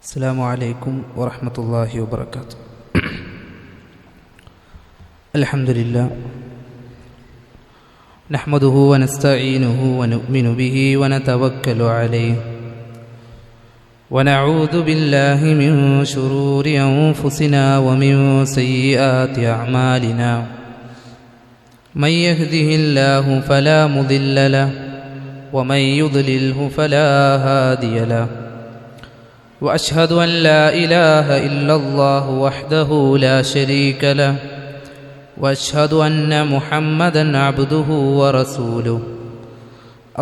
السلام عليكم ورحمة الله وبركاته. الحمد لله نحمده ونستعينه ونؤمن به ونتوكل عليه ونعوذ بالله من شرور أنفسنا ومن سيئات أعمالنا. من يهده الله فلا مضل له ومن يضلله فلا هادي له. وأشهد أن لا إله إلا الله وحده لا شريك له وأشهد أن محمدًا عبده ورسوله.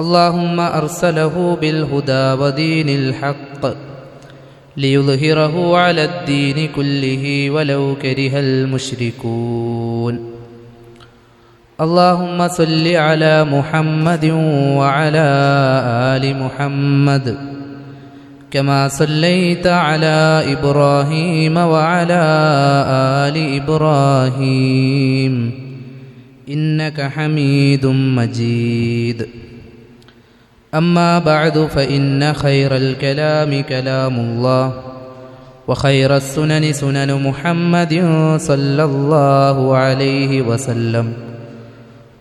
اللهم أرسله بالهدى ودين الحق ليظهره على الدين كله ولو كره المشركون. اللهم صل على محمد وعلى آل محمد كما صليت على إبراهيم وعلى آل إبراهيم إنك حميد مجيد. أما بعد فإن خير الكلام كلام الله وخير السنن سنن محمد صلى الله عليه وسلم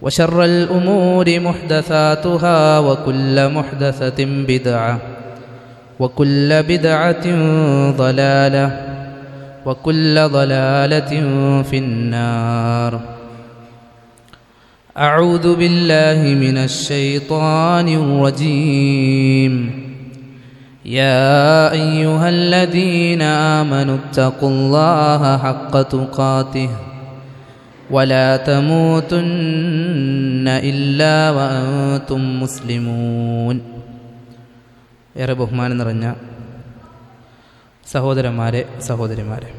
وشر الأمور محدثاتها وكل محدثة بدعة وكل بدعة ضلالة وكل ضلالة في النار. أعوذ بالله من الشيطان الرجيم. يا أيها الذين آمنوا اتقوا الله حق تقاته ولا تموتن إلا وأنتم مسلمون. ഏറെ ബഹുമാനം നിറഞ്ഞ സഹോദരന്മാരെ സഹോദരിമാരെ,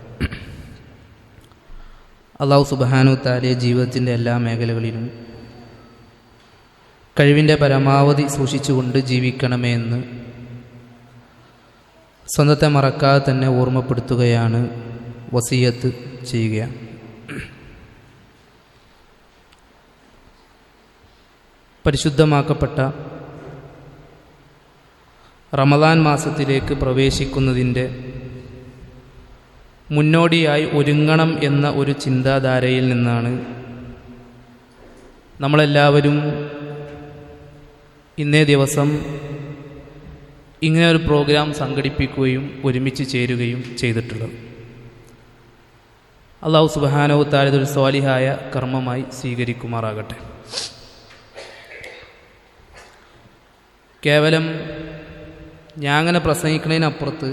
അല്ലാഹു സുബ്ഹാനഹു തആല ജീവിതത്തിൻ്റെ എല്ലാ മേഖലകളിലും കഴിവിൻ്റെ പരമാവധി സൂക്ഷിച്ചുകൊണ്ട് ജീവിക്കണമേ എന്ന് സ്വന്തത്തെ മറക്കാതെ തന്നെ ഓർമ്മപ്പെടുത്തുകയാണ്, വസിയത്ത് ചെയ്യുകയാണ്. പരിശുദ്ധമാക്കപ്പെട്ട റമദാൻ മാസത്തിലേക്ക് പ്രവേശിക്കുന്നതിൻ്റെ മുന്നോടിയായി ഒരുങ്ങണം എന്ന ഒരു ചിന്താധാരയിൽ നിന്നാണ് നമ്മളെല്ലാവരും ഇന്നേ ദിവസം ഇങ്ങനെ ഒരു പ്രോഗ്രാം സംഘടിപ്പിക്കുകയും ഒരുമിച്ച് ചേരുകയും ചെയ്തിട്ടുള്ളത്. അല്ലാഹു സുബ്ഹാനഹു തആല ഇതൊരു സ്വാലിഹായ കർമ്മമായി സ്വീകരിക്കുമാറാകട്ടെ. കേവലം ഞാൻ അങ്ങനെ പ്രസംഗിക്കുന്നതിനപ്പുറത്ത്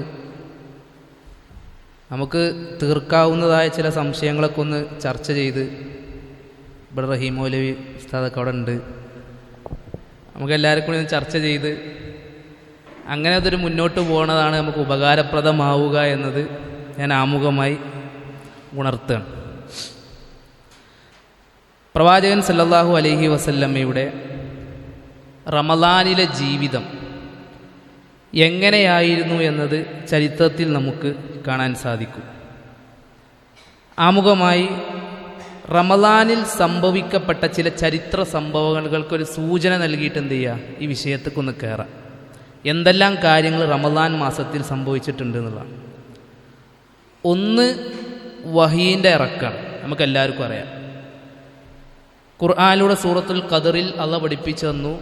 നമുക്ക് തീർക്കാവുന്നതായ ചില സംശയങ്ങളൊക്കെ ഒന്ന് ചർച്ച ചെയ്ത്, ഇവിടെ റഹീം മൗലവി ഉസ്താദൊക്കെ അവിടെ ഉണ്ട്, നമുക്ക് എല്ലാവർക്കും കൂടി ഒന്ന് ചർച്ച ചെയ്ത് അങ്ങനെ അതൊരു മുന്നോട്ട് പോകുന്നതാണ് നമുക്ക് ഉപകാരപ്രദമാവുക എന്നത് ഞാൻ ആമുഖമായി ഉണർത്തുകയാണ്. പ്രവാചകൻ സല്ലല്ലാഹു അലൈഹി വസല്ലമയുടെ റമദാനിലെ ജീവിതം എങ്ങനെയായിരുന്നു എന്നത് ചരിത്രത്തിൽ നമുക്ക് കാണാൻ സാധിക്കും. ആമുഖമായി റമദാനിൽ സംഭവിക്കപ്പെട്ട ചില ചരിത്ര സംഭവങ്ങൾക്കൊരു സൂചന നൽകിയിട്ട് എന്ത് ചെയ്യുക, ഈ വിഷയത്തേക്കൊന്ന് കയറാം. എന്തെല്ലാം കാര്യങ്ങൾ റമദാൻ മാസത്തിൽ സംഭവിച്ചിട്ടുണ്ട് എന്നുള്ളതാണ്. ഒന്ന്, വഹീൻ്റെ ഇറക്കാണ്. നമുക്കെല്ലാവർക്കും അറിയാം, ഖുർആനിലൂടെ സൂറത്തുൽ ഖദറിൽ അല്ലാഹു പഠിപ്പിച്ചു തന്നു,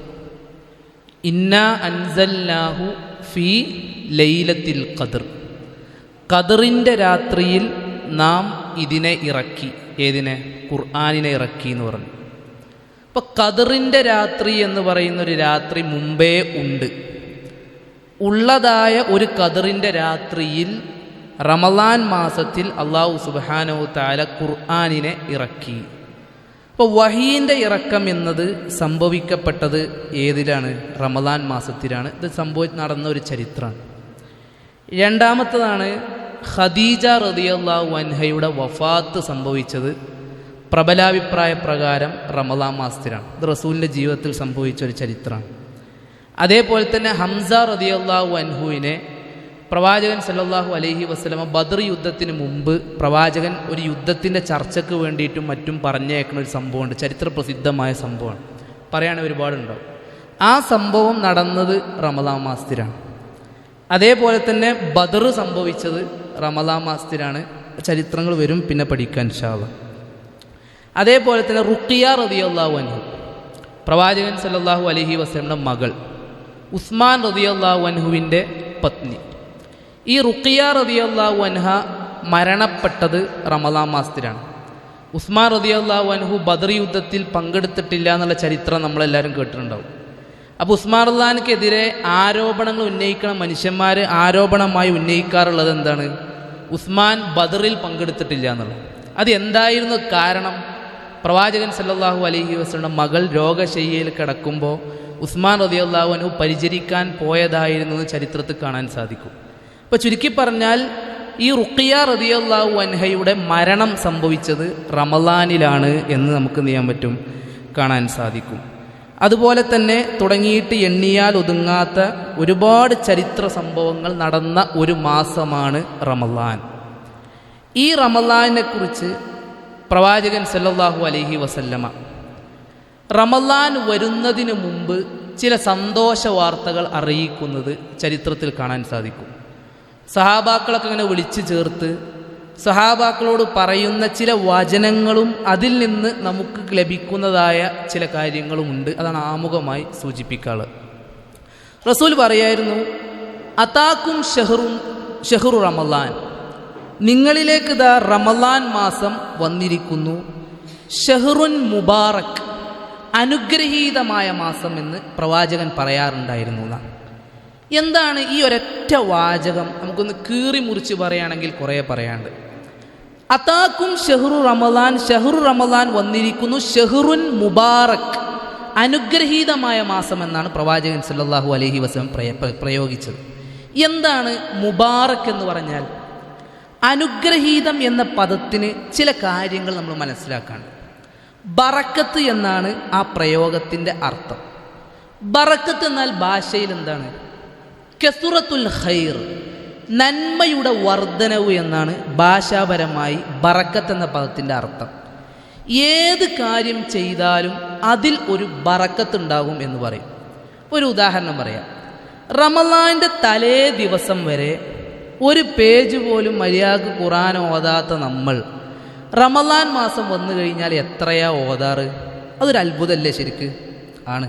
ഇന്നാ അൻസൽനാഹു ഫീ ലൈലത്തിൽ ഖദർ, ഖദറിൻ്റെ രാത്രിയിൽ നാം ഇതിനെ ഇറക്കി. ഏതിനെ? ഖുർആനിനെ ഇറക്കി എന്ന് പറഞ്ഞു. അപ്പോൾ ഖദറിൻ്റെ രാത്രി എന്ന് പറയുന്നൊരു രാത്രി മുമ്പേ ഉണ്ട്. ഉള്ളതായ ഒരു ഖദറിൻ്റെ രാത്രിയിൽ റമദാൻ മാസത്തിൽ അല്ലാഹു സുബ്ഹാനഹു തആല ഖുർആനിനെ ഇറക്കി. അപ്പോൾ വഹീൻ്റെ ഇറക്കം എന്നത് സംഭവിക്കപ്പെട്ടത് ഏതിലാണ്? റമദാൻ മാസത്തിലാണ്. ഇത് നടന്ന ഒരു ചരിത്രമാണ്. രണ്ടാമത്തതാണ് ഖദീജ റളിയല്ലാഹു അൻഹയുടെ വഫാത്ത് സംഭവിച്ചത് പ്രബലാഭിപ്രായ പ്രകാരം റമദാൻ മാസത്തിലാണ്. ഇത് റസൂലിൻ്റെ ജീവിതത്തിൽ സംഭവിച്ച ഒരു ചരിത്രമാണ്. അതേപോലെ തന്നെ ഹംസ റളിയല്ലാഹു അൻഹുവിനെ പ്രവാചകൻ സല്ലല്ലാഹു അലൈഹി വസല്ലമ ബദർ യുദ്ധത്തിന് മുമ്പ് പ്രവാചകൻ ഒരു യുദ്ധത്തിൻ്റെ ചർച്ചയ്ക്ക് വേണ്ടിയിട്ടും മറ്റും പറഞ്ഞേക്കുന്ന ഒരു സംഭവമുണ്ട്. ചരിത്ര പ്രസിദ്ധമായ സംഭവമാണ്, പറയുകയാണെങ്കിൽ ഒരുപാടുണ്ടാവും. ആ സംഭവം നടന്നത് റമദാൻ മാസത്തിലാണ്. അതേപോലെ തന്നെ ബദർ സംഭവിച്ചത് റമളാൻ മാസത്തിലാണ്. ചരിത്രങ്ങൾ വരും, പിന്നെ പഠിക്കാൻ ഇൻഷാ അല്ലാഹ്. അതേപോലെ തന്നെ റുഖിയ റളിയല്ലാഹു അൻഹു, പ്രവാചകൻ സല്ലല്ലാഹു അലൈഹി വസല്ലമയുടെ മകൾ, ഉസ്മാൻ റളിയല്ലാഹു അൻഹുവിൻ്റെ പത്നി. ഈ റുഖിയ റളിയല്ലാഹു അൻഹ മരണപ്പെട്ടത് റമളാൻ മാസത്തിലാണ്. ഉസ്മാൻ റളിയല്ലാഹു അൻഹു ബദർ യുദ്ധത്തിൽ പങ്കെടുത്തിട്ടില്ല എന്നുള്ള ചരിത്രം നമ്മളെല്ലാവരും കേട്ടിട്ടുണ്ടാവും. അപ്പോൾ ഉസ്മാൻ റളിയല്ലാഹുവിനെതിരെ ആരോപണങ്ങൾ ഉന്നയിക്കണം മനുഷ്യന്മാർ ആരോപണമായി ഉന്നയിക്കാറുള്ളത് എന്താണ്? ഉസ്മാൻ ബദറിൽ പങ്കെടുത്തിട്ടില്ല എന്നുള്ളത്. അത് എന്തായിരുന്നു കാരണം? പ്രവാചകൻ സല്ലല്ലാഹു അലൈഹി വസല്ലം മകൾ രോഗശയ്യയിൽ കിടക്കുമ്പോൾ ഉസ്മാൻ റളിയല്ലാഹു അൻഹു പരിചരിക്കാൻ പോയതായിരുന്നു എന്ന് ചരിത്രത്തിൽ കാണാൻ സാധിക്കും. അപ്പോൾ ചുരുക്കി പറഞ്ഞാൽ ഈ റുഖിയ റളിയല്ലാഹു അൻഹയുടെ മരണം സംഭവിച്ചത് റമളാനിലാണ് എന്ന് നമുക്ക് എന്ത് ചെയ്യാൻ പറ്റും? കാണാൻ സാധിക്കും. അതുപോലെ തന്നെ തുടങ്ങിയിട്ട് എണ്ണിയാൽ ഒതുങ്ങാത്ത ഒരുപാട് ചരിത്ര സംഭവങ്ങൾ നടന്ന ഒരു മാസമാണ് റമളാൻ. ഈ റമളാനെ കുറിച്ച് പ്രവാചകൻ സല്ലല്ലാഹു അലൈഹി വസല്ലമ റമളാൻ വരുന്നതിന് മുമ്പ് ചില സന്തോഷ വാർത്തകൾ അറിയിക്കുന്നത് ചരിത്രത്തിൽ കാണാൻ സാധിക്കും. സഹാബാക്കളൊക്കെ ഇങ്ങനെ വിളിച്ചു ചേർത്ത് സഹാബാക്കളോട് പറയുന്ന ചില വചനങ്ങളും അതിൽ നിന്ന് നമുക്ക് ലഭിക്കുന്നതായ ചില കാര്യങ്ങളുമുണ്ട്. അതാണ് ആമുഖമായി സൂചിപ്പിക്കാറ്. റസൂൽ പറയായിരുന്നു, അതാക്കും ഷഹ്റു റമളാൻ, നിങ്ങളിലേക്ക് ദാ റമളാൻ മാസം വന്നിരിക്കുന്നു. ഷഹ്റുൻ മുബാറക്, അനുഗ്രഹീതമായ മാസം എന്ന് പ്രവാചകൻ പറയാറുണ്ടായിരുന്നു. എന്താണ് ഈ ഒരൊറ്റ വാചകം? നമുക്കൊന്ന് കീറി മുറിച്ച് പറയുകയാണെങ്കിൽ കുറേ പറയാണ്ട്. അതാക്കും ഷഹ്റു റമളാൻ, ഷഹ്റു റമളാൻ വന്നിരിക്കുന്നു. ഷഹ്റുൻ മുബാറക്, അനുഗ്രഹീതമായ മാസം എന്നാണ് പ്രവാചകൻ സല്ലല്ലാഹു അലൈഹി വസല്ലം പ്രയോഗിച്ചത്. എന്താണ് മുബാറക് എന്ന് പറഞ്ഞാൽ? അനുഗ്രഹീതം എന്ന പദത്തിന് ചില കാര്യങ്ങൾ നമ്മൾ മനസ്സിലാക്കാണ്. ബറക്കത്ത് എന്നാണ് ആ പ്രയോഗത്തിൻ്റെ അർത്ഥം. ബറക്കത്ത് എന്നാൽ ഭാഷയിൽ എന്താണ്? കസുറത്തുൽ ഖൈർ, നന്മയുടെ വർധനവ് എന്നാണ് ഭാഷാപരമായി ബറക്കത്ത് എന്ന പദത്തിൻ്റെ അർത്ഥം. ഏത് കാര്യം ചെയ്താലും അതിൽ ഒരു ബറക്കത്ത് ഉണ്ടാകും എന്ന് പറയും. ഒരു ഉദാഹരണം പറയാം. റമളാൻ്റെ തലേ ദിവസം വരെ ഒരു പേജ് പോലും മര്യാദക്ക് ഖുർആൻ ഓതാത്ത നമ്മൾ റമളാൻ മാസം വന്നു കഴിഞ്ഞാൽ എത്രയാ ഓതാറ്? അതൊരു അത്ഭുതമല്ലേ? ശരിക്ക് ആണ്.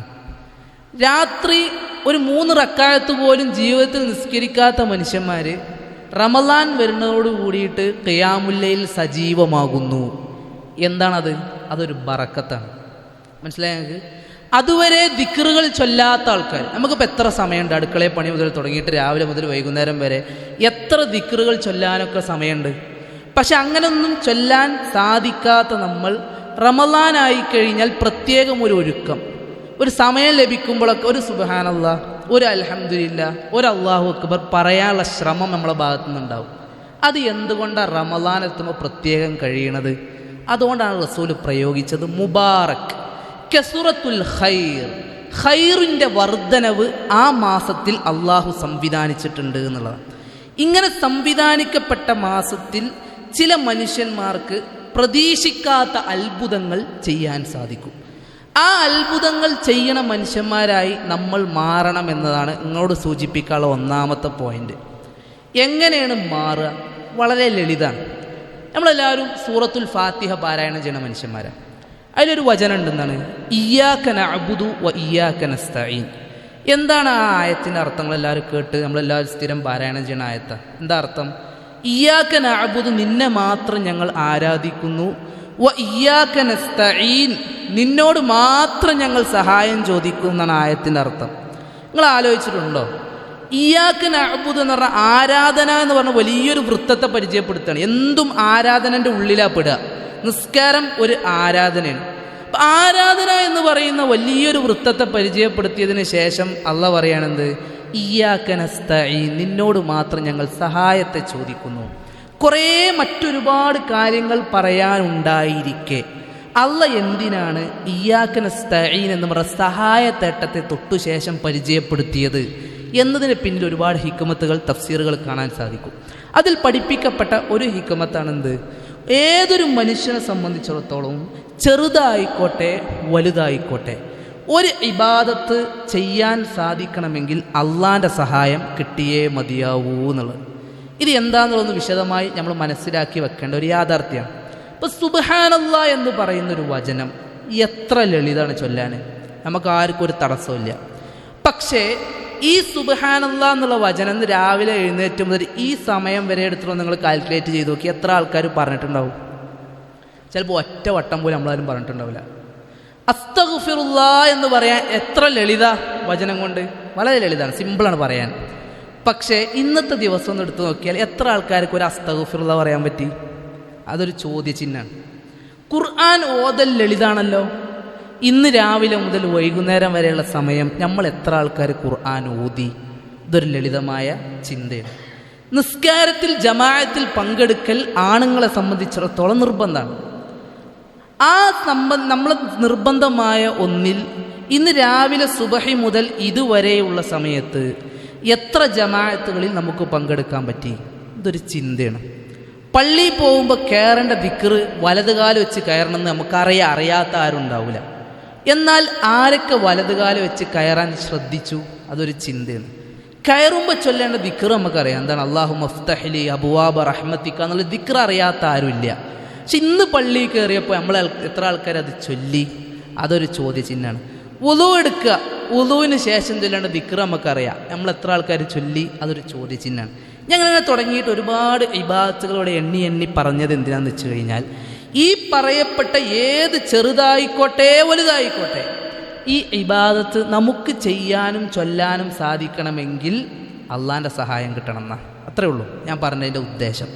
രാത്രി ഒരു 3 റക്അത്ത് പോലും ജീവിതത്തിൽ നിസ്കരിക്കാത്ത മനുഷ്യന്മാർ റമളാൻ വരുന്നതോട് കൂടിയിട്ട് ഖിയാമുൽ ലൈൽ സജീവമാകുന്നു. എന്താണത്? അതൊരു ബറക്കത്താണ്. മനസ്സിലായോ നിങ്ങൾക്ക്? അതുവരെ ദിക്റുകൾ ചൊല്ലാത്ത ആൾക്കാർ, നമുക്കിപ്പോൾ എത്ര സമയമുണ്ട്? അടുക്കളയിൽ പണി മുതൽ തുടങ്ങിയിട്ട് രാവിലെ മുതൽ വൈകുന്നേരം വരെ എത്ര ദിക്റുകൾ ചൊല്ലാനൊക്കെ സമയമുണ്ട്. പക്ഷെ അങ്ങനെയൊന്നും ചൊല്ലാൻ സാധിക്കാത്ത നമ്മൾ റമളാനായി കഴിഞ്ഞാൽ പ്രത്യേകം ഒരു ഒരുക്കം, ഒരു സമയം ലഭിക്കുമ്പോഴൊക്കെ ഒരു സുബ്ഹാനല്ലാഹ്, ഒരു അൽഹംദുലില്ലാ, ഒരു അല്ലാഹു അക്ബർ പറയാനുള്ള ശ്രമം നമ്മളെ ഭാഗത്തു നിന്നുണ്ടാവും. അത് എന്തുകൊണ്ടാണ് റമളാൻ എത്തുമ്പോൾ പ്രത്യേകം കഴിയണത്? അതുകൊണ്ടാണ് റസൂൽ പ്രയോഗിച്ചത് മുബാറക്, കസുറത്തുൽ ഖൈർ, ഖൈറിൻ്റെ വർധനവ് ആ മാസത്തിൽ അള്ളാഹു സംവിധാനിച്ചിട്ടുണ്ട് എന്നുള്ളതാണ്. ഇങ്ങനെ സംവിധാനിക്കപ്പെട്ട മാസത്തിൽ ചില മനുഷ്യന്മാർക്ക് പ്രതീക്ഷിക്കാത്ത അത്ഭുതങ്ങൾ ചെയ്യാൻ സാധിക്കും. ആ അത്ഭുതങ്ങൾ ചെയ്യണ മനുഷ്യന്മാരായി നമ്മൾ മാറണം എന്നതാണ് നിങ്ങളോട് സൂചിപ്പിക്കാനുള്ള ഒന്നാമത്തെ പോയിന്റ്. എങ്ങനെയാണ് മാറുക? വളരെ ലളിതമാണ്. നമ്മളെല്ലാവരും സൂറത്തുൽ ഫാത്തിഹ പാരായണം ചെയ്യണ മനുഷ്യന്മാരാണ്. അതിലൊരു വചനം ഉണ്ടെന്നാണ്, ഇയ്യാക നഅ്ബുദു വ ഇയ്യാക നസ്തഈൻ. എന്താണ് ആ ആയത്തിൻ്റെ അർത്ഥങ്ങൾ? എല്ലാവരും കേട്ട് നമ്മളെല്ലാവരും സ്ഥിരം പാരായണം ചെയ്യണ ആയത്ത. എന്താ അർത്ഥം? ഇയ്യാക നഅ്ബുദു, നിന്നെ മാത്രം ഞങ്ങൾ ആരാധിക്കുന്നു. വ ഇയ്യാക നസ്തഈൻ, നിന്നോട് മാത്രം ഞങ്ങൾ സഹായം ചോദിക്കും എന്നാണ് ആയത്തിൻ്റെ അർത്ഥം. നിങ്ങൾ ആലോചിച്ചിട്ടുണ്ടോ? ഇയ്യാക നഅ്ബുദു എന്ന് പറഞ്ഞാൽ ആരാധന എന്ന് പറഞ്ഞ വലിയൊരു വൃത്തത്തെ പരിചയപ്പെടുത്തുകയാണ്. എന്തും ആരാധനൻ്റെ ഉള്ളിലാണ് പെടുക. നിസ്കാരം ഒരു ആരാധനയാണ്. അപ്പം ആരാധന എന്ന് പറയുന്ന വലിയൊരു വൃത്തത്തെ പരിചയപ്പെടുത്തിയതിന് ശേഷം അള്ളാഹ് പറയാണെന്ത്? ഇയ്യാക നസ്തഈൻ, നിന്നോട് മാത്രം ഞങ്ങൾ സഹായത്തെ ചോദിക്കുന്നു. കുറേ മറ്റൊരുപാട് കാര്യങ്ങൾ പറയാനുണ്ടായിരിക്കെ അള്ളാഹ് എന്തിനാണ് ഇയ്യാക നസ്തഈൻ എന്ന് പറഞ്ഞ സഹായത്തേട്ടത്തെ തൊട്ടുശേഷം പരിചയപ്പെടുത്തിയത് എന്നതിന് പിന്നിൽ ഒരുപാട് ഹിക്മത്തുകൾ, തഫ്സീറുകൾ കാണാൻ സാധിക്കും. അതിൽ പഠിപ്പിക്കപ്പെട്ട ഒരു ഹിക്മത്താണെന്ത്? ഏതൊരു മനുഷ്യനെ സംബന്ധിച്ചിടത്തോളം ചെറുതായിക്കോട്ടെ വലുതായിക്കോട്ടെ ഒരു ഇബാദത്ത് ചെയ്യാൻ സാധിക്കണമെങ്കിൽ അള്ളാൻ്റെ സഹായം കിട്ടിയേ മതിയാവൂ എന്നുള്ളത്. ഇത് എന്താണെന്നുള്ളതൊന്ന് വിശദമായി നമ്മൾ മനസ്സിലാക്കി വെക്കേണ്ട ഒരു യാഥാർത്ഥ്യമാണ്. ഇപ്പോൾ സുബ്ഹാനല്ലാഹ് എന്ന് പറയുന്നൊരു വചനം എത്ര ലളിതമാണ് ചൊല്ലാൻ, നമുക്ക് ആർക്കും ഒരു തടസ്സമില്ല. പക്ഷേ ഈ സുബ്ഹാനല്ലാഹ് എന്നുള്ള വചനം രാവിലെ എഴുന്നേറ്റ് മുതൽ ഈ സമയം വരെ എടുത്തിട്ട് നിങ്ങൾ കാൽക്കുലേറ്റ് ചെയ്ത് നോക്കി എത്ര ആൾക്കാർ പറഞ്ഞിട്ടുണ്ടാവും? ചിലപ്പോൾ ഒറ്റ വട്ടം പോലും നമ്മളാരും പറഞ്ഞിട്ടുണ്ടാവില്ല. അസ്തഗ്ഫിറുല്ലാഹ് എന്ന് പറയാൻ എത്ര ലളിത വചനം കൊണ്ട്, വളരെ ലളിതമാണ്, സിമ്പിളാണ് പറയാൻ. പക്ഷേ ഇന്നത്തെ ദിവസം ഒന്ന് എടുത്തു നോക്കിയാൽ എത്ര ആൾക്കാർക്ക് ഒരു അസ്തഗ്ഫിറുല്ലാഹ് പറയാൻ പറ്റി? അതൊരു ചോദ്യചിഹ്നമാണ്. ഖുർആൻ ഓതൽ ലളിതാണല്ലോ. ഇന്ന് രാവിലെ മുതൽ വൈകുന്നേരം വരെയുള്ള സമയം നമ്മൾ എത്ര ആൾക്കാർ ഖുർആൻ ഓതി? ഇതൊരു ലളിതമായ ചിന്തയാണ്. നിസ്കാരത്തിൽ ജമാഅത്തിൽ പങ്കെടുക്കൽ ആണുങ്ങളെ സംബന്ധിച്ചിടത്തോളം നിർബന്ധമാണ്. ആ നമ്മൾ നിർബന്ധമായ ഒന്നിൽ ഇന്ന് രാവിലെ സുബഹി മുതൽ ഇതുവരെയുള്ള സമയത്ത് എത്ര ജമാഅത്തുകളിൽ നമുക്ക് പങ്കെടുക്കാൻ പറ്റി? ഇതൊരു ചിന്തയാണ്. പള്ളിയിൽ പോകുമ്പോൾ കയറേണ്ട ദിക്ർ വലതുകാല് വെച്ച് കയറണമെന്ന് നമുക്കറിയാം, അറിയാത്ത ആരും ഉണ്ടാവില്ല. എന്നാൽ ആരൊക്കെ വലതുകാല് വെച്ച് കയറാൻ ശ്രദ്ധിച്ചു? അതൊരു ചിന്തയാണ്. കയറുമ്പോൾ ചൊല്ലേണ്ട ദിക്ർ നമുക്കറിയാം, എന്താണ്? അല്ലാഹു മഫ്തഹ്ലി അബ്വാബ റഹ്മത്തിക എന്നുള്ള ദിക്ർ അറിയാത്ത ആരുമില്ല. പക്ഷെ ഇന്ന് പള്ളിയിൽ കയറിയപ്പോൾ നമ്മൾ എത്ര ആൾക്കാർ അത് ചൊല്ലി? അതൊരു ചോദ്യചിഹ്നമാണ്. വുളു എടുക്കുക, വുളുവിന് ശേഷം ചൊല്ലേണ്ട ദിക്ർ നമുക്കറിയാം, നമ്മൾ എത്ര ആൾക്കാർ ചൊല്ലി? അതൊരു ചോദ്യചിഹ്നമാണ്. ഞങ്ങളിങ്ങനെ തുടങ്ങിയിട്ട് ഒരുപാട് ഇബാദത്തുകളോടെ എണ്ണി പറഞ്ഞത് എന്തിനാന്ന് വെച്ച് കഴിഞ്ഞാൽ, ഈ പറയപ്പെട്ട ഏത് ചെറുതായിക്കോട്ടെ വലുതായിക്കോട്ടെ ഈ ഇബാദത്ത് നമുക്ക് ചെയ്യാനും ചൊല്ലാനും സാധിക്കണമെങ്കിൽ അള്ളാൻ്റെ സഹായം കിട്ടണം എന്നാണ്. അത്രേ ഉള്ളൂ ഞാൻ പറഞ്ഞതിൻ്റെ ഉദ്ദേശം.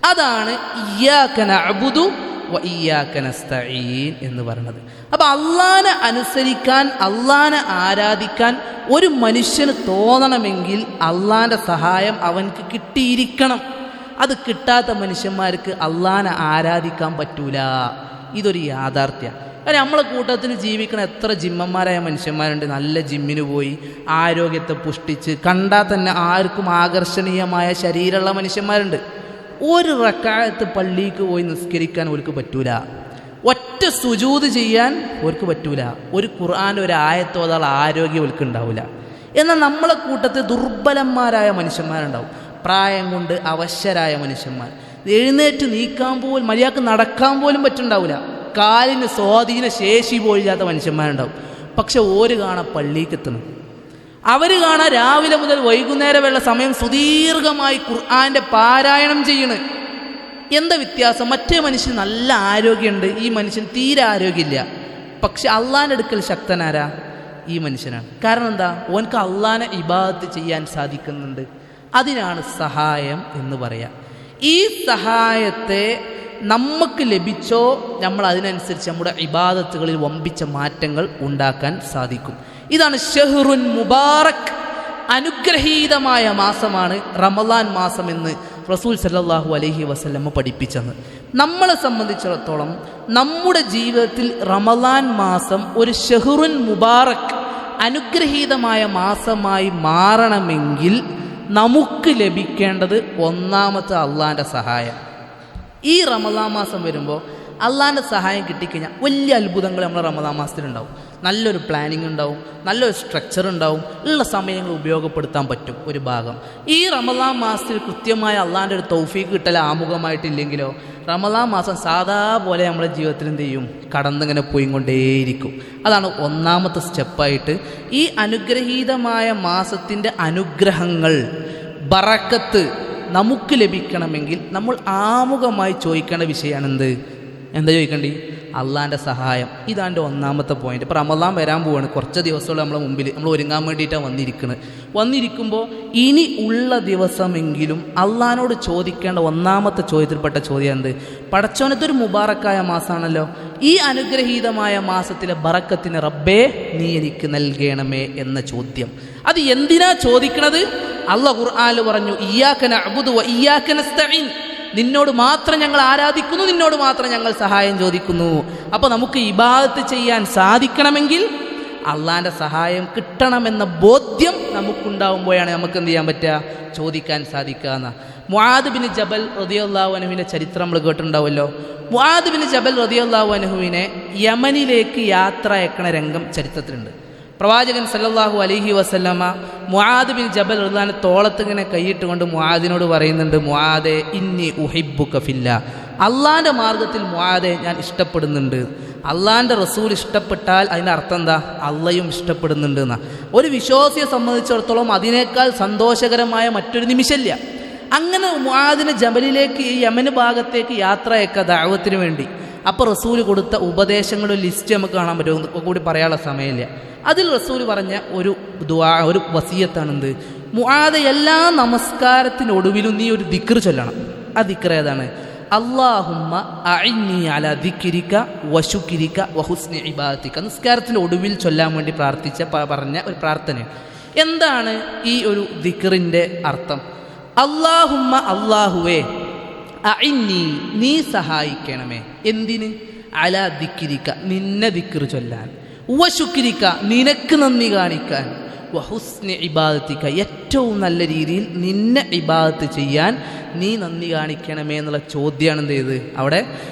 അതാണ് ഇയ്യാക നഅ്ബുദു വ ഇയ്യാക നസ്തഈൻ എന്ന് പറയുന്നത്. അപ്പം അള്ളാനെ അനുസരിക്കാൻ, അള്ളാനെ ആരാധിക്കാൻ ഒരു മനുഷ്യന് തോന്നണമെങ്കിൽ അള്ളാൻ്റെ സഹായം അവൻക്ക് കിട്ടിയിരിക്കണം. അത് കിട്ടാത്ത മനുഷ്യന്മാർക്ക് അള്ളാനെ ആരാധിക്കാൻ പറ്റൂല. ഇതൊരു യാഥാർത്ഥ്യമാണ്. കാരണം നമ്മളെ കൂട്ടത്തിൽ ജീവിക്കണ എത്ര ജിമ്മന്മാരായ മനുഷ്യന്മാരുണ്ട്. നല്ല ജിമ്മിന് പോയി ആരോഗ്യത്തെ പുഷ്ടിച്ച് കണ്ടാൽ തന്നെ ആർക്കും ആകർഷണീയമായ ശരീരമുള്ള മനുഷ്യന്മാരുണ്ട്. ഒരു റക്അത്ത് പള്ളിക്ക് പോയി നിസ്കരിക്കാൻ അവർക്ക് പറ്റൂല. ഒറ്റ സുജൂദ് ചെയ്യാൻ അവർക്ക് പറ്റൂല. ഒരു ഖുർആൻ്റെ ഒരു ആയത്തോതാൽ ആരോഗ്യം അവർക്ക് ഉണ്ടാവില്ല. എന്നാൽ നമ്മളെ കൂട്ടത്തിൽ ദുർബലന്മാരായ മനുഷ്യന്മാരുണ്ടാവും, പ്രായം കൊണ്ട് അവശരായ മനുഷ്യന്മാർ. എഴുന്നേറ്റ് നീക്കാൻ പോലും, മര്യാദക്ക് നടക്കാൻ പോലും പറ്റുണ്ടാവില്ല. കാലിന് സ്വാധീന ശേഷി പോലില്ലാത്ത മനുഷ്യന്മാരുണ്ടാവും. പക്ഷെ ഓര് കാണാൻ പള്ളിക്ക് എത്തണം. അവർ കാണാൻ രാവിലെ മുതൽ വൈകുന്നേരം വരെയുള്ള സമയം സുദീർഘമായി ഖുർആൻ്റെ പാരായണം ചെയ്യണ്. എന്താ വ്യത്യാസം? മറ്റേ മനുഷ്യന് നല്ല ആരോഗ്യമുണ്ട്, ഈ മനുഷ്യന് തീരെ ആരോഗ്യമില്ല. പക്ഷെ അള്ളാൻ്റെ അടുക്കൽ ശക്തനാരാ? ഈ മനുഷ്യനാണ്. കാരണം എന്താ? ഓനക്ക് അള്ളാനെ ഇബാദത്ത് ചെയ്യാൻ സാധിക്കുന്നുണ്ട്. അതിനാണ് സഹായം എന്ന് പറയാം. ഈ സഹായത്തെ നമുക്ക് ലഭിച്ചോ നമ്മൾ അതിനനുസരിച്ച് നമ്മുടെ ഇബാദത്തുകളിൽ വമ്പിച്ച മാറ്റങ്ങൾ ഉണ്ടാക്കാൻ സാധിക്കും. ഇതാണ് ഷഹ്റുൻ മുബാറക്, അനുഗ്രഹീതമായ മാസമാണ് റമളാൻ മാസം എന്ന് റസൂൽ സല്ലല്ലാഹു അലൈഹി വസല്ലം പഠിപ്പിച്ചത്. നമ്മളെ സംബന്ധിച്ചിടത്തോളം നമ്മുടെ ജീവിതത്തിൽ റമളാൻ മാസം ഒരു ഷഹ്റുൻ മുബാറക്, അനുഗ്രഹീതമായ മാസമായി മാറണമെങ്കിൽ നമുക്ക് ലഭിക്കേണ്ടത് ഒന്നാമത്തെ അള്ളാൻ്റെ സഹായം. ഈ റമളാൻ മാസം വരുമ്പോൾ അള്ളാൻ്റെ സഹായം കിട്ടിക്കഴിഞ്ഞാൽ വലിയ അത്ഭുതങ്ങൾ നമ്മൾ റമളാൻ മാസത്തിലുണ്ടാവും. നല്ലൊരു പ്ലാനിങ് ഉണ്ടാവും, നല്ലൊരു സ്ട്രക്ചർ ഉണ്ടാവും, ഉള്ള സമയങ്ങൾ ഉപയോഗപ്പെടുത്താൻ പറ്റും. ഒരു ഭാഗം ഈ റമളാൻ മാസത്തിൽ കൃത്യമായ അള്ളാൻ്റെ ഒരു തൗഫീഖ് കിട്ടൽ ആമുഖമായിട്ടില്ലെങ്കിലോ റമളാൻ മാസം സാധാ പോലെ നമ്മുടെ ജീവിതത്തിൽ എന്ത് ചെയ്യും? കടന്നിങ്ങനെ പോയിക്കൊണ്ടേയിരിക്കും. അതാണ് ഒന്നാമത്തെ സ്റ്റെപ്പായിട്ട്. ഈ അനുഗ്രഹീതമായ മാസത്തിൻ്റെ അനുഗ്രഹങ്ങൾ, ബറക്കത്ത് നമുക്ക് ലഭിക്കണമെങ്കിൽ നമ്മൾ ആമുഖമായി ചോദിക്കേണ്ട വിഷയമാണ് എന്താ ചോദിക്കേണ്ടി? അള്ളാൻ്റെ സഹായം. ഇതാൻ്റെ ഒന്നാമത്തെ പോയിന്റ്. ഇപ്പോൾ റമളാൻ വരാൻ പോവാണ്. കുറച്ച് ദിവസങ്ങൾ നമ്മളെ മുമ്പിൽ നമ്മൾ ഒരുങ്ങാൻ വേണ്ടിയിട്ടാണ് വന്നിരിക്കുമ്പോൾ ഇനി ഉള്ള ദിവസമെങ്കിലും അള്ളാനോട് ചോദിക്കേണ്ട ഒന്നാമത്തെ ചോദ്യത്തിൽപ്പെട്ട ചോദ്യം എന്ത്? പടച്ചോനത്തൊരു മുബാറക്കായ മാസമാണല്ലോ, ഈ അനുഗ്രഹീതമായ മാസത്തിലെ ബറക്കത്തിന് റബ്ബേ നീ എനിക്ക് നൽകണമേ എന്ന ചോദ്യം. അത് എന്തിനാ ചോദിക്കണത്? അള്ളാഹ് ഖുർആനിൽ പറഞ്ഞു, ഇയ്യാക നഅ്ബുദു വ ഇയ്യാക നസ്തഈൻ, നിന്നോട് മാത്രം ഞങ്ങൾ ആരാധിക്കുന്നു, നിന്നോട് മാത്രം ഞങ്ങൾ സഹായം ചോദിക്കുന്നു. അപ്പോൾ നമുക്ക് ഇബാദത്ത് ചെയ്യാൻ സാധിക്കണമെങ്കിൽ അള്ളാൻ്റെ സഹായം കിട്ടണമെന്ന ബോധ്യം നമുക്കുണ്ടാവുമ്പോഴാണ് നമുക്ക് എന്ത് ചെയ്യാൻ പറ്റുക? ചോദിക്കാൻ സാധിക്കുക. മുആദ് ബിൻ ജബൽ റളിയല്ലാഹു അൻഹുവിൻ്റെ ചരിത്രം നമ്മൾ കേട്ടിട്ടുണ്ടാവുമല്ലോ. മുആദ് ബിൻ ജബൽ റളിയല്ലാഹു അൻഹുവിനെ യമനിലേക്ക് യാത്ര അയക്കണ രംഗം ചരിത്രത്തിലുണ്ട്. പ്രവാചകൻ സല്ലല്ലാഹു അലൈഹി വസല്ലമ മുആദ് ബിൻ ജബൽ റളിയല്ലാഹു തോളത്തിങ്ങനെ കൈയിട്ടുകൊണ്ട് മുആദിനോട് പറയുന്നുണ്ട്, മുആദേ ഇന്നി ഉഹിബ്ബുക ഫില്ലാ, അള്ളാൻ്റെ മാർഗത്തിൽ മുആദേ ഞാൻ ഇഷ്ടപ്പെടുന്നുണ്ട്. അള്ളാൻ്റെ റസൂൽ ഇഷ്ടപ്പെട്ടാൽ അതിൻ്റെ അർത്ഥം എന്താ? അള്ളയും ഇഷ്ടപ്പെടുന്നുണ്ട് എന്നാ. ഒരു വിശ്വാസിയെ സംബന്ധിച്ചിടത്തോളം അതിനേക്കാൾ സന്തോഷകരമായ മറ്റൊരു നിമിഷമില്ല. അങ്ങനെ മുആദിനെ ജബലിലേക്ക്, ഈ യമന് ഭാഗത്തേക്ക് യാത്ര അയക്കുക ദഅവത്തിന് വേണ്ടി. അപ്പോൾ റസൂൽ കൊടുത്ത ഉപദേശങ്ങളുടെ ലിസ്റ്റ് നമുക്ക് കാണാൻ പറ്റും, കൂടി പറയാനുള്ള സമയമില്ല. അതിൽ റസൂൽ പറഞ്ഞ ഒരു ദുആ, ഒരു വസിയത്താണെന്ത്? മുആദ് എല്ലാ നമസ്കാരത്തിനൊടുവിലും നീ ഒരു ദിക്ർ ചൊല്ലണം. ആ ദിക്ർ ഏതാണ്? അല്ലാഹുമ്മ അഇന്നി അലാ ദിക്രിക വശുക്രിക വഹുസ്നി ഇബാദതിക. നിസ്കാരത്തിൻ്റെ ഒടുവിൽ ചൊല്ലാൻ വേണ്ടി പറഞ്ഞ ഒരു പ്രാർത്ഥന. എന്താണ് ഈ ഒരു ദിക്റിൻ്റെ അർത്ഥം? അല്ലാഹുമ്മ, അല്ലാഹുവേ, അഇന്നി, നീ സഹായിക്കണമേ. എന്തിന്? അലാ ദിക്രിക, നിന്നെ ദിക്ർ ചൊല്ലാൻ, വശുക്രിക, നിനക്ക് നന്ദി കാണിക്കാൻ, വഹുസ്നി ഇബാദതിക, ഏറ്റവും നല്ല രീതിയിൽ നിന്നെ ഇബാദത്ത് ചെയ്യാൻ നീ നന്ദി കാണിക്കണമേ എന്നുള്ള ചോദ്യമാണ് എന്ത് ചെയ്ത് അവിടെ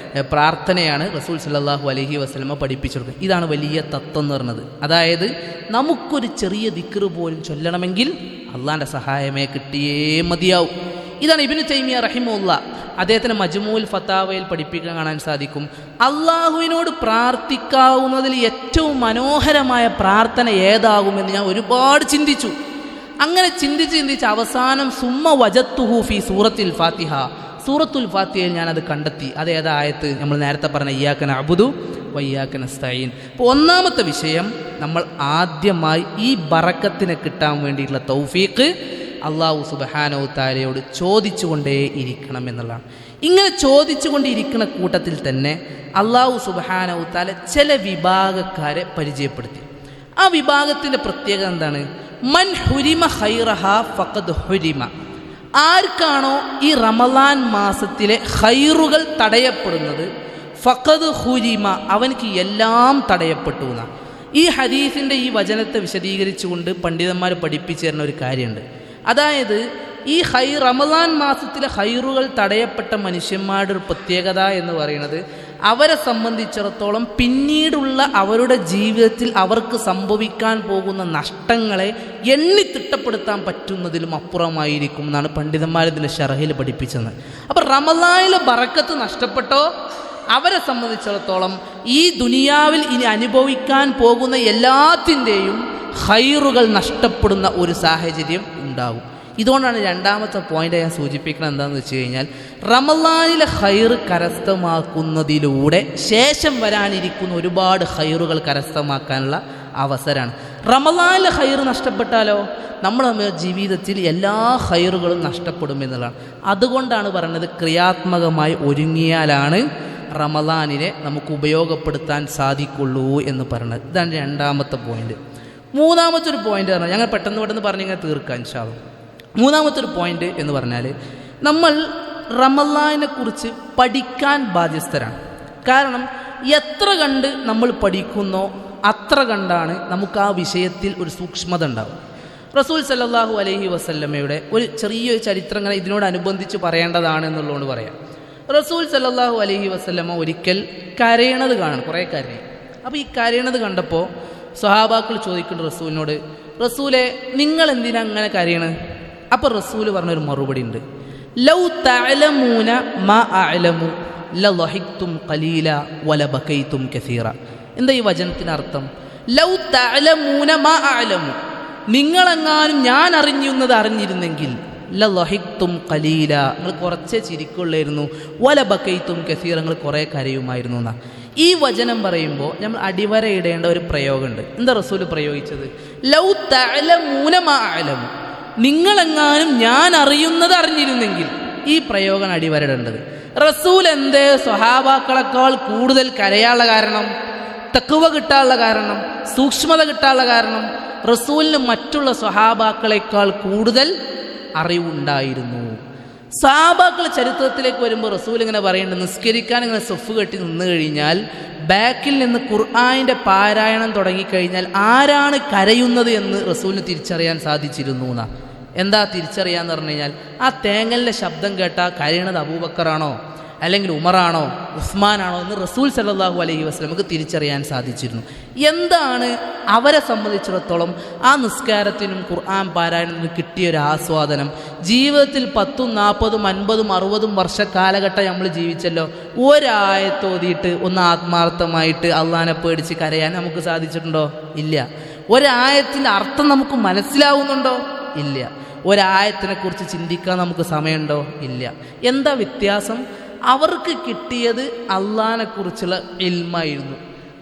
പ്രാർത്ഥനയാണ് റസൂൽ സല്ലല്ലാഹു അലൈഹി വസല്ലമ പഠിപ്പിച്ചു കൊടുക്കുന്നത്. ഇതാണ് വലിയ തത്വം എന്ന് പറയുന്നത്. അതായത് നമുക്കൊരു ചെറിയ ദിക്ർ പോലും ചൊല്ലണമെങ്കിൽ അള്ളാൻ്റെ സഹായമേ കിട്ടിയേ മതിയാവും. ഇതാണ് ഇബ്നു തൈമിയ റഹിമഹുല്ലാഹ് അദ്ദേഹത്തിന് മജ്മൂഉൽ ഫതാവയിൽ പഠിപ്പിക്കാൻ കാണാൻ സാധിക്കും. അള്ളാഹുവിനോട് പ്രാർത്ഥിക്കാവുന്നതിൽ ഏറ്റവും മനോഹരമായ പ്രാർത്ഥന ഏതാകുമെന്ന് ഞാൻ ഒരുപാട് ചിന്തിച്ചു. അങ്ങനെ ചിന്തിച്ച് അവസാനം സുമ്മ വജത്തുഹു ഫി സൂറത്തുൽ ഫാത്തിഹ, സൂറത്തുൽ ഫാത്തിഹയിൽ ഞാനത് കണ്ടെത്തി. അതേതാ ആയത്ത്? നമ്മൾ നേരത്തെ പറഞ്ഞ ഇയ്യാക നഅ്ബുദു വയ്യാക നസ്തഈൻ. അപ്പോൾ ഒന്നാമത്തെ വിഷയം, നമ്മൾ ആദ്യമായി ഈ ബറക്കത്തിനെ കിട്ടാൻ വേണ്ടിയിട്ടുള്ള തൗഫീഖ് അള്ളാഹു സുബ്ഹാനഹു തആലയോട് ചോദിച്ചുകൊണ്ടേ ഇരിക്കണം എന്നുള്ളതാണ്. ഇങ്ങനെ ചോദിച്ചുകൊണ്ടിരിക്കുന്ന കൂട്ടത്തിൽ തന്നെ അള്ളാഹു സുബ്ഹാനഹു തആല ചില വിഭാഗക്കാരെ പരിചയപ്പെടുത്തി. ആ വിഭാഗത്തിൻ്റെ പ്രത്യേകത എന്താണ്? മൻ ഹുരിമ ഖൈറഹ ഫഖദ് ഹുരിമ. ആർക്കാണോ ഈ റമളാൻ മാസത്തിലെ ഖൈറുകൾ തടയപ്പെടുന്നത്, ഫഖദ് ഹുരിമ, അവനക്ക് എല്ലാം തടയപ്പെട്ടു എന്നാണ്. ഈ ഹദീസിൻ്റെ ഈ വചനത്തെ വിശദീകരിച്ചുകൊണ്ട് പണ്ഡിതന്മാർ പഠിപ്പിച്ചു തരുന്ന ഒരു കാര്യമുണ്ട്. അതായത് ഈ റമളാൻ മാസത്തിലെ ഖൈറുകൾ തടയപ്പെട്ട മനുഷ്യന്മാരുടെ ഒരു പ്രത്യേകത എന്ന് പറയുന്നത്, അവരെ സംബന്ധിച്ചിടത്തോളം പിന്നീടുള്ള അവരുടെ ജീവിതത്തിൽ അവർക്ക് സംഭവിക്കാൻ പോകുന്ന നഷ്ടങ്ങളെ എണ്ണിത്തിട്ടപ്പെടുത്താൻ പറ്റുന്നതിലും അപ്പുറമായിരിക്കും എന്നാണ് പണ്ഡിതന്മാർ ഇതിൻ്റെ ശറഹിൽ പഠിപ്പിച്ചത്. അപ്പോൾ റമളാനിലെ ബറക്കത്ത് നഷ്ടപ്പെട്ടോ അവരെ സംബന്ധിച്ചിടത്തോളം ഈ ദുനിയാവിൽ ഇനി അനുഭവിക്കാൻ പോകുന്ന എല്ലാത്തിൻ്റെയും ഖൈറുകൾ നഷ്ടപ്പെടുന്ന ഒരു സാഹചര്യം ഉണ്ടാകും. ഇതുകൊണ്ടാണ് രണ്ടാമത്തെ പോയിന്റ് ഞാൻ സൂചിപ്പിക്കുന്നത് എന്താണെന്ന് വെച്ച് കഴിഞ്ഞാൽ, റമളാനിലെ ഖൈർ കരസ്ഥമാക്കുന്നതിലൂടെ ശേഷം വരാനിരിക്കുന്ന ഒരുപാട് ഖൈറുകൾ കരസ്ഥമാക്കാനുള്ള അവസരമാണ്. റമളാനിലെ ഖൈർ നഷ്ടപ്പെട്ടാലോ നമ്മുടെ ജീവിതത്തിൽ എല്ലാ ഖൈറുകളും നഷ്ടപ്പെടും എന്നുള്ളതാണ്. അതുകൊണ്ടാണ് പറയുന്നത് ക്രിയാത്മകമായി ഒരുങ്ങിയാലാണ് റമളാനിനെ നമുക്ക് ഉപയോഗപ്പെടുത്താൻ സാധിക്കുള്ളൂ എന്ന് പറയുന്നത്. ഇതാണ് രണ്ടാമത്തെ പോയിന്റ്. മൂന്നാമത്തെ ഒരു പോയിന്റ് പറഞ്ഞാൽ, ഞങ്ങൾ പെട്ടെന്ന് പറഞ്ഞിങ്ങനെ തീർക്കാം ഇൻഷാ അല്ലാഹ്. മൂന്നാമത്തെ ഒരു പോയിന്റ് എന്ന് പറഞ്ഞാൽ, നമ്മൾ റമളാനിനെ കുറിച്ച് പഠിക്കാൻ ബാധ്യസ്ഥരാണ്. കാരണം എത്ര കണ്ട് നമ്മൾ പഠിക്കുന്നോ അത്ര കണ്ടാണ് നമുക്ക് ആ വിഷയത്തിൽ ഒരു സൂക്ഷ്മത ഉണ്ടാവും. റസൂൽ സല്ലല്ലാഹു അലൈഹി വസല്ലമയുടെ ഒരു ചെറിയൊരു ചരിത്രം ഇങ്ങനെ ഇതിനോടനുബന്ധിച്ച് പറയേണ്ടതാണ് എന്നുള്ളതുകൊണ്ട് പറയാം. റസൂൽ സല്ലല്ലാഹു അലൈഹി വസല്ലമ ഒരിക്കൽ കരയണത് കാണണം, കുറേ കരയും. അപ്പോൾ ഈ കരയണത് കണ്ടപ്പോൾ സ്വഹാബാക്കൾ ചോദിക്കുന്നുണ്ട് റസൂലിനോട്, റസൂലെ നിങ്ങൾ എന്തിനാ അങ്ങനെ കരയണത്? അപ്പോൾ റസൂല് പറഞ്ഞൊരു മറുപടി ഉണ്ട്, ലൗ തഅലമൂന മാ അഅലമു ലളഹിഖ്തും ഖലീല വലബകൈതും കസീറ. എന്താ ഈ വചനത്തിന് അർത്ഥം? ലൗ തഅലമൂന മാ അഅലമു, നിങ്ങളെങ്ങാനും ഞാൻ അറിഞ്ഞിരുന്നെങ്കിൽ ലളഹിഖ്തും ഖലീല, നിങ്ങൾ കുറച്ചേ ചിരിക്കുള്ളായിരുന്നു, വലബകൈതും കസീറ, നിങ്ങൾ കുറേ കരയുമായിരുന്നു എന്നാ. ഈ വചനം പറയുമ്പോൾ നമ്മൾ അടിവരയിടേണ്ട ഒരു പ്രയോഗമുണ്ട്. എന്താ റസൂൽ പ്രയോഗിച്ചത്? ലൗ തഅലമൂന മാ അഅലമു, നിങ്ങളെങ്ങാനും ഞാൻ അറിഞ്ഞിരുന്നെങ്കിൽ. ഈ പ്രയോഗം അടിവരയിടേണ്ടത്. റസൂൽ എന്തേ സ്വഹാബാക്കളെക്കാൾ കൂടുതൽ കരയാനുള്ള കാരണം, തഖ്വ കിട്ടാനുള്ള കാരണം, സൂക്ഷ്മത കിട്ടാനുള്ള കാരണം, റസൂലിന് മറ്റുള്ള സ്വഹാബാക്കളെക്കാൾ കൂടുതൽ അറിവുണ്ടായിരുന്നു. സഹാബാക്കൾ ചരിത്രത്തിലേക്ക് വരുമ്പോൾ റസൂൽ ഇങ്ങനെ പറയുന്നുണ്ട്, നിസ്കരിക്കാൻ ഇങ്ങനെ സൊഫ് കെട്ടി നിന്ന് കഴിഞ്ഞാൽ ബാക്കിൽ നിന്ന് ഖുർആനിൻ്റെ പാരായണം തുടങ്ങിക്കഴിഞ്ഞാൽ ആരാണ് കരയുന്നത് എന്ന് റസൂലിന് തിരിച്ചറിയാൻ സാധിച്ചിരുന്നു എന്നാണ്. എന്താ തിരിച്ചറിയാന്ന് പറഞ്ഞു കഴിഞ്ഞാൽ, ആ തേങ്ങലിൻ്റെ ശബ്ദം കേട്ടാൽ കരയണത് അബൂബക്കറാണോ അല്ലെങ്കിൽ ഉമറാണോ ഉസ്മാനാണോ എന്ന് റസൂൽ സല്ലല്ലാഹു അലൈഹി വസല്ലമക്ക് തിരിച്ചറിയാൻ സാധിച്ചിരുന്നു. എന്താണ് അവരെ സംബന്ധിച്ചിടത്തോളം ആ നിസ്കാരത്തിനും ഖുർആൻ പാരായണത്തിനും കിട്ടിയൊരു ആസ്വാദനം? ജീവിതത്തിൽ 10, 40, 50, 60 വർഷ കാലഘട്ടം നമ്മൾ ജീവിച്ചല്ലോ. ഒരായത്തോതിയിട്ട് ഒന്ന് ആത്മാർത്ഥമായിട്ട് അള്ളാനെ പേടിച്ച് കരയാൻ നമുക്ക് സാധിച്ചിട്ടുണ്ടോ? ഇല്ല. ഒരായത്തിൻ്റെ അർത്ഥം നമുക്ക് മനസ്സിലാവുന്നുണ്ടോ? ഇല്ല. ഒരായത്തിനെ കുറിച്ച് ചിന്തിക്കാൻ നമുക്ക് സമയമുണ്ടോ? ഇല്ല. എന്താ വ്യത്യാസം? അവർക്ക് കിട്ടിയത് അള്ളാനെക്കുറിച്ചുള്ള ഇൽമായിരുന്നു,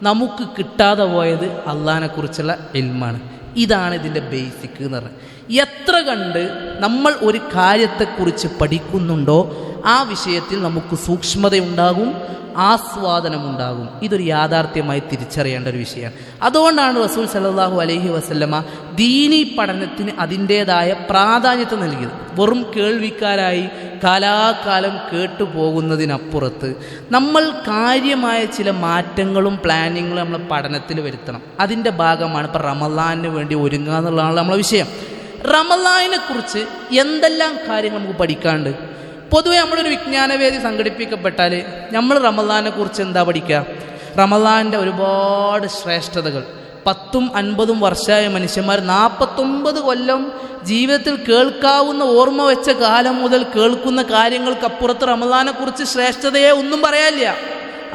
നമുക്ക് കിട്ടാതെ പോയത് അള്ളാനെക്കുറിച്ചുള്ള ഇൽമാണ്. ഇതാണ് ഇതിൻ്റെ ബേസിക് എന്ന് പറഞ്ഞത്. എത്ര കണ്ട് നമ്മൾ ഒരു കാര്യത്തെക്കുറിച്ച് പഠിക്കുന്നുണ്ടോ ആ വിഷയത്തിൽ നമുക്ക് സൂക്ഷ്മതയുണ്ടാകും, ആസ്വാദനമുണ്ടാകും. ഇതൊരു യാഥാർത്ഥ്യമായി തിരിച്ചറിയേണ്ട ഒരു വിഷയമാണ്. അതുകൊണ്ടാണ് റസൂൽ സല്ലല്ലാഹു അലൈഹി വസല്ലമ ദീനീ പഠനത്തിന് അതിൻ്റേതായ പ്രാധാന്യത്തെ നൽകിയത്. വെറും കേൾവിക്കാരായി കാലാകാലം കേട്ടുപോകുന്നതിനപ്പുറത്ത് നമ്മൾ കാര്യമായ ചില മാറ്റങ്ങളും പ്ലാനിങ്ങും നമ്മൾ പഠനത്തിൽ വരുത്തണം. അതിൻ്റെ ഭാഗമാണ് ഇപ്പോൾ റമളാനിന് വേണ്ടി ഒരുങ്ങുക എന്നുള്ളതാണ് നമ്മളെ വിഷയം. റമളാനിനെ കുറിച്ച് എന്തെല്ലാം കാര്യങ്ങൾ നമുക്ക് പഠിക്കാനുണ്ട്? പൊതുവെ നമ്മളൊരു വിജ്ഞാനവേദി സംഘടിപ്പിക്കപ്പെട്ടാൽ നമ്മൾ റമളാനെ കുറിച്ച് എന്താ പഠിക്കുക? റമളാൻ്റെ ഒരുപാട് ശ്രേഷ്ഠതകൾ. 10, 50 വർഷമായ മനുഷ്യന്മാർ 49 കൊല്ലം ജീവിതത്തിൽ കേൾക്കാവുന്ന ഓർമ്മ വെച്ച കാലം മുതൽ കേൾക്കുന്ന കാര്യങ്ങൾക്കപ്പുറത്ത് റമളാനെ കുറിച്ച് ശ്രേഷ്ഠതയെ ഒന്നും പറയാനില്ല.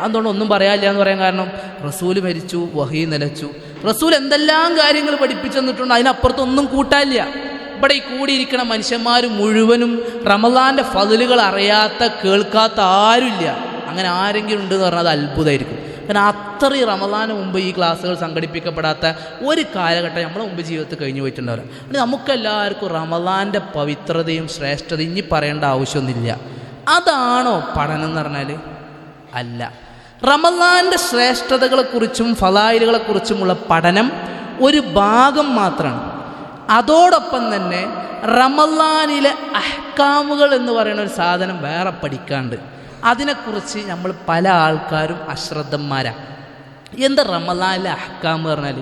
അതുകൊണ്ട് ഒന്നും പറയാനില്ല എന്ന് പറയാൻ കാരണം, റസൂൽ മരിച്ചു, വഹീ നിലച്ചു. റസൂൽ എന്തെല്ലാം കാര്യങ്ങൾ പഠിപ്പിച്ചു തന്നിട്ടുണ്ട്, അതിനപ്പുറത്തൊന്നും കൂട്ടാനില്ല. ഇവിടെ ഈ കൂടിയിരിക്കണ മനുഷ്യന്മാർ മുഴുവനും റമളാൻ്റെ ഫضലുകൾ അറിയാത്ത കേൾക്കാത്ത ആരുമില്ല. അങ്ങനെ ആരെങ്കിലും ഉണ്ടെന്ന് പറഞ്ഞാൽ അത് അത്ഭുതമായിരിക്കും. കാരണം അത്രയും റമളാന് മുമ്പ് ഈ ക്ലാസ്സുകൾ സംഘടിപ്പിക്കപ്പെടാത്ത ഒരു കാലഘട്ടം നമ്മളെ മുമ്പ് ജീവിതത്തിൽ കഴിഞ്ഞു പോയിട്ടുണ്ടാവില്ല. അത് നമുക്കെല്ലാവർക്കും റമളാൻ്റെ പവിത്രതയും ശ്രേഷ്ഠതയും ഇനി പറയേണ്ട ആവശ്യമൊന്നുമില്ല. അതാണോ പഠനം എന്ന് പറഞ്ഞാൽ? അല്ല. റമളാൻ്റെ ശ്രേഷ്ഠതകളെക്കുറിച്ചും ഫളായിലുകളെക്കുറിച്ചുമുള്ള പഠനം ഒരു ഭാഗം മാത്രമാണ്. അതോടൊപ്പം തന്നെ റമളാനിലെ അഹ്കാമുകൾ എന്ന് പറയുന്ന ഒരു സാധനം വേറെ പഠിക്കാണ്ട്. അതിനെക്കുറിച്ച് നമ്മൾ പല ആൾക്കാരും അശ്രദ്ധന്മാരാണ്. എന്താ റമളാനിലെ അഹ്കാം പറഞ്ഞാൽ?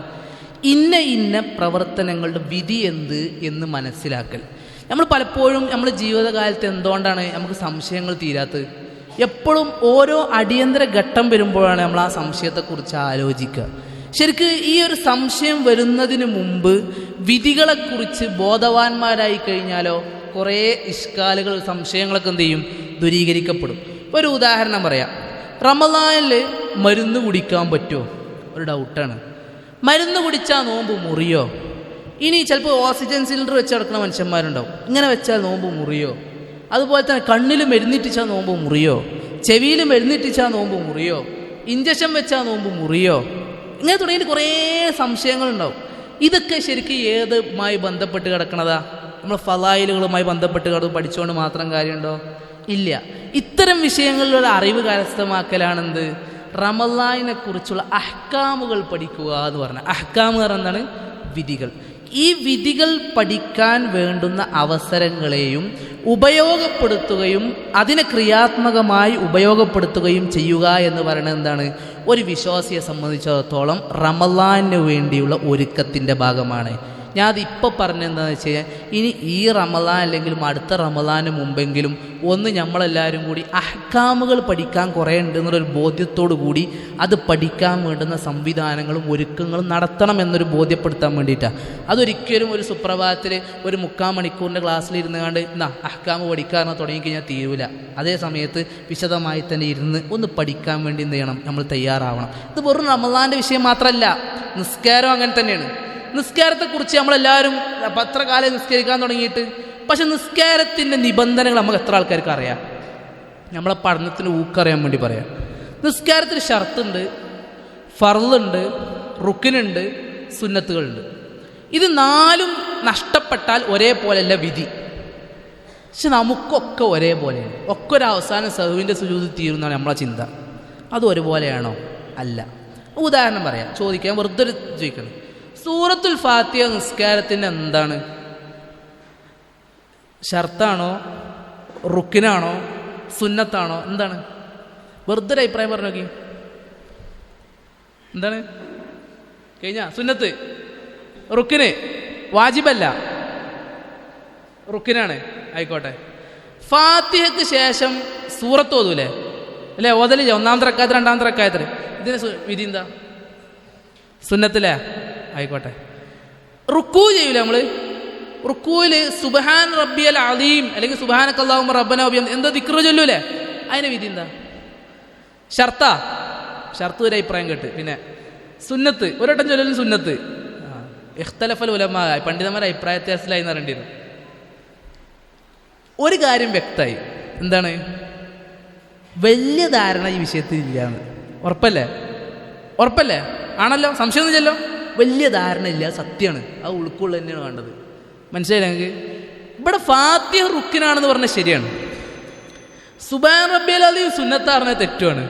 ഇന്ന പ്രവർത്തനങ്ങളുടെ വിധി എന്ത് എന്ന് മനസ്സിലാക്കൽ. നമ്മൾ പലപ്പോഴും നമ്മൾ ജീവിതകാലത്ത് എന്തുകൊണ്ടാണ് നമുക്ക് സംശയങ്ങൾ തീരാത്തത്? എപ്പോഴും ഓരോ അടിയന്തര ഘട്ടം വരുമ്പോഴാണ് നമ്മൾ ആ സംശയത്തെക്കുറിച്ച് ആലോചിക്കുക. ശരിക്ക് ഈ ഒരു സംശയം വരുന്നതിന് മുമ്പ് വിധികളെക്കുറിച്ച് ബോധവാന്മാരായി കഴിഞ്ഞാലോ കുറേ ഇഷ്കാലുകൾ, സംശയങ്ങളൊക്കെ എന്ത് ചെയ്യും? ദൂരീകരിക്കപ്പെടും. ഒരു ഉദാഹരണം പറയാം. റമളാനിൽ മരുന്ന് കുടിക്കാൻ പറ്റുമോ? ഒരു ഡൗട്ടാണ്. മരുന്ന് കുടിച്ചാൽ നോമ്പ് മുറിയോ? ഇനി ചിലപ്പോൾ ഓക്സിജൻ സിലിണ്ടർ വെച്ച് കിടക്കുന്ന മനുഷ്യന്മാരുണ്ടാവും. ഇങ്ങനെ വെച്ചാൽ നോമ്പ് മുറിയോ? അതുപോലെ തന്നെ കണ്ണിൽ മരുന്നിട്ടിച്ചാൽ നോമ്പ് മുറിയോ? ചെവിയിൽ മരുന്നിട്ടിച്ചാൽ നോമ്പ് മുറിയോ? ഇഞ്ചക്ഷൻ വെച്ചാൽ നോമ്പ് മുറിയോ? ഇങ്ങനെ തുടങ്ങിയിട്ട് കുറേ സംശയങ്ങളുണ്ടാവും. ഇതൊക്കെ ശരിക്കും ഏതുമായി ബന്ധപ്പെട്ട് കിടക്കണതാ? നമ്മൾ ഫളായിലുകളുമായി ബന്ധപ്പെട്ട് കിടന്ന് പഠിച്ചുകൊണ്ട് മാത്രം കാര്യമുണ്ടോ? ഇല്ല. ഇത്തരം വിഷയങ്ങളിലുള്ള അറിവ് കരസ്ഥമാക്കലാണെന്ത്? റമളാനിനെ കുറിച്ചുള്ള അഹ്കാമുകൾ പഠിക്കുക എന്ന് പറഞ്ഞാൽ. അഹ്കാം എന്ന് പറഞ്ഞാൽ എന്താണ്? വിധികൾ. ഈ വിധികൾ പഠിക്കാൻ വേണ്ടുന്ന അവസരങ്ങളെയും ഉപയോഗപ്പെടുത്തുകയും അതിനെ ക്രിയാത്മകമായി ഉപയോഗപ്പെടുത്തുകയും ചെയ്യുക എന്ന് പറയുന്നത് എന്താണ്? ഒരു വിശ്വാസിയെ സംബന്ധിച്ചിടത്തോളം റമളാനിന് വേണ്ടിയുള്ള ഒരുക്കത്തിൻ്റെ ഭാഗമാണ്. ഞാൻ അതിപ്പോൾ പറഞ്ഞെന്താണെന്ന് വെച്ച് കഴിഞ്ഞാൽ, ഇനി ഈ റമളാൻ അല്ലെങ്കിലും അടുത്ത റമളാന് മുമ്പെങ്കിലും ഒന്ന് നമ്മളെല്ലാവരും കൂടി അഹ്കാമുകൾ പഠിക്കാൻ കുറേ ഉണ്ടെന്നൊരു ബോധ്യത്തോടു കൂടി അത് പഠിക്കാൻ വേണ്ടുന്ന സംവിധാനങ്ങളും ഒരുക്കങ്ങളും നടത്തണം എന്നൊരു ബോധ്യപ്പെടുത്താൻ വേണ്ടിയിട്ടാണ്. അതൊരിക്കലും ഒരു സുപ്രഭാതത്തിൽ ഒരു 3/4 മണിക്കൂറിൻ്റെ ക്ലാസ്സിൽ ഇരുന്നുകൊണ്ട് അഹ്കാമ് പഠിക്കാനോ തുടങ്ങിക്കഴിഞ്ഞാൽ തീരൂല. അതേ സമയത്ത് വിശദമായി തന്നെ ഇരുന്ന് ഒന്ന് പഠിക്കാൻ വേണ്ടി എന്ത് ചെയ്യണം? നമ്മൾ തയ്യാറാവണം. ഇത് വെറും റമളാൻ്റെ വിഷയം മാത്രമല്ല, നിസ്കാരം അങ്ങനെ തന്നെയാണ്. നിസ്കാരത്തെക്കുറിച്ച് നമ്മളെല്ലാവരും എത്ര കാലം നിസ്കരിക്കാൻ തുടങ്ങിയിട്ട്, പക്ഷെ നിസ്കാരത്തിൻ്റെ നിബന്ധനകൾ നമുക്ക് എത്ര ആൾക്കാർക്ക് അറിയാം? നമ്മളെ പഠനത്തിന് ഊക്കറിയാൻ വേണ്ടി പറയാം. നിസ്കാരത്തിന് ഷർത്തുണ്ട്, ഫർളുണ്ട്, റുക്കിനുണ്ട്, സുന്നത്തുകളുണ്ട്. ഇത് 4ഉം നഷ്ടപ്പെട്ടാൽ ഒരേപോലെയല്ല വിധി. പക്ഷെ നമുക്കൊക്കെ ഒരേപോലെയാണ്. ഒക്കെ ഒരു അവസാനം സഹുവിൻ്റെ സുജൂദ് തീരുന്നതാണ് നമ്മളെ ചിന്ത. അത് ഒരുപോലെയാണോ? അല്ല. ഉദാഹരണം പറയാം, ചോദിക്കാൻ വെറുതെ ചോദിക്കണം. സൂറത്തുൽ ഫാത്തിഹ നിസ്കാരത്തിൻ്റെ എന്താണ്? ഷർത്താണോ, റുക്കിനാണോ, സുന്നത്താണോ? എന്താണ്? വെറുതെ ഒരു അഭിപ്രായം പറഞ്ഞു നോക്കി. എന്താണ്? കഴിഞ്ഞ സുന്നത്ത്, റുക്കിന് വാജിബല്ല, റുക്കിനാണ്, ആയിക്കോട്ടെ. ഫാത്തിഹയ്ക്ക് ശേഷം സൂറത്ത് ഓതൂലേ? അല്ലേ? ഓതലില്ല. ഒന്നാമത്തെ റക്കായത്ത് രണ്ടാമത്തെ റക്കായത്ത്. ഇതിന് വിധി എന്താ? സുന്നത്തില്ലേ? ആയിക്കോട്ടെ. റുക്കൂ ചെയ്യൂല നമ്മള്? റുക്കൂല് സുബ്ഹാൻ റബ്ബിയൽ അലീം അല്ലെങ്കിൽ സുബ്ഹാനക അല്ലാഹുമ്മ റബ്ബനാ വബിഹംദിക എന്താ ദിക്ർ ചൊല്ലൂലേ? അതിന് വിധി എന്താ? ഷർത്താ? ഷർത്ത് ഒരു അഭിപ്രായം കേട്ട്. പിന്നെ സുന്നത്ത് ഒരട്ടം ചൊല്ലലും സുന്നത്ത്. ഇഖ്തലഫൽ ഉലമാ, പണ്ഡിതന്മാരുടെ അഭിപ്രായ വ്യത്യാസത്തിലായി എന്ന് പറയേണ്ടിയിരുന്നു. ഒരു കാര്യം വ്യക്തമായി. എന്താണ്? വലിയ ധാരണ ഈ വിഷയത്തിൽ ഇല്ലാന്ന്. ഉറപ്പല്ലേ? ഉറപ്പല്ലേ? ആണല്ലോ, സംശയമൊന്നുമില്ലല്ലോ. വലിയ ധാരണ ഇല്ല, സത്യമാണ്. ആ ഉൾക്കൊള്ള തന്നെയാണ് വേണ്ടത്. മനസ്സിലായില്ല നിങ്ങൾക്ക്? ഇവിടെ ഫാത്തിഹ റുക്കിനാണെന്ന് പറഞ്ഞാൽ ശരിയാണ്. സുബ്ഹാൻ റബ്ബിയൽ അലീം സുന്നത്താറിനെ തെറ്റുമാണ്.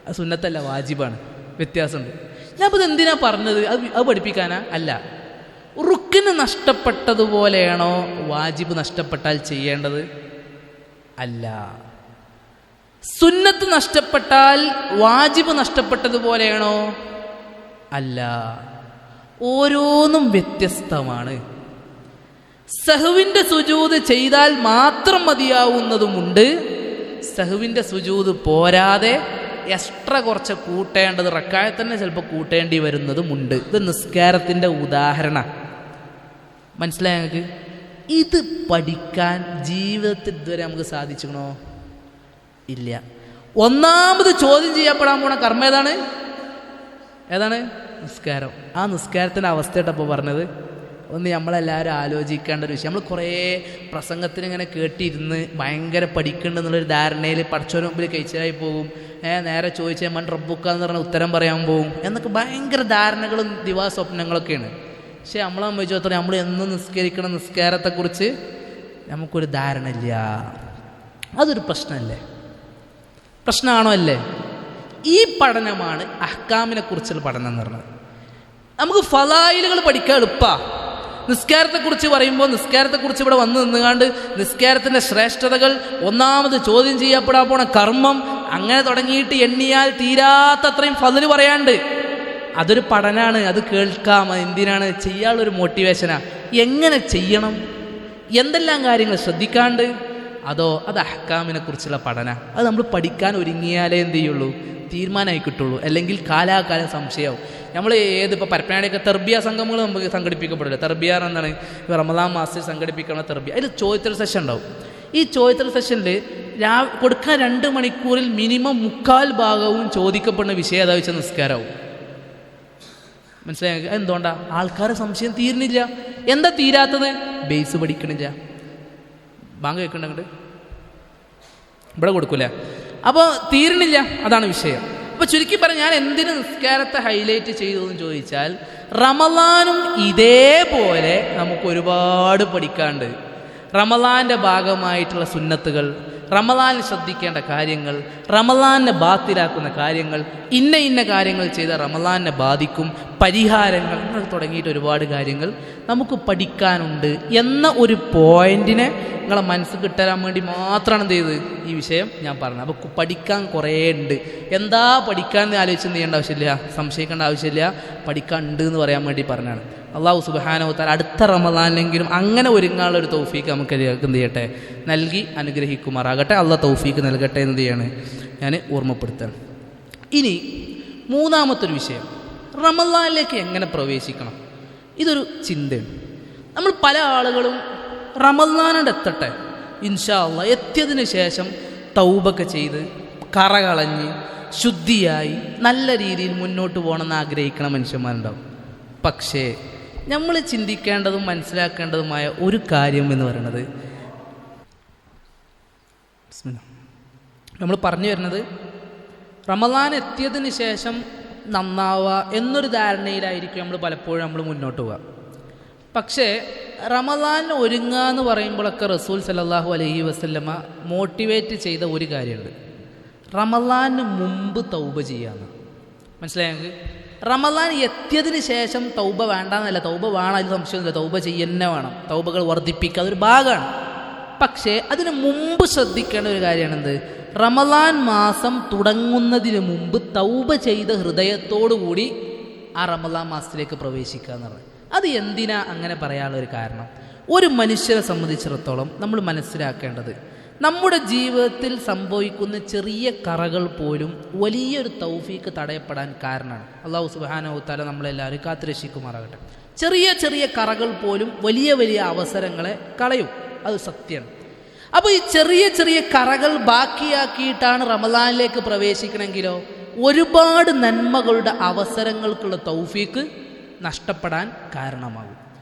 അത് സുന്നത്തല്ല, വാജിബാണ്. വ്യത്യാസമുണ്ട്. ഞാൻ അപ്പോൾ എന്തിനാ പറഞ്ഞത്? അത് പഠിപ്പിക്കാനാ? അല്ല. റുക്കിന് നഷ്ടപ്പെട്ടതുപോലെയാണോ വാജിബ് നഷ്ടപ്പെട്ടാൽ ചെയ്യേണ്ടത്? അല്ല. സുന്നത്ത് നഷ്ടപ്പെട്ടാൽ വാജിബ് നഷ്ടപ്പെട്ടതുപോലെയാണോ? അല്ല. ഓരോന്നും വ്യത്യസ്തമാണ്. സഹ്വിന്റെ സുജൂദ് ചെയ്താൽ മാത്രം മതിയാവുന്നതുമുണ്ട്. സഹ്വിന്റെ സുജൂദ് പോരാതെ എക്സ്ട്രാ കുറച്ച് കൂട്ടേണ്ടത്, റക്കായത്ത് തന്നെ ചിലപ്പോൾ കൂട്ടേണ്ടി വരുന്നതുമുണ്ട്. ഇത് നിസ്കാരത്തിൻ്റെ ഉദാഹരണ. മനസ്സിലായ ഞങ്ങൾക്ക്? ഇത് പഠിക്കാൻ ജീവിതത്തിൽ ഇതുവരെ നമുക്ക് സാധിച്ചിക്കണോ? ഇല്ല. ഒന്നാമത് ചോദ്യം ചെയ്യപ്പെടാൻ പോണ കർമ്മം ഏതാണ്? നിസ്കാരം. ആ നിസ്കാരത്തിൻ്റെ അവസ്ഥയായിട്ടപ്പോൾ പറഞ്ഞത്. ഒന്ന് നമ്മളെല്ലാവരും ആലോചിക്കേണ്ട ഒരു വിഷയം. നമ്മൾ കുറേ പ്രസംഗത്തിന് ഇങ്ങനെ കേട്ടിരുന്ന് ഭയങ്കര പഠിക്കേണ്ടെന്നുള്ളൊരു ധാരണയിൽ പഠിച്ചവന് മുമ്പിൽ കഴിച്ചായി പോകും. നേരെ ചോദിച്ചാൽ മൺ റബ്ബുക്ക എന്ന് പറഞ്ഞ ഉത്തരം പറയാൻ പോകും എന്നൊക്കെ ഭയങ്കര ധാരണകളും ദിവാസ്വപ്നങ്ങളൊക്കെയാണ്. പക്ഷെ നമ്മളെ സംബന്ധിച്ചിടത്തോളം നമ്മൾ എന്നും നിസ്കരിക്കണം, നിസ്കാരത്തെക്കുറിച്ച് നമുക്കൊരു ധാരണ ഇല്ല. അതൊരു പ്രശ്നമല്ലേ? പ്രശ്നമാണോ? അല്ലേ? ഈ പഠനമാണ് അഹ്കാമിനെ കുറിച്ചുള്ള പഠനം എന്ന് പറയുന്നത്. നമുക്ക് ഫളായിലുകൾ പഠിക്കാൻ എളുപ്പമാണ്. നിസ്കാരത്തെക്കുറിച്ച് പറയുമ്പോൾ നിസ്കാരത്തെക്കുറിച്ച് ഇവിടെ വന്ന് നിന്നുകാണ്ട് നിസ്കാരത്തിൻ്റെ ശ്രേഷ്ഠതകൾ, ഒന്നാമത് ചോദ്യം ചെയ്യപ്പെടാൻ പോണ കർമ്മം, അങ്ങനെ തുടങ്ങിയിട്ട് എണ്ണിയാൽ തീരാത്തത്രയും ഫള് പറയാണ്ട്. അതൊരു പഠനമാണ്. അത് കേൾക്കാം. എന്തിനാണ്? ചെയ്യാനുള്ളൊരു മോട്ടിവേഷനാ. എങ്ങനെ ചെയ്യണം, എന്തെല്ലാം കാര്യങ്ങൾ ശ്രദ്ധിക്കാണ്ട്, അതോ അത് അഹ്കാമിനെ കുറിച്ചുള്ള പഠന. അത് നമ്മൾ പഠിക്കാൻ ഒരുങ്ങിയാലേ എന്ത് ചെയ്യുള്ളൂ? തീരുമാനമായി കിട്ടുള്ളൂ. അല്ലെങ്കിൽ കാലാകാലം സംശയമാവും. നമ്മൾ ഇപ്പോൾ പരപ്പനാടിയൊക്കെ തെർബിയ സംഗമങ്ങൾ നമുക്ക് സംഘടിപ്പിക്കപ്പെടില്ല. തെർബിയ എന്നാണ് റമദാൻ മാസത്തിൽ സംഘടിപ്പിക്കുന്ന തെർബിയ. അതിൽ ചോദ്യോത്തര സെഷൻ ഉണ്ടാവും. ഈ ചോദ്യോത്തര സെഷനിൽ കൊടുക്കാൻ 2 മണിക്കൂറിൽ മിനിമം 3/4 ഭാഗവും ചോദിക്കപ്പെടുന്ന വിഷയം ഏതാ വെച്ചാൽ നിസ്കാരമാവും. മനസ്സിലായി? എന്തുകൊണ്ടാണ്? ആൾക്കാരെ സംശയം തീരുന്നില്ല. എന്താ തീരാത്തത്? ബേസ് പഠിക്കണില്ല. ബാങ്ക് കേൾക്കണ്ടങ്ങോട്ട് ഇവിടെ കൊടുക്കൂല. അപ്പോൾ തീരണില്ല. അതാണ് വിഷയം. അപ്പോൾ ചുരുക്കി പറഞ്ഞാൽ ഞാൻ എന്തിനു നിസ്കാരത്തെ ഹൈലൈറ്റ് ചെയ്തു എന്ന് ചോദിച്ചാൽ, റമളാനും ഇതേപോലെ നമുക്ക് ഒരുപാട് പഠിക്കാണ്ട്. റമളാൻ്റെ ഭാഗമായിട്ടുള്ള സുന്നത്തുകൾ, റമളാനിൽ ശ്രദ്ധിക്കേണ്ട കാര്യങ്ങൾ, റമളാനെ ബാത്തിലാക്കുന്ന കാര്യങ്ങൾ, ഇന്ന കാര്യങ്ങൾ ചെയ്ത റമളാനെ ബാധിക്കും, പരിഹാരങ്ങൾ, അങ്ങനെ തുടങ്ങിയിട്ട് ഒരുപാട് കാര്യങ്ങൾ നമുക്ക് പഠിക്കാനുണ്ട് എന്ന ഒരു പോയിന്റിനെ നിങ്ങളെ മനസ്സ് കിട്ടാൻ വേണ്ടി മാത്രമാണ് എന്ത് ചെയ്ത് ഈ വിഷയം ഞാൻ പറഞ്ഞത്. അപ്പോൾ പഠിക്കാൻ കുറേ ഉണ്ട്. എന്താ പഠിക്കാൻ ആലോചിച്ച് ചെയ്യേണ്ട ആവശ്യമില്ല, സംശയിക്കേണ്ട ആവശ്യമില്ല. പഠിക്കാൻ ഉണ്ട് എന്ന് പറയാൻ വേണ്ടി പറഞ്ഞാണ്. അള്ളാഹു സുബ്ഹാനഹു വ തആല അടുത്ത റമളാനിലെങ്കിലും അങ്ങനെ ഒരുങ്ങാനുള്ള ഒരു തൗഫീക്ക് നമുക്ക് എന്ത് ചെയ്യട്ടെ? നൽകി അനുഗ്രഹിക്കുമാറാകട്ടെ. അള്ളാഹ് തൗഫീക്ക് നൽകട്ടെ എന്ന് ചെയ്യാണ് ഞാൻ ഓർമ്മപ്പെടുത്തുകയാണ്. ഇനി മൂന്നാമത്തൊരു വിഷയം, റമളാനിലേക്ക് എങ്ങനെ പ്രവേശിക്കണം. ഇതൊരു ചിന്തയാണ്. നമ്മൾ പല ആളുകളും റമളാനോട് എത്തട്ടെ, ഇൻഷാ അള്ളാഹ്, എത്തിയതിന് ശേഷം തൗബൊക്കെ ചെയ്ത് കറകളഞ്ഞ് ശുദ്ധിയായി നല്ല രീതിയിൽ മുന്നോട്ട് പോകണമെന്ന് ആഗ്രഹിക്കണ മനുഷ്യന്മാരുണ്ടാവും. പക്ഷേ നമ്മൾ ചിന്തിക്കേണ്ടതും മനസ്സിലാക്കേണ്ടതുമായ ഒരു കാര്യം എന്ന് പറയുന്നത്, നമ്മൾ പറഞ്ഞു വരുന്നത് റമളാൻ എത്തിയതിന് ശേഷം നന്നാവുക എന്നൊരു ധാരണയിലായിരിക്കും നമ്മൾ പലപ്പോഴും നമ്മൾ മുന്നോട്ട് പോവുക. പക്ഷേ റമളാനിന് ഒരുങ്ങുക എന്ന് പറയുമ്പോഴൊക്കെ റസൂൽ സല്ലല്ലാഹു അലൈഹി വസല്ലമ മോട്ടിവേറ്റ് ചെയ്ത ഒരു കാര്യമുണ്ട്. റമളാനിന് മുമ്പ് തൗബ ചെയ്യാമെന്ന്. മനസ്സിലായെങ്കിൽ റമളാൻ എത്തിയതിന് ശേഷം തൗബ വേണ്ടാന്നല്ല, തൗബ വേണം, അതിൽ സംശയമൊന്നുമില്ല. തൗബ ചെയ്യുന്നേ വേണം, തൗബകൾ വർദ്ധിപ്പിക്കുക, അതൊരു ഭാഗമാണ്. പക്ഷേ അതിന് മുമ്പ് ശ്രദ്ധിക്കേണ്ട ഒരു കാര്യമാണ് എന്ത്? റമളാൻ മാസം തുടങ്ങുന്നതിന് മുമ്പ് തൗബ ചെയ്ത ഹൃദയത്തോടു കൂടി ആ റമളാൻ മാസത്തിലേക്ക് പ്രവേശിക്കുക എന്ന് പറയുന്നത്. അത് എന്തിനാ അങ്ങനെ പറയാനുള്ളൊരു കാരണം? ഒരു മനുഷ്യരെ സംബന്ധിച്ചിടത്തോളം നമ്മൾ മനസ്സിലാക്കേണ്ടത്, നമ്മുടെ ജീവിതത്തിൽ സംഭവിക്കുന്ന ചെറിയ കറകൾ പോലും വലിയൊരു തൗഫീക്ക് തടയപ്പെടാൻ കാരണമാണ്. അല്ലാഹു സുബ്ഹാനഹു വ തആല നമ്മളെല്ലാവരും കാത്തുരക്ഷിക്കുമാറാകട്ടെ. ചെറിയ ചെറിയ കറകൾ പോലും വലിയ വലിയ അവസരങ്ങളെ കളയും, അത് സത്യമാണ്. അപ്പോൾ ഈ ചെറിയ ചെറിയ കറകൾ ബാക്കിയാക്കിയിട്ടാണ് റമദാനിലേക്ക് പ്രവേശിക്കണമെങ്കിലോ ഒരുപാട് നന്മകളുടെ അവസരങ്ങൾക്കുള്ള തൗഫീക്ക് നഷ്ടപ്പെടാൻ കാരണമാകും.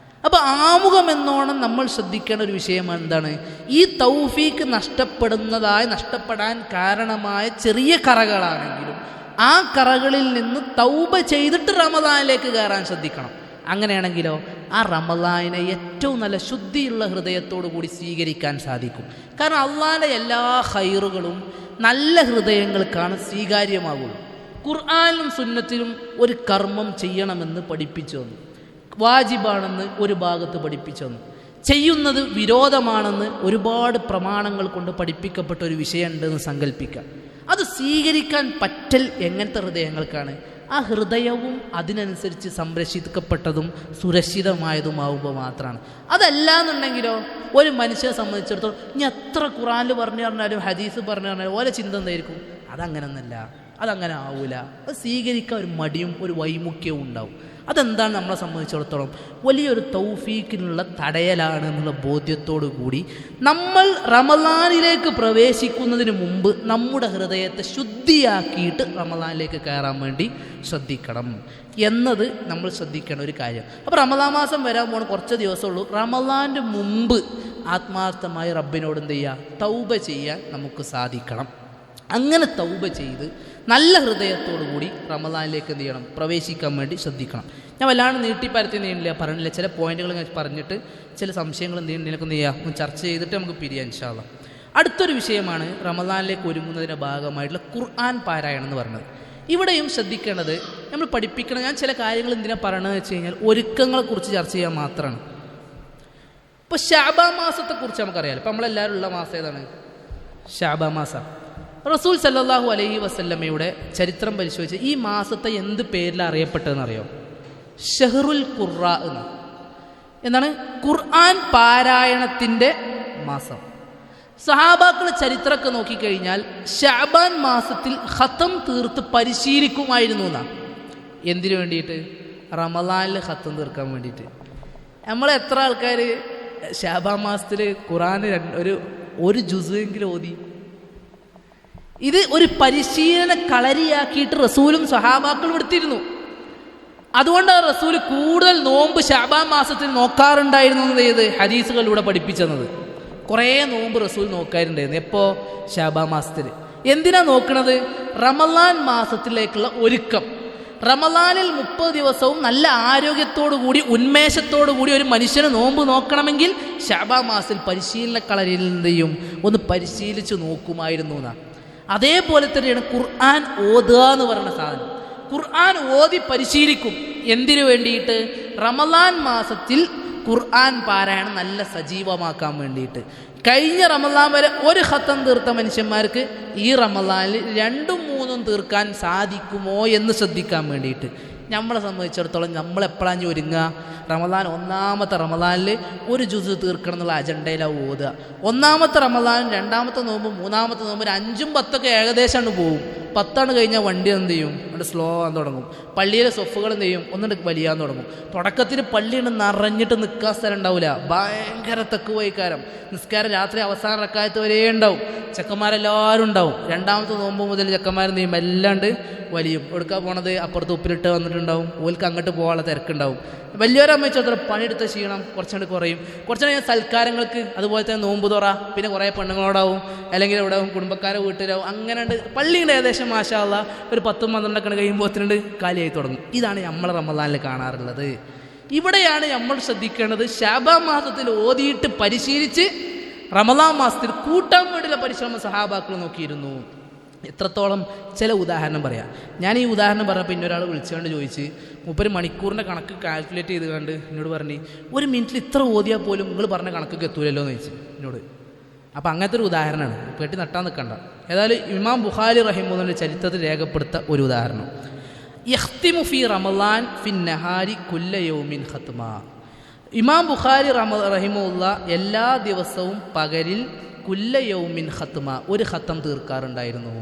അപ്പോൾ ആമുഖം എന്നോണം നമ്മൾ ശ്രദ്ധിക്കേണ്ട ഒരു വിഷയം എന്താണ്? ഈ തൗഫീക്ക് നഷ്ടപ്പെടാൻ കാരണമായ ചെറിയ കറകളാണെങ്കിലും ആ കറകളിൽ നിന്ന് തൗബ ചെയ്തിട്ട് റമദാനിലേക്ക് കയറാൻ ശ്രദ്ധിക്കണം. അങ്ങനെയാണെങ്കിലോ ആ റമദാനിനെ ഏറ്റവും നല്ല ശുദ്ധിയുള്ള ഹൃദയത്തോടു കൂടി സ്വീകരിക്കാൻ സാധിക്കും. കാരണം അള്ളാഹിൻ്റെ എല്ലാ ഖൈറുകളും നല്ല ഹൃദയങ്ങൾക്കാണ് സ്വീകാര്യമാകുള്ളൂ. ഖുർആനിലും സുന്നത്തിലും ഒരു കർമ്മം ചെയ്യണമെന്ന് പഠിപ്പിച്ചു തന്നു, വാജിബാണെന്ന് ഒരു ഭാഗത്ത് പഠിപ്പിച്ചു തന്നു, ചെയ്യുന്നത് വിരോധമാണെന്ന് ഒരുപാട് പ്രമാണങ്ങൾ കൊണ്ട് പഠിപ്പിക്കപ്പെട്ട ഒരു വിഷയമുണ്ടെന്ന് സങ്കല്പിക്കാം. അത് സ്വീകരിക്കാൻ പറ്റൽ എങ്ങനത്തെ ഹൃദയങ്ങൾക്കാണ്? ആ ഹൃദയവും അതിനനുസരിച്ച് സംരക്ഷിക്കപ്പെട്ടതും സുരക്ഷിതമായതുമാവുമ്പോൾ മാത്രമാണ്. അതല്ല എന്നുണ്ടെങ്കിലോ ഒരു മനുഷ്യനെ സംബന്ധിച്ചിടത്തോളം ഇനി എത്ര ഖുർആനിൽ പറഞ്ഞു പറഞ്ഞാലും ഹദീസ് പറഞ്ഞു പറഞ്ഞാലും ഓരോ ചിന്ത എന്തായിരിക്കും? അതങ്ങനെയൊന്നല്ല, അതങ്ങനെ ആവൂല. അത് സ്വീകരിക്കാൻ ഒരു മടിയും ഒരു വൈമുഖ്യവും ഉണ്ടാവും. അതെന്താണ് നമ്മളെ സംബന്ധിച്ചിടത്തോളം വലിയൊരു തൗഫീക്കിനുള്ള തടയലാണ് എന്നുള്ള ബോധ്യത്തോടു കൂടി നമ്മൾ റമദാനിലേക്ക് പ്രവേശിക്കുന്നതിന് മുമ്പ് നമ്മുടെ ഹൃദയത്തെ ശുദ്ധിയാക്കിയിട്ട് റമദാനിലേക്ക് കയറാൻ വേണ്ടി ശ്രദ്ധിക്കണം എന്നത് നമ്മൾ ശ്രദ്ധിക്കേണ്ട ഒരു കാര്യം. അപ്പോൾ റമദാൻ മാസം വരാൻ പോണ കുറച്ച് ദിവസമുള്ളൂ. റമദാൻ്റെ മുമ്പ് ആത്മാർത്ഥമായി റബ്ബിനോട് എന്ത് ചെയ്യുക? തൗബ ചെയ്യാൻ നമുക്ക് സാധിക്കണം. അങ്ങനെ തൗബ ചെയ്ത് നല്ല ഹൃദയത്തോടു കൂടി റമദാനിലേക്ക് എന്ത് ചെയ്യണം? പ്രവേശിക്കാൻ വേണ്ടി ശ്രദ്ധിക്കണം. ഞാൻ വല്ലാണ്ട് നീട്ടിപ്പരത്തി പറഞ്ഞില്ല, ചില പോയിന്റുകൾ ഞാൻ പറഞ്ഞിട്ട് ചില സംശയങ്ങൾ എന്തെങ്കിലും ചെയ്യുക ചർച്ച ചെയ്തിട്ട് നമുക്ക് പിരിയാം ഇൻഷാ അല്ലാഹ്. അടുത്തൊരു വിഷയമാണ് റമദാനിലേക്ക് ഒരുങ്ങുന്നതിൻ്റെ ഭാഗമായിട്ടുള്ള ഖുർആൻ പാരായണം എന്ന് പറയുന്നത്. ഇവിടെയും ശ്രദ്ധിക്കേണ്ടത് നമ്മൾ പഠിപ്പിക്കണം. ഞാൻ ചില കാര്യങ്ങൾ എന്തിനാണ് പറയണമെന്ന് വെച്ച് കഴിഞ്ഞാൽ ഒരുക്കങ്ങളെക്കുറിച്ച് ചർച്ച ചെയ്യാൻ മാത്രമാണ്. ഇപ്പോൾ ശഅബാൻ മാസത്തെക്കുറിച്ച് നമുക്കറിയാമല്ലോ. ഇപ്പോൾ നമ്മളെല്ലാവരും ഉള്ള മാസം ഏതാണ്? ശഅബാൻ മാസം. റസൂൽ സല്ലല്ലാഹു അലൈഹി വസല്ലമയുടെ ചരിത്രം പരിശോധിച്ച് ഈ മാസത്തെ എന്ത് പേരിലാണ് അറിയപ്പെട്ടതെന്നറിയോ? ഷഹ്റുൽ ഖുർആ എന്നാണ്. ഖുർആൻ പാരായണത്തിൻ്റെ മാസം. സഹാബാക്കൾ ചരിത്രമൊക്കെ നോക്കിക്കഴിഞ്ഞാൽ ശഅബാൻ മാസത്തിൽ ഖത്തം തീർത്ത് പരിശീലിക്കുമായിരുന്നു എന്നാണ്. എന്തിനു വേണ്ടിയിട്ട്? റമദാനിൽ ഖത്തം തീർക്കാൻ വേണ്ടിയിട്ട്. നമ്മൾ എത്ര ആൾക്കാർ ശഅബാൻ മാസത്തിൽ ഖുർആൻ ഒരു ജുസെങ്കിലും ഓതി? ഇത് ഒരു പരിശീലന കളരിയാക്കിയിട്ട് റസൂലും സഹാബാക്കളും എടുത്തിരുന്നു. അതുകൊണ്ടാണ് റസൂൽ കൂടുതൽ നോമ്പ് ശഅബാൻ മാസത്തിൽ നോക്കാറുണ്ടായിരുന്നു എന്നത് ഹദീസുകളിലൂടെ പഠിപ്പിച്ചത്. കുറേ നോമ്പ് റസൂൽ നോക്കാറുണ്ടായിരുന്നു. എപ്പോൾ? ശഅബാൻ മാസത്തിൽ. എന്തിനാ നോക്കണത്? റമദാൻ മാസത്തിലേക്കുള്ള ഒരുക്കം. റമദാനിൽ 30 ദിവസവും നല്ല ആരോഗ്യത്തോടു കൂടി ഉന്മേഷത്തോടു കൂടി ഒരു മനുഷ്യന് നോമ്പ് നോക്കണമെങ്കിൽ ശഅബാൻ മാസത്തിൽ പരിശീലന കളരിയിൽ എന്തെയും ഒന്ന് പരിശീലിച്ച് നോക്കുമായിരുന്നു എന്നാണ്. അതേപോലെ തന്നെയാണ് ഖുർആൻ ഓതുക എന്ന് പറയുന്ന സാധനം. ഖുർആൻ ഓതി പരിശീലിക്കും. എന്തിനു വേണ്ടിയിട്ട്? റമദാൻ മാസത്തിൽ ഖുർആൻ പാരായണം നല്ല സജീവമാക്കാൻ വേണ്ടിയിട്ട്. കഴിഞ്ഞ റമദാൻ വരെ ഒരു ഖത്തം തീർത്ത മനുഷ്യന്മാർക്ക് ഈ റമദാനിൽ 2ഉം 3ഉം തീർക്കാൻ സാധിക്കുമോ എന്ന് ശ്രദ്ധിക്കാൻ വേണ്ടിയിട്ട്. നമ്മളെ സംബന്ധിച്ചിടത്തോളം നമ്മളെപ്പോഴാണ് ഒരുങ്ങുക? ഒന്നാമത്തെ റമദാനിൽ ഒരു ജുസ് തീർക്കണം എന്നുള്ള അജണ്ടയിലാണ് ഓതുക. ഒന്നാമത്തെ റമദാൻ, രണ്ടാമത്തെ നോമ്പ്, മൂന്നാമത്തെ നോമ്പ് 5ഉം 10ഒക്കെ ഏകദേശമാണ് പോവും. 10 കഴിഞ്ഞാൽ വണ്ടി എന്ത് ചെയ്യും? അവിടെ സ്ലോ ആകാൻ തുടങ്ങും. പള്ളിയിലെ സൊഫുകൾ എന്ത് ചെയ്യും? ഒന്നിട്ട് വലിയാൻ തുടങ്ങും. തുടക്കത്തിൽ പള്ളിയുണ്ട് നിറഞ്ഞിട്ട് നിൽക്കാൻ സ്ഥലം ഉണ്ടാവില്ല. ഭയങ്കര തെക്കുവൈക്കാരം. നിസ്കാരം രാത്രി അവസാന റക്കായത്ത് വരെ ഉണ്ടാവും. ചെക്കന്മാരെല്ലാവരും ഉണ്ടാവും. രണ്ടാമത്തെ നോമ്പ് മുതൽ ചെക്കന്മാരെന്ത് ചെയ്യും? അല്ലാണ്ട് വലിയും. എടുക്കാൻ പോണത് അപ്പുറത്ത് ഉപ്പിലിട്ട് വന്നിട്ടുണ്ടാവും. ഓൽക്ക് അങ്ങോട്ട് പോകാനുള്ള തിരക്കുണ്ടാവും. വലിയൊരമ്മച്ചോളം പണിയെടുത്ത ക്ഷീണം കുറച്ചുകൊണ്ട് കുറയും. കുറച്ചുകൂടെ സൽക്കാരങ്ങൾക്ക്, അതുപോലെ തന്നെ നോമ്പ് തുറ, പിന്നെ കുറേ പെണ്ണുങ്ങളോടാവും, അല്ലെങ്കിൽ ഇവിടെ കുടുംബക്കാരെ വീട്ടിലാവും. അങ്ങനെ ഉണ്ട്. പള്ളിയുടെ ഏകദേശം മാഷാ അല്ലാഹ് ഒരു 10-12 കഴിയുമ്പോഴത്തേനുണ്ട് കാലിയായി തുടങ്ങും. ഇതാണ് നമ്മൾ റമദാനിൽ കാണാറുള്ളത്. ഇവിടെയാണ് നമ്മൾ ശ്രദ്ധിക്കേണ്ടത്. ശഅബാൻ മാസത്തിൽ ഓതിയിട്ട് പരിശീലിച്ച് റമദാൻ മാസത്തിൽ കൂട്ടാൻ വേണ്ടിയുള്ള പരിശ്രമം സഹാബാക്കൾ നോക്കിയിരുന്നു. എത്രത്തോളം? ചില ഉദാഹരണം പറയാം. ഞാൻ ഈ ഉദാഹരണം പറഞ്ഞപ്പോൾ ഇന്നൊരാൾ വിളിച്ചുകൊണ്ട് ചോദിച്ച്, 30 മണിക്കൂറിൻ്റെ കണക്ക് കാൽക്കുലേറ്റ് ചെയ്ത് കണ്ട് എന്നോട് പറഞ്ഞ്, 1 മിനിറ്റിൽ ഇത്ര ഓതിയാൽ പോലും നിങ്ങൾ പറഞ്ഞ കണക്കൊക്കെ എത്തൂലല്ലോ എന്ന് ചോദിച്ചു എന്നോട്. അപ്പോൾ അങ്ങനത്തെ ഒരു ഉദാഹരണമാണ്. കേട്ടി നട്ടാൻ നിൽക്കണ്ട. ഏതായാലും ഇമാം ബുഖാരി റഹിമഹുല്ലാഹിന്റെ ചരിത്രത്തിൽ രേഖപ്പെടുത്ത ഒരു ഉദാഹരണം. യഖ്തിമു ഫി റമളാൻ ഫിൻ നഹാരി കുല്ല യൗമിൻ ഖത്മ. ഇമാം ബുഖാരി റഹിമഹുല്ല എല്ലാ ദിവസവും പകലിൽ കുല്ല യൗമിൻ ഖത്മ ഒരു ഖത്തം തീർക്കാറുണ്ടായിരുന്നു.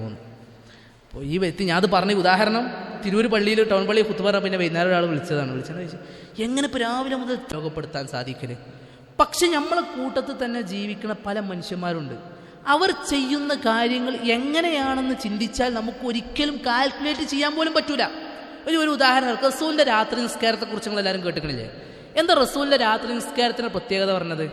അപ്പോൾ ഈ വ്യക്തി ഞാൻ അത് പറഞ്ഞ ഉദാഹരണം തിരൂർ പള്ളിയിൽ ടൗൺ പള്ളി ഖുത്ബ പിന്നെ വൈകുന്നേരം ഒരാൾ വിളിച്ചതെന്ന് ചോദിച്ചു എങ്ങനെ ഇപ്പോൾ രാവിലെ മുതൽ രോഗപ്പെടുത്താൻ സാധിക്കല്? പക്ഷെ നമ്മളെ കൂട്ടത്തിൽ തന്നെ ജീവിക്കുന്ന പല മനുഷ്യന്മാരുണ്ട്. അവർ ചെയ്യുന്ന കാര്യങ്ങൾ എങ്ങനെയാണെന്ന് ചിന്തിച്ചാൽ നമുക്ക് ഒരിക്കലും കാൽക്കുലേറ്റ് ചെയ്യാൻ പോലും പറ്റൂല. ഒരു ഉദാഹരണം, റസൂലിൻ്റെ രാത്രി നിസ്കാരത്തെക്കുറിച്ച് നിങ്ങൾ എല്ലാവരും കേട്ടിക്കണില്ലേ? എന്താ റസൂലിൻ്റെ രാത്രി നിസ്കാരത്തിൻ്റെ പ്രത്യേകത പറഞ്ഞത്?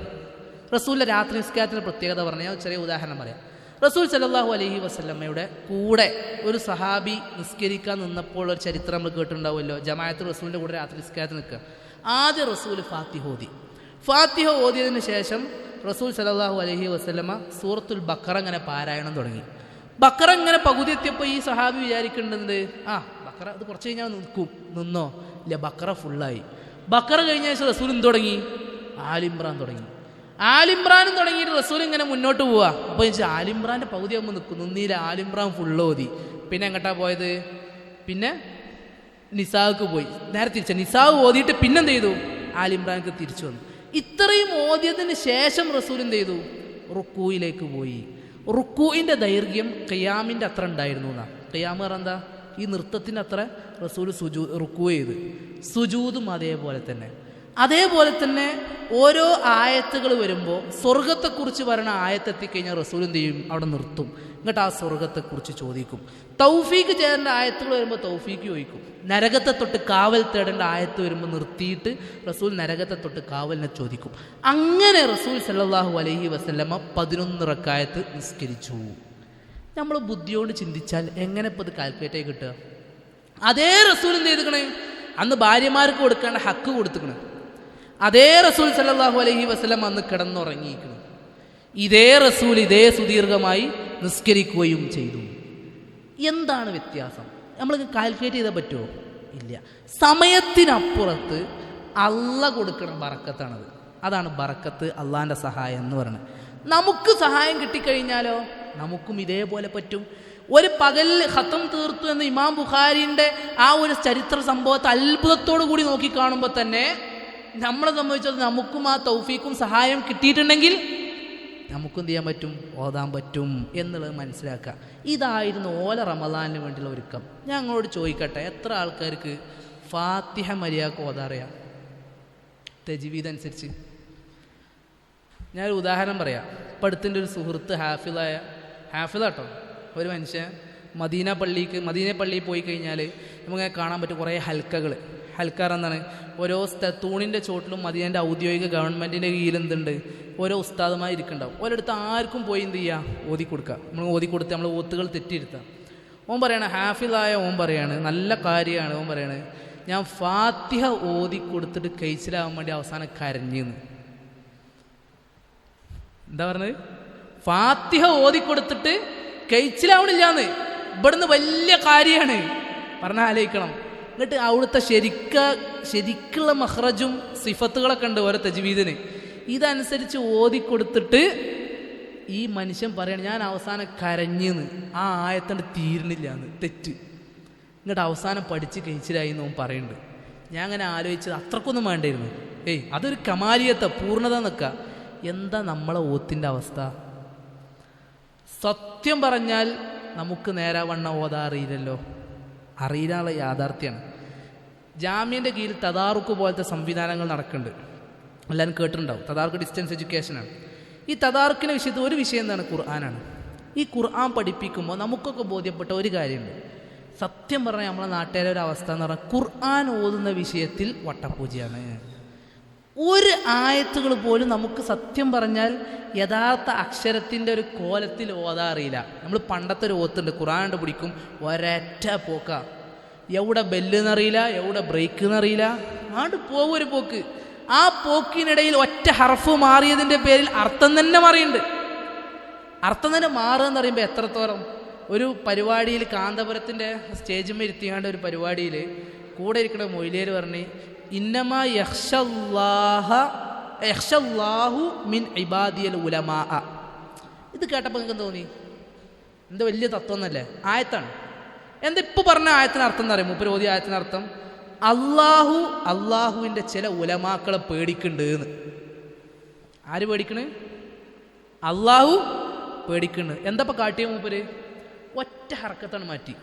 റസൂലിൻ്റെ രാത്രി നിസ്കാരത്തിൻ്റെ പ്രത്യേകത പറഞ്ഞാൽ ഞാൻ ചെറിയ ഉദാഹരണം പറയാം. റസൂൽ സല്ലല്ലാഹു അലൈഹി വസല്ലമയുടെ കൂടെ ഒരു സഹാബി നിസ്കരിക്കാൻ നിന്നപ്പോൾ ഒരു ചരിത്രം നമ്മൾ കേട്ടിട്ടുണ്ടാവുമല്ലോ. ജമാഅത്ത് റസൂലിൻ്റെ കൂടെ രാത്രി നിസ്കാരത്തിൽ നിൽക്കുക. ആദ്യം റസൂൽ ഫാത്തിഹ ഓതിയതിന് ശേഷം റസൂൽ സല്ലല്ലാഹു അലൈഹി വസല്ലമ സൂറത്തുൽ ബഖറ ഇങ്ങനെ പാരായണം തുടങ്ങി. ബഖറ ഇങ്ങനെ പകുതി എത്തിയപ്പോൾ ഈ സഹാബി വിചാരിക്കേണ്ടത് ബഖറ അത് കുറച്ച് കഴിഞ്ഞാൽ നിന്നോ? ഇല്ല, ബഖറ ഫുള്ളായി. ബഖറ കഴിഞ്ഞ ശേഷം റസൂൽ എന്ത് തുടങ്ങി? ആലിമ്രാൻ തുടങ്ങി. ആലിമ്രാനും തുടങ്ങിയിട്ട് റസൂൽ ഇങ്ങനെ മുന്നോട്ട് പോവുക. അപ്പോൾ ആലിമ്രാൻ്റെ പകുതി ആകുമ്പോൾ നിന്നില്ല, ആലിമ്രാൻ ഫുള്ള് ഓതി. പിന്നെ എങ്ങോട്ടാ പോയത്? പിന്നെ നിസാക്ക് പോയി. നേരെ തിരിച്ച നിസാവ് ഓതിയിട്ട് പിന്നെന്ത് ചെയ്തു? ആലിമ്രാൻക്ക് തിരിച്ചു വന്നു. ഇത്രയും ഓതിയതിന് ശേഷം റസൂൽ എന്ത് ചെയ്തു? റുക്കൂയിലേക്ക് പോയി. റുക്കൂയിൻ്റെ ദൈർഘ്യം ഖിയാമിൻ്റെ അത്ര ഉണ്ടായിരുന്നു എന്നാ. ഖിയാം പറഞ്ഞാൽ എന്താ? ഈ നൃത്തത്തിൻ്റെ അത്ര റസൂൽ റുക്കൂ ചെയ്ത്. സുജൂദും അതേപോലെ തന്നെ ഓരോ ആയത്തുകൾ വരുമ്പോൾ സ്വർഗത്തെക്കുറിച്ച് പറയുന്ന ആയത്തെത്തിക്കഴിഞ്ഞാൽ റസൂൽ എന്ത് ചെയ്യും? അവിടെ നിർത്തും. എന്നിട്ട് ആ സ്വർഗത്തെക്കുറിച്ച് ചോദിക്കും. തൗഫീക്ക് ചേരേണ്ട ആയത്തുകൾ വരുമ്പോൾ തൗഫീക്ക് ചോദിക്കും. നരകത്തെ തൊട്ട് കാവൽ തേടേണ്ട ആയത്ത് വരുമ്പോൾ നിർത്തിയിട്ട് റസൂൽ നരകത്തെ തൊട്ട് കാവലിനെ ചോദിക്കും. അങ്ങനെ റസൂൽ സല്ലല്ലാഹു അലൈഹി വസല്ലമ 11 റക്അത്ത് നിസ്കരിച്ചു. നമ്മൾ ബുദ്ധിയോട് ചിന്തിച്ചാൽ എങ്ങനെ ഇപ്പോൾ ഇത് കാൽക്കുലേറ്റ് ആയി കിട്ടുക? അതേ റസൂൽ എന്ത് ചെയ്തിക്കണേ? അന്ന് ഭാര്യമാർക്ക് കൊടുക്കേണ്ട ഹക്ക് കൊടുത്തിക്കണേ. അതേ റസൂൽ സല്ലല്ലാഹു അലൈഹി വസല്ലം അന്ന് കിടന്നുറങ്ങിയിരിക്കുന്നു. ഇതേ റസൂൽ ഇതേ സുദീർഘമായി നിസ്കരിക്കുകയും ചെയ്തു. എന്താണ് വ്യത്യാസം? നമ്മൾ കാൽക്കുലേറ്റ് ചെയ്താൽ പറ്റുമോ? ഇല്ല. സമയത്തിനപ്പുറത്ത് അള്ള കൊടുക്കണം ബറക്കത്താണത്. അതാണ് ബറക്കത്ത്, അള്ളാൻ്റെ സഹായം എന്ന് പറയുന്നത്. നമുക്ക് സഹായം കിട്ടിക്കഴിഞ്ഞാലോ നമുക്കും ഇതേപോലെ പറ്റും. ഒരു പകൽ ഖത്തം തീർത്തു എന്ന് ഇമാം ബുഖാരിൻ്റെ ആ ഒരു ചരിത്ര സംഭവത്തെ അത്ഭുതത്തോടു കൂടി നോക്കിക്കാണുമ്പോൾ തന്നെ നമ്മളെ സംബന്ധിച്ചത് നമുക്കും ആ തൗഫീക്കും സഹായം കിട്ടിയിട്ടുണ്ടെങ്കിൽ നമുക്കും എന്ത് ചെയ്യാൻ പറ്റും? ഓതാൻ പറ്റും എന്നുള്ളത് മനസ്സിലാക്കുക. ഇതായിരുന്നു ഓല റമളാനിന് വേണ്ടിയുള്ള ഒരുക്കം. ഞാൻ അങ്ങോട്ട് ചോദിക്കട്ടെ, എത്ര ആൾക്കാർക്ക് ഫാത്തിഹ മര്യാദക്ക് ഓതാറിയാം? തജ്വീദ് അനുസരിച്ച് ഞാനൊരു ഉദാഹരണം പറയാം. ഇപ്പം അടുത്തിൻ്റെ ഒരു സുഹൃത്ത് ഹാഫിളാട്ടോ, ഒരു മനുഷ്യൻ മദീന പള്ളിയിൽ പോയി കഴിഞ്ഞാൽ നമുക്കിങ്ങനെ കാണാൻ പറ്റും കുറേ ഹൽക്കാർ എന്താണ്? ഓരോ തൂണിൻ്റെ ചോട്ടിലും മദീനൻ്റെ ഔദ്യോഗിക ഗവൺമെൻറ്റിൻ്റെ കീഴിൽ എന്തുണ്ട്? ഓരോ ഉസ്താദുമായി ഇരിക്കുന്നുണ്ടാവും. ഓരോരുത്ത് ആർക്കും പോയി എന്ത് ചെയ്യുക? ഓതിക്കൊടുക്കുക. നമ്മൾ ഓതിക്കൊടുത്ത് നമ്മൾ ഓത്തുകൾ തെറ്റിയിരുത്താം. ഓൻ പറയണ ഹാഫിളായ ഓൻ പറയാണ്, നല്ല കാര്യമാണ്. ഓൻ പറയണത് ഞാൻ ഫാത്തിഹ ഓതിക്കൊടുത്തിട്ട് കഴിച്ചിലാവാൻ വേണ്ടി അവസാനം കരഞ്ഞെന്ന്. എന്താ പറഞ്ഞത്? ഫാത്തിഹ ഓതിക്കൊടുത്തിട്ട് കഴിച്ചിലാവണില്ലാന്ന്. ഇവിടുന്ന് വലിയ കാര്യമാണ് പറഞ്ഞാൽ ആലോചിക്കണം. എന്നിട്ട് അവിടുത്തെ ശരിക്കുള്ള മഹ്റജും സിഫത്തുകളൊക്കെ ഉണ്ട് ഓരോ തജ്വീദിന്. ഇതനുസരിച്ച് ഓതിക്കൊടുത്തിട്ട് ഈ മനുഷ്യൻ പറയണം ഞാൻ അവസാനം കരഞ്ഞെന്ന്. ആ ആയത്തണ്ട് തീരുന്നില്ല എന്ന്, തെറ്റ്. എന്നിട്ട് അവസാനം പഠിച്ച് കഴിച്ചിലായി എന്ന് ഓൻ പറയുന്നുണ്ട്. ഞാൻ അങ്ങനെ ആലോചിച്ചത് അത്രക്കൊന്നും വേണ്ടായിരുന്നു. അതൊരു കമാലിയത്തെ പൂർണ്ണത നിൽക്കുക. എന്താ നമ്മളെ ഓത്തിൻ്റെ അവസ്ഥ? സത്യം പറഞ്ഞാൽ നമുക്ക് നേരാവണ്ണം ഓതാ അറിയില്ലല്ലോ. അറിയില്ലാനുള്ള യാഥാർത്ഥ്യമാണ്. ജാമ്യൻ്റെ കീഴിൽ തദാറുക്ക് പോലത്തെ സംവിധാനങ്ങൾ നടക്കുന്നുണ്ട്. എല്ലാവരും കേട്ടിട്ടുണ്ടാവും. തദാർക്ക് ഡിസ്റ്റൻസ് എഡ്യൂക്കേഷനാണ്. ഈ തദാർക്കിൻ്റെ വിഷയത്തിൽ ഒരു വിഷയം എന്താണ്? ഖുർആനാണ്. ഈ ഖുർആൻ പഠിപ്പിക്കുമ്പോൾ നമുക്കൊക്കെ ബോധ്യപ്പെട്ട ഒരു കാര്യമുണ്ട്. സത്യം പറഞ്ഞാൽ നമ്മളെ നാട്ടുകാരെ ഒരു അവസ്ഥ എന്ന് പറഞ്ഞാൽ ഖുർആൻ ഓതുന്ന വിഷയത്തിൽ വട്ടപ്പൂജയാണ്. ഒരു ആയത്തുകൾ പോലും നമുക്ക് സത്യം പറഞ്ഞാൽ യഥാർത്ഥ അക്ഷരത്തിൻ്റെ ഒരു കോലത്തിൽ ഓതാ അറിയില്ല. നമ്മൾ പണ്ടത്തെ ഒരു ഓത്തുണ്ട്, ഖുർആൻ പിടിക്കും ഒരൊറ്റ പോക്ക. എവിടെ ബെല്ലെന്നറിയില്ല, എവിടെ ബ്രേക്ക് എന്നറിയില്ല, ആണ്ട് പോകും ഒരു പോക്ക്. ആ പോക്കിനിടയിൽ ഒറ്റ ഹർഫ് മാറിയതിൻ്റെ പേരിൽ അർത്ഥം തന്നെ മാറിയുണ്ട്. അർത്ഥം തന്നെ മാറുക എന്ന് പറയുമ്പോൾ എത്രത്തോളം. ഒരു പരിപാടിയിൽ കാന്തപുരത്തിൻ്റെ സ്റ്റേജിന്മേൽ ഇരുത്തിയാണ്ട് ഒരു പരിപാടിയിൽ കൂടെ ഇരിക്കുന്ന മൊയ്ലിയർ പറഞ്ഞ് ഇന്നമാ യഖ്ഷല്ലാഹു മിൻ ഇബാദിയൽ ഉലമാ. ഇത് കേട്ടപ്പോൾ നിങ്ങൾക്ക് തോന്നി എന്താ വലിയ തത്വം എന്നല്ലേ? ആയത്താണ്. എന്താ ഇപ്പോൾ പറഞ്ഞ ആയത്തിന് അർത്ഥം എന്ന് അറിയാം? മൂപ്പര് ഓതിയ ആയത്തിന് അർത്ഥം അള്ളാഹുവിൻ്റെ ചില ഉലമാക്കളെ പേടിക്കുന്നുണ്ട് എന്ന്. ആര് പേടിക്കണ്? അള്ളാഹു പേടിക്കുന്നുണ്ട്. എന്താ ഇപ്പം കാട്ടിയ മൂപ്പര്? ഒറ്റ ഹർക്കത്താണ് മാറ്റി.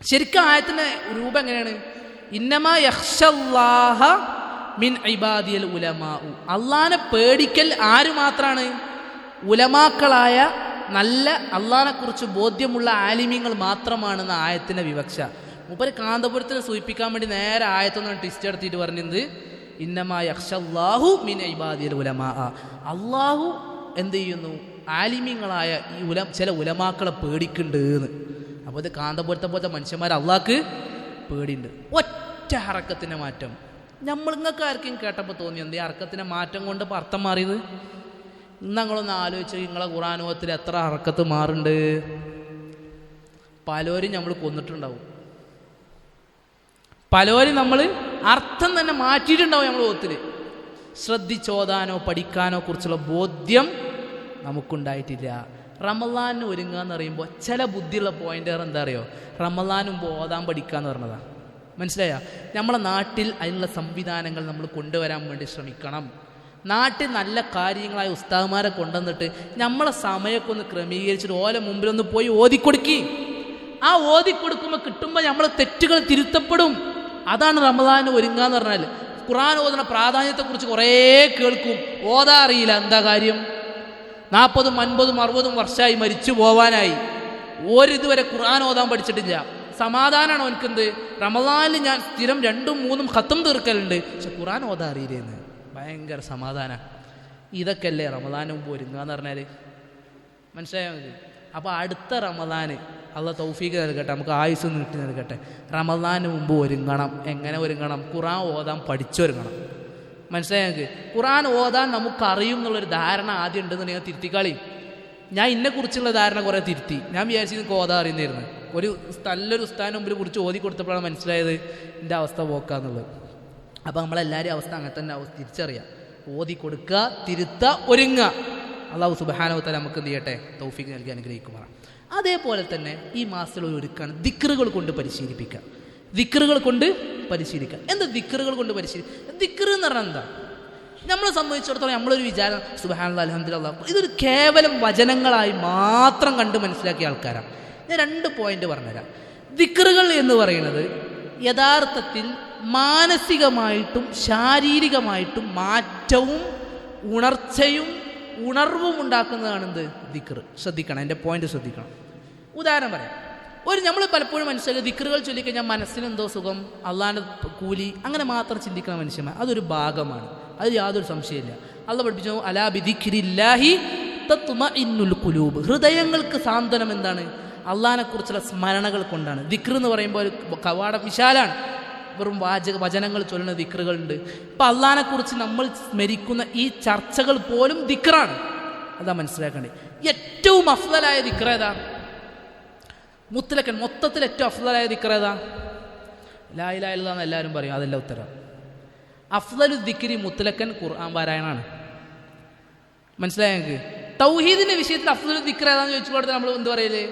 ശരിക്കും ആയത്തിൻ്റെ രൂപം എങ്ങനെയാണ്? ഇന്നമാ യഖ്ശല്ലാഹ മിൻ ഇബാദിയൽ ഉലമാഉ. അള്ളാഹിനെ പേടിക്കൽ ആര് മാത്രമാണ്? ഉലമാക്കളായ നല്ല അള്ളാഹിനെ കുറിച്ച് ബോധ്യമുള്ള ആലിമീങ്ങൾ മാത്രമാണെന്ന ആയത്തിൻ്റെ വിവക്ഷ. മൂപ്പര് കാന്തപുരത്തിനെ സൂചിപ്പിക്കാൻ വേണ്ടി നേരെ ആയത്തൊന്നും ട്വിസ്റ്റ് എടുത്തിട്ട് പറഞ്ഞത് ഇന്നമാ യഖ്ശല്ലാഹു മിൻ ഇബാദിയൽ ഉലമാ. അള്ളാഹു എന്ത് ചെയ്യുന്നു? ആലിമീങ്ങളായ ഈ ചില ഉലമാക്കളെ പേടിക്കുന്നുണ്ട് എന്ന്. അപ്പോൾ ഇത് കാന്തപുരത്തെ പോലത്തെ മനുഷ്യന്മാർ അള്ളാഹ്ക്ക് പേടിയുണ്ട്. ഒറ്റ ഹറക്കത്തിൻ്റെ മാറ്റം. നിങ്ങൾക്ക് ആർക്കും കേട്ടപ്പോൾ തോന്നി എന്ത് ഹറക്കത്തിൻ്റെ മാറ്റം കൊണ്ട് ഇപ്പോൾ അർത്ഥം മാറിയത്? നിങ്ങളൊന്ന് ആലോചിച്ച് നിങ്ങളെ ഖുർആനോത്തിൽ എത്ര ഹറക്കത്ത് മാറുണ്ട്? പലരും നമ്മൾ കൊന്നിട്ടുണ്ടാവും, പലരും നമ്മൾ അർത്ഥം തന്നെ മാറ്റിയിട്ടുണ്ടാവും നമ്മൾ ഓത്തിൽ. ശ്രദ്ധിച്ചോതാനോ പഠിക്കാനോ കുറിച്ചുള്ള ബോധ്യം നമുക്കുണ്ടായിട്ടില്ല. റമളാനിന് ഒരുങ്ങുക എന്ന് പറയുമ്പോൾ ചില ബുദ്ധിയുള്ള പോയിന്റുകൾ എന്താ അറിയോ? റമളാന് മുമ്പ് ഓതാൻ പഠിക്കുക എന്ന് പറഞ്ഞതാണ്. മനസ്സിലായോ? നമ്മളെ നാട്ടിൽ അതിനുള്ള സംവിധാനങ്ങൾ നമ്മൾ കൊണ്ടുവരാൻ വേണ്ടി ശ്രമിക്കണം. നാട്ടിൽ നല്ല കാര്യങ്ങളായ ഉസ്താദുമാരെ കൊണ്ടുവന്നിട്ട് നമ്മളെ സമയമൊക്കെ ഒന്ന് ക്രമീകരിച്ചിട്ട് ഓല മുമ്പിലൊന്ന് പോയി ഓതിക്കൊടുക്കി. ആ ഓതിക്കൊടുക്കുമ്പോൾ കിട്ടുമ്പോൾ നമ്മളെ തെറ്റുകൾ തിരുത്തപ്പെടും. അതാണ് റമളാനിന് ഒരുങ്ങുക എന്ന് പറഞ്ഞാൽ. ഖുർആൻ ഓതുന്ന പ്രാധാന്യത്തെക്കുറിച്ച് കുറേ കേൾക്കും, ഓതാ അറിയില്ല. എന്താ കാര്യം? 40, 50, 60 വർഷമായി മരിച്ചു പോവാനായി, ഒരിതുവരെ ഖുർആൻ ഓതാൻ പഠിച്ചിട്ടില്ല. സമാധാനമാണ് അവനക്കെന്ത്? റമളാനിൽ ഞാൻ സ്ഥിരം 2, 3 ഖത്തം തീർക്കലുണ്ട്, പക്ഷെ ഖുർആൻ ഓതാൻ അറിയില്ലേന്ന്. ഭയങ്കര സമാധാനം. ഇതൊക്കെ അല്ലേ റമളാന് മുമ്പ് ഒരുങ്ങുക എന്ന് പറഞ്ഞാൽ? മനസ്സിലായാൽ മതി. അപ്പോൾ അടുത്ത റമളാന് അള്ളാഹ് തൗഫീഖ് നൽകട്ടെ, നമുക്ക് ആയുസ് നീട്ടി നൽകട്ടെ. റമളാന് മുമ്പ് ഒരുങ്ങണം. എങ്ങനെ ഒരുങ്ങണം? ഖുർആൻ ഓതാൻ പഠിച്ചൊരുങ്ങണം. മനസ്സിലായാൽ മതി. ഖുർആൻ ഓതാൻ നമുക്കറിയും എന്നുള്ളൊരു ധാരണ ആദ്യം ഉണ്ടെന്നുണ്ടെങ്കിൽ തിരുത്തിക്കളി. ഞാൻ ഇന്നെക്കുറിച്ചുള്ള ധാരണ കുറേ തിരുത്തി. ഞാൻ വിചാരിച്ചു നിങ്ങൾക്ക് ഓതാൻ അറിയുന്നതായിരുന്നു. നല്ലൊരു ഉസ്താദിന് മുമ്പിൽ കുറിച്ച് ഓതി കൊടുത്തപ്പോഴാണ് മനസ്സിലായത് എൻ്റെ അവസ്ഥ പോക്കാന്നുള്ളത്. അപ്പോൾ നമ്മളെല്ലാവരും അവസ്ഥ അങ്ങനെ തന്നെ തിരിച്ചറിയാം. ഓതി കൊടുക്കുക, തിരുത്തുക, ഒരുങ്ങുക. അള്ളാഹു സുബ്ഹാനഹു വ തആല നമുക്ക് എന്ത് ചെയ്യട്ടെ? തൗഫീഖ് നൽകി അനുഗ്രഹിക്കുമാറാണ്. അതേപോലെ തന്നെ ഈ മാസത്തിൽ ഒരു ഒരുക്കാണ് ദിക്റുകൾ കൊണ്ട് പരിശീലിപ്പിക്കുക. ദിക്റുകൾ കൊണ്ട് പരിശീലിക്കുക. എന്താ ദിക്റുകൾ കൊണ്ട് പരിശീലിക്കുക? ദിക്ർ എന്ന് പറഞ്ഞാൽ എന്താ? നമ്മളെ സംബന്ധിച്ചിടത്തോളം നമ്മളൊരു വിചാരം സുബ്ഹാനല്ലാഹ് അൽഹംദുലില്ലാഹ് ഇതൊരു കേവലം വചനങ്ങളായി മാത്രം കണ്ട് മനസ്സിലാക്കിയ ആൾക്കാരാണ്. ഞാൻ 2 പോയിന്റ് പറഞ്ഞുതരാം. ദിക്റുകൾ എന്ന് പറയുന്നത് യഥാർത്ഥത്തിൽ മാനസികമായിട്ടും ശാരീരികമായിട്ടും മാറ്റവും ഉണർച്ചയും ഉണർവും ഉണ്ടാക്കുന്നതാണ് എന്ത്? ദിക്ർ. ശ്രദ്ധിക്കണം, എൻ്റെ പോയിന്റ് ശ്രദ്ധിക്കണം. ഉദാഹരണം പറയാം. നമ്മൾ പലപ്പോഴും മനസ്സിലാക്കുക ദിക്റുകൾ ചൊല്ലിക്കഴിഞ്ഞാൽ മനസ്സിനെന്തോ സുഖം, അള്ളാഹിൻ്റെ കൂലി, അങ്ങനെ മാത്രം ചിന്തിക്കുന്ന മനുഷ്യന്മാർ. അതൊരു ഭാഗമാണ്, അത് യാതൊരു സംശയമില്ല. അള്ളാഹ് പഠിപ്പിച്ചു അലാ ബിദിക്രില്ലാഹി തത്മഇന്നുൽ ഖുലൂബ്. ഹൃദയങ്ങൾക്ക് സാന്ത്വനം എന്താണ്? അള്ളാഹിനെക്കുറിച്ചുള്ള സ്മരണകൾ കൊണ്ടാണ്. ദിക്ർ എന്ന് പറയുമ്പോൾ കവാടം വിശാലാണ്. വെറും വചനങ്ങൾ ചൊല്ലുന്ന ദിക്റുകളുണ്ട്. ഇപ്പം അള്ളാഹിനെക്കുറിച്ച് നമ്മൾ സ്മരിക്കുന്ന ഈ ചർച്ചകൾ പോലും ദിക്റാണ്. അതാ മനസ്സിലാക്കേണ്ടത്. ഏറ്റവും അഫ്ളലായ ദിക്ർ ഏതാ? മുത്തലക്കൻ മൊത്തത്തിൽ ഏറ്റവും അഫ്ളലായ ദിക്ർ ഏതാ? ലാ ഇലാഹ ഇല്ലല്ലാഹ് എന്ന് എല്ലാവരും പറയും, അതല്ല ഉത്തരം. അഫ്ളലു ദിക്രി മുത്തലക്കൻ ഖുർആൻ പാരായണമാണ്. മനസ്സിലായ നിങ്ങൾക്ക്? തൗഹീദിന്റെ വിഷയത്തിൽ അഫ്ളലു ദിക്ർ ഏതാന്ന് ചോദിച്ചു നമ്മൾ എന്ത് പറയല്?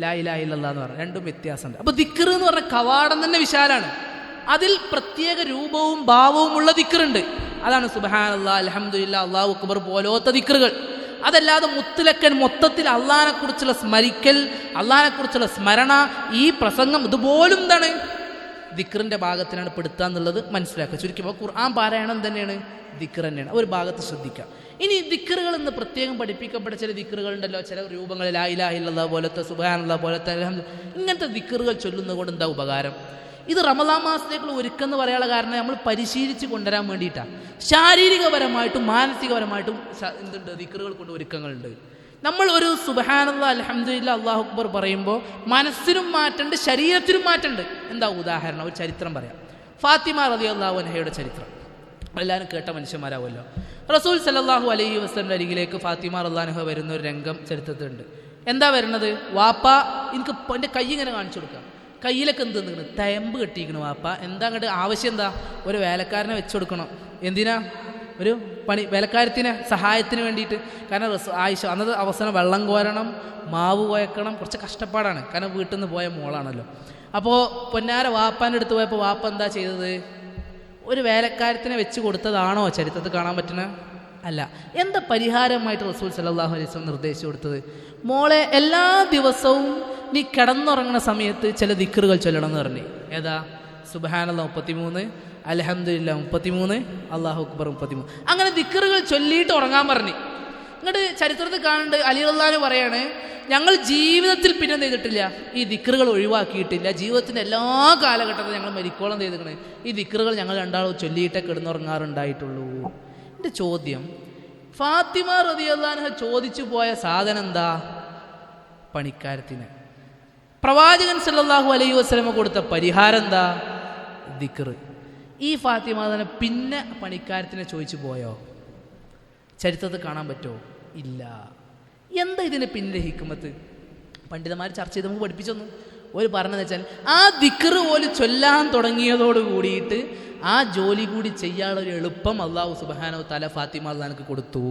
ലാ ഇലാഹ ഇല്ലല്ലാഹ് എന്ന് പറയും. രണ്ടും വ്യത്യാസമുണ്ട്. അപ്പോൾ ദിക്ർ എന്ന് പറഞ്ഞ കവാടം തന്നെ വിശാലാണ്. അതിൽ പ്രത്യേക രൂപവും ഭാവവും ഉള്ള ദിക്റുണ്ട്. അതാണ് സുബ്ഹാനല്ലാഹ്, അൽഹംദുലില്ലാഹ്, അല്ലാഹു അക്ബർ പോലത്തെ ദിക്റുകൾ. അതല്ലാതെ മുത്തലക്കൻ മൊത്തത്തിൽ അള്ളാഹിനെക്കുറിച്ചുള്ള സ്മരിക്കൽ, അള്ളാഹിനെക്കുറിച്ചുള്ള സ്മരണ, ഈ പ്രസംഗം ഇതുപോലും എന്താണ്? ദിക്റിൻ്റെ ഭാഗത്തിനാണ് പെടുത്തുക എന്നുള്ളത് മനസ്സിലാക്കുക. ചുരുക്കുമ്പോൾ ഖുർആൻ പാരായണം തന്നെയാണ് ദിക്ർ തന്നെയാണ്. ഒരു ഭാഗത്ത് ശ്രദ്ധിക്കുക. ഇനി ദിക്റുകൾ എന്ന് പ്രത്യേകം പഠിപ്പിക്കപ്പെട്ട ചില ദിക്റുകളുണ്ടല്ലോ, ചില രൂപങ്ങൾ, ലാ ഇലാഹ ഇല്ലല്ലാഹ് പോലത്തെ, സുബ്ഹാനല്ലാഹ് പോലത്തെ, അൽഹംദുലില്ലാഹ്, ഇങ്ങനത്തെ ദിക്റുകൾ ചൊല്ലുന്നത് കൊണ്ട് എന്താ ഉപകാരം? ഇത് റമളാൻ മാസത്തേക്കുള്ള ഒരുക്കെന്ന് പറയാനുള്ള കാരണം നമ്മൾ പരിശീലിച്ച് കൊണ്ടുവരാൻ വേണ്ടിയിട്ടാണ്. ശാരീരികപരമായിട്ടും മാനസികപരമായിട്ടും എന്തുണ്ട്? ദിക്റുകൾ കൊണ്ട് ഒരുക്കങ്ങളുണ്ട്. നമ്മൾ ഒരു സുബ്ഹാനല്ലാഹ്, അൽഹംദുലില്ലാഹ്, അല്ലാഹു അക്ബർ പറയുമ്പോൾ മനസ്സിനും മാറ്റമുണ്ട്, ശരീരത്തിനും മാറ്റമുണ്ട്. എന്താ ഉദാഹരണം? ഒരു ചരിത്രം പറയാം. ഫാത്തിമ റളിയല്ലാഹു അൻഹയുടെ ചരിത്രം എല്ലാവരും കേട്ട മനുഷ്യന്മാരാവുമല്ലോ. റസൂൽ സല്ലല്ലാഹു അലൈഹി വസല്ലം അരികിലേക്ക് ഫാത്തിമ റളിയല്ലാഹു അൻഹ വരുന്ന ഒരു രംഗം ചരിത്രത്തിലുണ്ട്. എന്താ വരുന്നത്? വാപ്പ എനിക്ക് എൻ്റെ കൈ ഇങ്ങനെ കാണിച്ചു കൊടുക്കുക. കയ്യിലൊക്കെ എന്ത് നിൽക്കണം? തയമ്പ് കെട്ടിയിരിക്കണം വാപ്പ. എന്താ അങ്ങോട്ട് ആവശ്യം? എന്താ? ഒരു വേലക്കാരനെ വെച്ചു കൊടുക്കണം. എന്തിനാ? ഒരു വേലക്കാരത്തിന് സഹായത്തിന് വേണ്ടിയിട്ട്. കാരണം ആയിഷ അന്നത്തെ അവസാനം വെള്ളം കോരണം, മാവ് കുഴക്കണം, കുറച്ച് കഷ്ടപ്പാടാണ്. കാരണം വീട്ടിൽ നിന്ന് പോയ മോളാണല്ലോ. അപ്പോൾ പൊന്നാര വാപ്പാൻ്റെ അടുത്ത് പോയപ്പോൾ വാപ്പ എന്താ ചെയ്തത്? ഒരു വേലക്കാരത്തിനെ വെച്ച് കൊടുത്തതാണോ ചരിത്രത്തിൽ കാണാൻ പറ്റുന്നത്? അല്ല. എന്താ പരിഹാരമായിട്ട് റസൂൽ സല്ലല്ലാഹു അലൈഹി വസല്ലം നിർദ്ദേശിച്ചു കൊടുത്തത്? മോളെ, എല്ലാ ദിവസവും നീ കിടന്നുറങ്ങുന്ന സമയത്ത് ചില ദിക്റുകൾ ചൊല്ലണം എന്ന് പറഞ്ഞു. ഏതാ? സുബ്ഹാനല്ലാഹ് 33, അൽഹംദുലില്ലാഹ് 33, അല്ലാഹു അക്ബർ 33. അങ്ങനെ ദിക്റുകൾ ചൊല്ലിയിട്ട് ഉറങ്ങാൻ പറഞ്ഞു. എന്നിട്ട് ചരിത്രത്തിൽ കാണുന്നുണ്ട്, അലി റളിയല്ലാഹു പറയാണ്, ഞങ്ങൾ ജീവിതത്തിൽ പിന്നെ എന്ത് ചെയ്തിട്ടില്ല, ഈ ദിക്റുകൾ ഒഴിവാക്കിയിട്ടില്ല. ജീവിതത്തിൻ്റെ എല്ലാ കാലഘട്ടത്തിലും ഞങ്ങൾ മരിക്കോളം ചെയ്തിരിക്കണേ ഈ ദിക്റുകൾ ഞങ്ങൾ രണ്ടാളും ചൊല്ലിയിട്ടേ കിടന്നുറങ്ങാറുണ്ടായിട്ടുള്ളൂ. എൻ്റെ ചോദ്യം, ഫാത്തിമ റളിയല്ലാഹു അൻഹ ചോദിച്ചു പോയ സാധനം എന്താ? പണിക്കാരത്തിന്. പ്രവാചകൻ സല്ലല്ലാഹു അലൈഹി വസല്ലമ കൊടുത്ത പരിഹാരം എന്താ? ദിക്ർ. ഈ ഫാത്തിമ തന്നെ പിന്നെ പണിക്കാരത്തിനെ ചോദിച്ചു പോയോ? ചരിത്രത്തിൽ കാണാൻ പറ്റുമോ? ഇല്ല. എന്താ ഇതിന് പിന്നിലെ ഹിക്മത്ത്? പണ്ഡിതന്മാർ ചർച്ച ചെയ്ത് നമുക്ക് പഠിപ്പിച്ചൊന്നു. ഒരു പറഞ്ഞതെന്ന് വെച്ചാൽ, ആ ദിക്ർ പോലും ചൊല്ലാൻ തുടങ്ങിയതോട് കൂടിയിട്ട് ആ ജോലി കൂടി ചെയ്യാനുള്ളൊരു എളുപ്പം അല്ലാഹു സുബ്ഹാനഹു വ തആല ഫാത്തിമ റളിയല്ലാഹു കൊടുത്തു.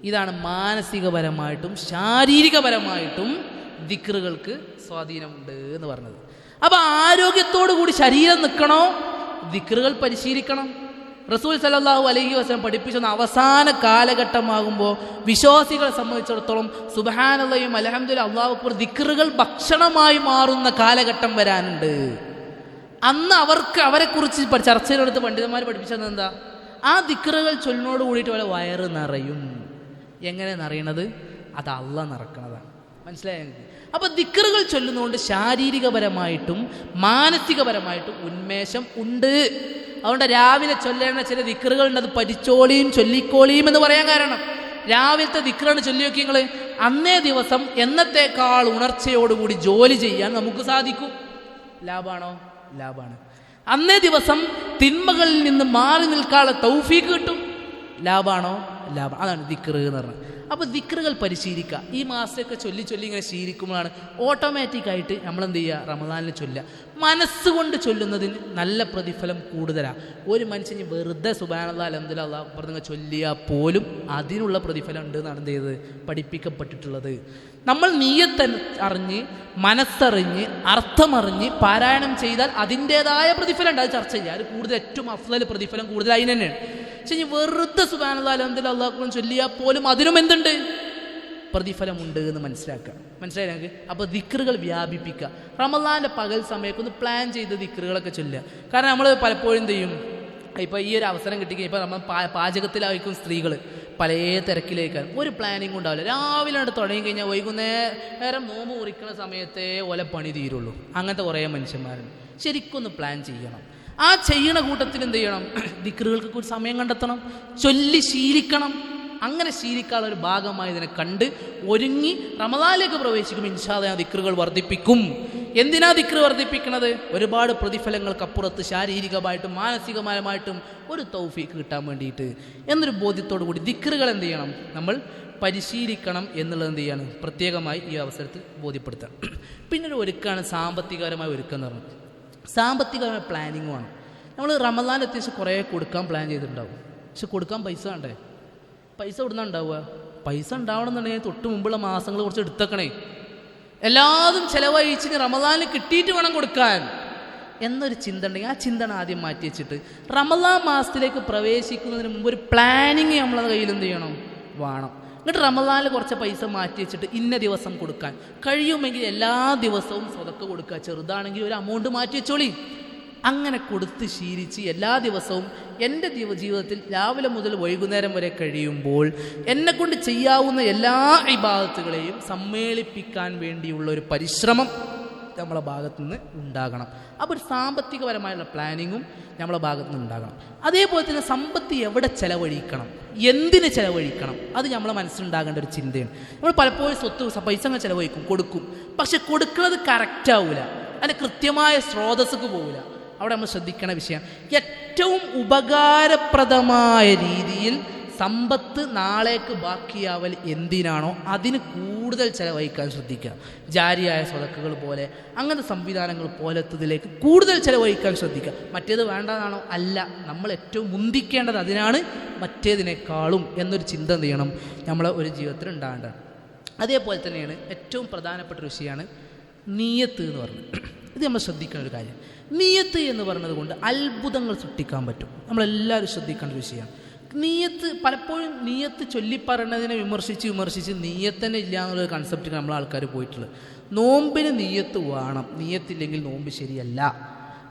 ഇതാണ് മാനസികപരമായിട്ടും ശാരീരികപരമായിട്ടും ദിക്റുകൾക്ക് സ്വാധീനമുണ്ട് എന്ന് പറഞ്ഞത്. അപ്പം ആരോഗ്യത്തോടു കൂടി ശരീരം നിൽക്കണോ? ദിക്റുകൾ പരിശീലിക്കണം. റസൂൽ സല്ലല്ലാഹു അലൈഹി വസല്ലം പഠിപ്പിച്ച അവസാന കാലഘട്ടമാകുമ്പോൾ വിശ്വാസികളെ സംബന്ധിച്ചിടത്തോളം സുബ്ഹാനല്ലാഹും അൽഹംദുലില്ലാഹ് അല്ലാഹു അക്ബർ ദിക്റുകൾ ഭക്ഷണമായി മാറുന്ന കാലഘട്ടം വരാനുണ്ട്. അന്ന് അവരെക്കുറിച്ച് ചർച്ചയിലെടുത്ത് പണ്ഡിതന്മാർ പഠിപ്പിച്ചത് എന്താ? ആ ദിക്റുകൾ ചൊല്ലിനോട് കൂടിയിട്ട് വല്ല വയറ് നിറയും. എങ്ങനെ നിറയണത്? അത് അള്ളാഹ് നിറക്കണതാണ്. മനസ്സിലായോ? അപ്പോൾ ദിക്റുകൾ ചൊല്ലുന്നതുകൊണ്ട് ശാരീരികപരമായിട്ടും മാനസികപരമായിട്ടും ഉന്മേഷം ഉണ്ട്. അതുകൊണ്ട് രാവിലെ ചൊല്ലേണ്ട ചില ദിക്റുകളുണ്ട്, അത് പഠിച്ചോളിയും ചൊല്ലിക്കോളിയും എന്ന് പറയാൻ കാരണം, രാവിലത്തെ ദിക്റാണ് ചൊല്ലി നോക്കി നിങ്ങൾ, അന്നേ ദിവസം എന്നത്തേക്കാൾ ഉണർച്ചയോടുകൂടി ജോലി ചെയ്യാൻ നമുക്ക് സാധിക്കും. ലാഭാണോ? ലാഭാണ്. അന്നേ ദിവസം തിന്മകളിൽ നിന്ന് മാറി നിൽക്കാനുള്ള തൗഫീക്ക് കിട്ടും. ലാഭാണോ? ലാഭം. അതാണ് ദിക്ർ എന്ന് പറഞ്ഞത്. അപ്പോൾ ദിക്റുകൾ പരിശീലിക്കുക. ഈ മാസമൊക്കെ ചൊല്ലി ഇങ്ങനെ ശീലിക്കുമ്പോഴാണ് ഓട്ടോമാറ്റിക്കായിട്ട് നമ്മളെന്ത് ചെയ്യുക? റമദാനിൽ ചൊല്ലുക. മനസ്സുകൊണ്ട് ചൊല്ലുന്നതിന് നല്ല പ്രതിഫലം കൂടുതലാണ്. ഒരു മനുഷ്യന് വെറുതെ സുബ്ഹാനല്ലാഹ് അൽഹംദുലില്ലാഹ് അല്ലാഹു അക്ബർ നിങ്ങൾ ചൊല്ലിയാൽ പോലും അതിനുള്ള പ്രതിഫലം ഉണ്ട് എന്നാണ് എന്ത് ചെയ്തത്? പഠിപ്പിക്കപ്പെട്ടിട്ടുള്ളത്. നമ്മൾ നിയ്യത്ത് അറിഞ്ഞ് മനസ്സറിഞ്ഞ് അർത്ഥമറിഞ്ഞ് പാരായണം ചെയ്താൽ അതിൻ്റേതായ പ്രതിഫലം ഉണ്ട്. അത് ചർച്ച ചെയ്യുക. അത് കൂടുതൽ ഏറ്റവും അഫ്ളൽ പ്രതിഫലം കൂടുതൽ അതിന് തന്നെയാണ്. പക്ഷെ ഇനി വെറുതെ സുബ്ഹാനല്ലാഹ് അൽഹംദുലില്ലാഹ് അല്ലാഹു അക്ബർ ചൊല്ലിയാൽ പോലും അതിനും എന്തുണ്ട്? പ്രതിഫലമുണ്ട് എന്ന് മനസ്സിലാക്കുക. മനസ്സിലായി ഞങ്ങൾക്ക്? അപ്പോൾ ദിക്റുകൾ വ്യാപിപ്പിക്കുക. റമദാൻ്റെ പകൽ സമയമൊക്കെ ഒന്ന് പ്ലാൻ ചെയ്ത് ദിക്റുകളൊക്കെ ചൊല്ലുക. കാരണം നമ്മൾ പലപ്പോഴും എന്ത് ചെയ്യും, ഇപ്പോൾ ഈ ഒരു അവസരം കിട്ടിക്കുക, ഇപ്പോൾ നമ്മൾ പാചകത്തിലായിരിക്കും സ്ത്രീകൾ പല തിരക്കിലേക്കാണ്, ഒരു പ്ലാനിങ് ഉണ്ടാവില്ല. രാവിലെ അവിടെ തുടങ്ങി കഴിഞ്ഞാൽ വൈകുന്നേരം നോമ്പ് മുറിക്കുന്ന സമയത്തേ ഓലെ പണി തീരുള്ളൂ. അങ്ങനത്തെ കുറേ മനുഷ്യന്മാരുണ്ട്. ശരിക്കൊന്ന് പ്ലാൻ ചെയ്യണം. ആ ചെയ്യണ കൂട്ടത്തിൽ എന്ത് ചെയ്യണം? ദിക്റുകൾക്ക് ഒരു സമയം കണ്ടെത്തണം, ചൊല്ലി ശീലിക്കണം. അങ്ങനെ ശീലിക്കാനുള്ള ഒരു ഭാഗമായി ഇതിനെ കണ്ട് ഒരുങ്ങി റമദാനിലേക്ക് പ്രവേശിക്കും. ഇൻഷാ അല്ലാഹ് ദിക്റുകൾ വർദ്ധിപ്പിക്കും. എന്തിനാ ദിക്ർ വർദ്ധിപ്പിക്കുന്നത്? ഒരുപാട് പ്രതിഫലങ്ങൾക്കപ്പുറത്ത് ശാരീരികമായിട്ടും മാനസികമായിട്ടും ഒരു തൗഫീക്ക് കിട്ടാൻ വേണ്ടിയിട്ട് എന്നൊരു ബോധ്യത്തോടു കൂടി ദിക്റുകൾ എന്ത് ചെയ്യണം? നമ്മൾ പരിശീലിക്കണം എന്നുള്ളത് എന്ത് ചെയ്യാണ്? പ്രത്യേകമായി ഈ അവസരത്തിൽ ബോധ്യപ്പെടുത്താം. പിന്നൊരു ഒരുക്കാണ് സാമ്പത്തികപരമായ ഒരുക്കം എന്ന് പറഞ്ഞത്. സാമ്പത്തികപരമായ പ്ലാനിങ് വേണം. നമ്മൾ റമദാൻ അത്യാവശ്യം കുറേ കൊടുക്കാൻ പ്ലാൻ ചെയ്തിട്ടുണ്ടാവും. പക്ഷെ കൊടുക്കാൻ പൈസ വേണ്ടേ? പൈസ എവിടുന്നാ ഉണ്ടാവുക? പൈസ ഉണ്ടാവണമെന്നുണ്ടെങ്കിൽ തൊട്ട് മുമ്പുള്ള മാസങ്ങൾ കുറച്ച് എടുത്തേക്കണേ. എല്ലാതും ചിലവഴിച്ചിന് റമദാനിൽ കിട്ടിയിട്ട് വേണം കൊടുക്കാൻ എന്നൊരു ചിന്ത ഉണ്ടെങ്കിൽ ആ ചിന്തയാണ് ആദ്യം മാറ്റി വെച്ചിട്ട് റമദാൻ മാസത്തിലേക്ക് പ്രവേശിക്കുന്നതിന് മുമ്പ് ഒരു പ്ലാനിങ് നമ്മളെ കയ്യിൽ എന്ത് ചെയ്യണം? വേണം. എന്നിട്ട് റമദാനിൽ കുറച്ച് പൈസ മാറ്റി വെച്ചിട്ട് ഇന്ന ദിവസം കൊടുക്കാൻ കഴിയുമെങ്കിൽ എല്ലാ ദിവസവും സ്വതക്ക കൊടുക്കുക. ചെറുതാണെങ്കിൽ ഒരു എമൗണ്ട് മാറ്റി വെച്ചോളി. അങ്ങനെ കൊടുത്ത് ശീലിച്ച് എല്ലാ ദിവസവും എൻ്റെ ജീവിതത്തിൽ രാവിലെ മുതൽ വൈകുന്നേരം വരെ കഴിയുമ്പോൾ എന്നെക്കൊണ്ട് ചെയ്യാവുന്ന എല്ലാ ഇബാദത്തുകളെയും സമ്മേളിപ്പിക്കാൻ വേണ്ടിയുള്ള ഒരു പരിശ്രമം നമ്മളെ ഭാഗത്തു നിന്ന് ഉണ്ടാകണം. അപ്പോൾ ഒരു സാമ്പത്തികപരമായുള്ള പ്ലാനിങ്ങും നമ്മളെ ഭാഗത്തു നിന്ന് ഉണ്ടാകണം. അതേപോലെ തന്നെ സമ്പത്ത് എവിടെ ചെലവഴിക്കണം, എന്തിന് ചെലവഴിക്കണം, അത് നമ്മളെ മനസ്സിലുണ്ടാകേണ്ട ഒരു ചിന്തയാണ്. നമ്മൾ പലപ്പോഴും പൈസ അങ്ങനെ ചെലവഴിക്കും, കൊടുക്കും. പക്ഷെ കൊടുക്കുന്നത് കറക്റ്റാവില്ല, അതിൻ്റെ കൃത്യമായ സ്രോതസ്സക്ക് പോവില്ല. അവിടെ നമ്മൾ ശ്രദ്ധിക്കേണ്ട വിഷയം ഏറ്റവും ഉപകാരപ്രദമായ രീതിയിൽ സമ്പത്ത് നാളേക്ക് ബാക്കിയാവൽ എന്തിനാണോ അതിന് കൂടുതൽ ചിലവഴിക്കാൻ ശ്രദ്ധിക്കുക. ജാരിയായ സ്വതക്കുകൾ പോലെ അങ്ങനത്തെ സംവിധാനങ്ങൾ പോലത്തതിലേക്ക് കൂടുതൽ ചിലവഴിക്കാൻ ശ്രദ്ധിക്കുക. മറ്റേത് വേണ്ടതാണോ? അല്ല, നമ്മൾ ഏറ്റവും മുന്തിക്കേണ്ടത് അതിനാണ് മറ്റേതിനേക്കാളും എന്നൊരു ചിന്ത എന്ത് ചെയ്യണം നമ്മളെ ഒരു ജീവിതത്തിൽ ഉണ്ടാകേണ്ടതാണ്. അതേപോലെ തന്നെയാണ് ഏറ്റവും പ്രധാനപ്പെട്ട ഒരു വിഷയമാണ് നിയ്യത്ത് എന്ന് പറയുന്നത്. ഇത് നമ്മൾ ശ്രദ്ധിക്കേണ്ട ഒരു കാര്യം. നിയ്യത്ത് എന്ന് പറയുന്നത് കൊണ്ട് അത്ഭുതങ്ങൾ സൃഷ്ടിക്കാൻ പറ്റും. നമ്മളെല്ലാവരും ശ്രദ്ധിക്കേണ്ട ഒരു വിഷയമാണ് നിയ്യത്ത്. പലപ്പോഴും നിയ്യത്ത് ചൊല്ലിപ്പറയുന്നതിനെ വിമർശിച്ച് നിയ്യത്തന്നെ ഇല്ല എന്നുള്ളൊരു കൺസെപ്റ്റ് നമ്മൾ ആൾക്കാർ പോയിട്ടുള്ളത്. നോമ്പിന് നിയ്യത്ത് വേണം, നിയ്യത്തില്ലെങ്കിൽ നോമ്പ് ശരിയല്ല.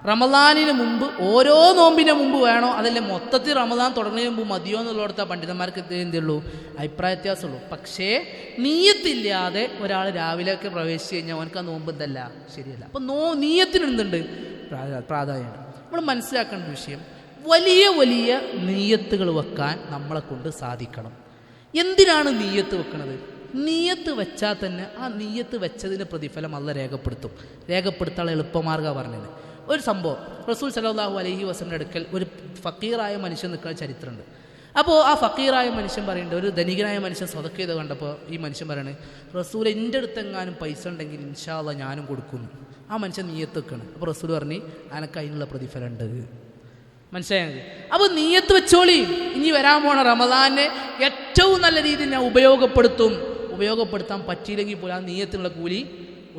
റമദാനിന് മുമ്പ്, ഓരോ നോമ്പിന് മുമ്പ് വേണോ അതല്ലേ മൊത്തത്തിൽ റമദാൻ തുടങ്ങുന്നതിന് മുമ്പ് മതിയോ എന്നുള്ളിടത്ത പണ്ഡിതന്മാർക്ക് എന്തുള്ളൂ, അഭിപ്രായ വ്യത്യാസമുള്ളൂ. പക്ഷേ നിയ്യത്തില്ലാതെ ഒരാൾ രാവിലെയൊക്കെ പ്രവേശിച്ച് കഴിഞ്ഞാൽ അവനക്ക് ആ നോമ്പ് എന്തല്ല ശരിയല്ല. അപ്പം നിയ്യത്തിന് എന്തുണ്ട് പ്രാധാന്യമുണ്ട്. നമ്മൾ മനസ്സിലാക്കേണ്ട വിഷയം, വലിയ വലിയ നിയ്യത്തുകൾ വെക്കാൻ നമ്മളെ കൊണ്ട് സാധിക്കണം. എന്തിനാണ് നിയ്യത്ത് വെക്കുന്നത്? നിയ്യത്ത് വെച്ചാൽ തന്നെ ആ നിയ്യത്ത് വെച്ചതിന് പ്രതിഫലം അള്ളാഹ് രേഖപ്പെടുത്തും. രേഖപ്പെടുത്താനുള്ള എളുപ്പമാർഗ്ഗമാണ് പറഞ്ഞത്. ഒരു സംഭവം, റസൂൽ സല്ലല്ലാഹു അലൈഹി വസല്ലമയുടെ അടുക്കൽ ഒരു ഫക്കീറായ മനുഷ്യൻ നിൽക്കുന്ന ചരിത്രമുണ്ട്. അപ്പോൾ ആ ഫക്കീറായ മനുഷ്യൻ പറയുന്നുണ്ട്, ഒരു ധനികനായ മനുഷ്യൻ സ്വതക്ക ചെയ്ത് കണ്ടപ്പോൾ ഈ മനുഷ്യൻ പറയണത്, റസൂൽ എൻ്റെ അടുത്തെങ്ങാനും പൈസ ഉണ്ടെങ്കിൽ ഇൻഷാ അല്ലാഹ് ഞാനും കൊടുക്കുന്നു. ആ മനുഷ്യൻ നിയ്യത്ത് വെക്കണം. അപ്പോൾ റസൂൽ പറഞ്ഞ് അനക്ക് അതിനുള്ള പ്രതിഫലം ഉണ്ട്. മനസ്സിലായത്? അപ്പോൾ നിയ്യത്ത് വെച്ചോളി, ഇനി വരാൻ പോണ റമദാനെ ഏറ്റവും നല്ല രീതിയിൽ ഞാൻ ഉപയോഗപ്പെടുത്താൻ പറ്റിയില്ലെങ്കിൽ പോലും ആ നിയ്യത്തിനുള്ള കൂലി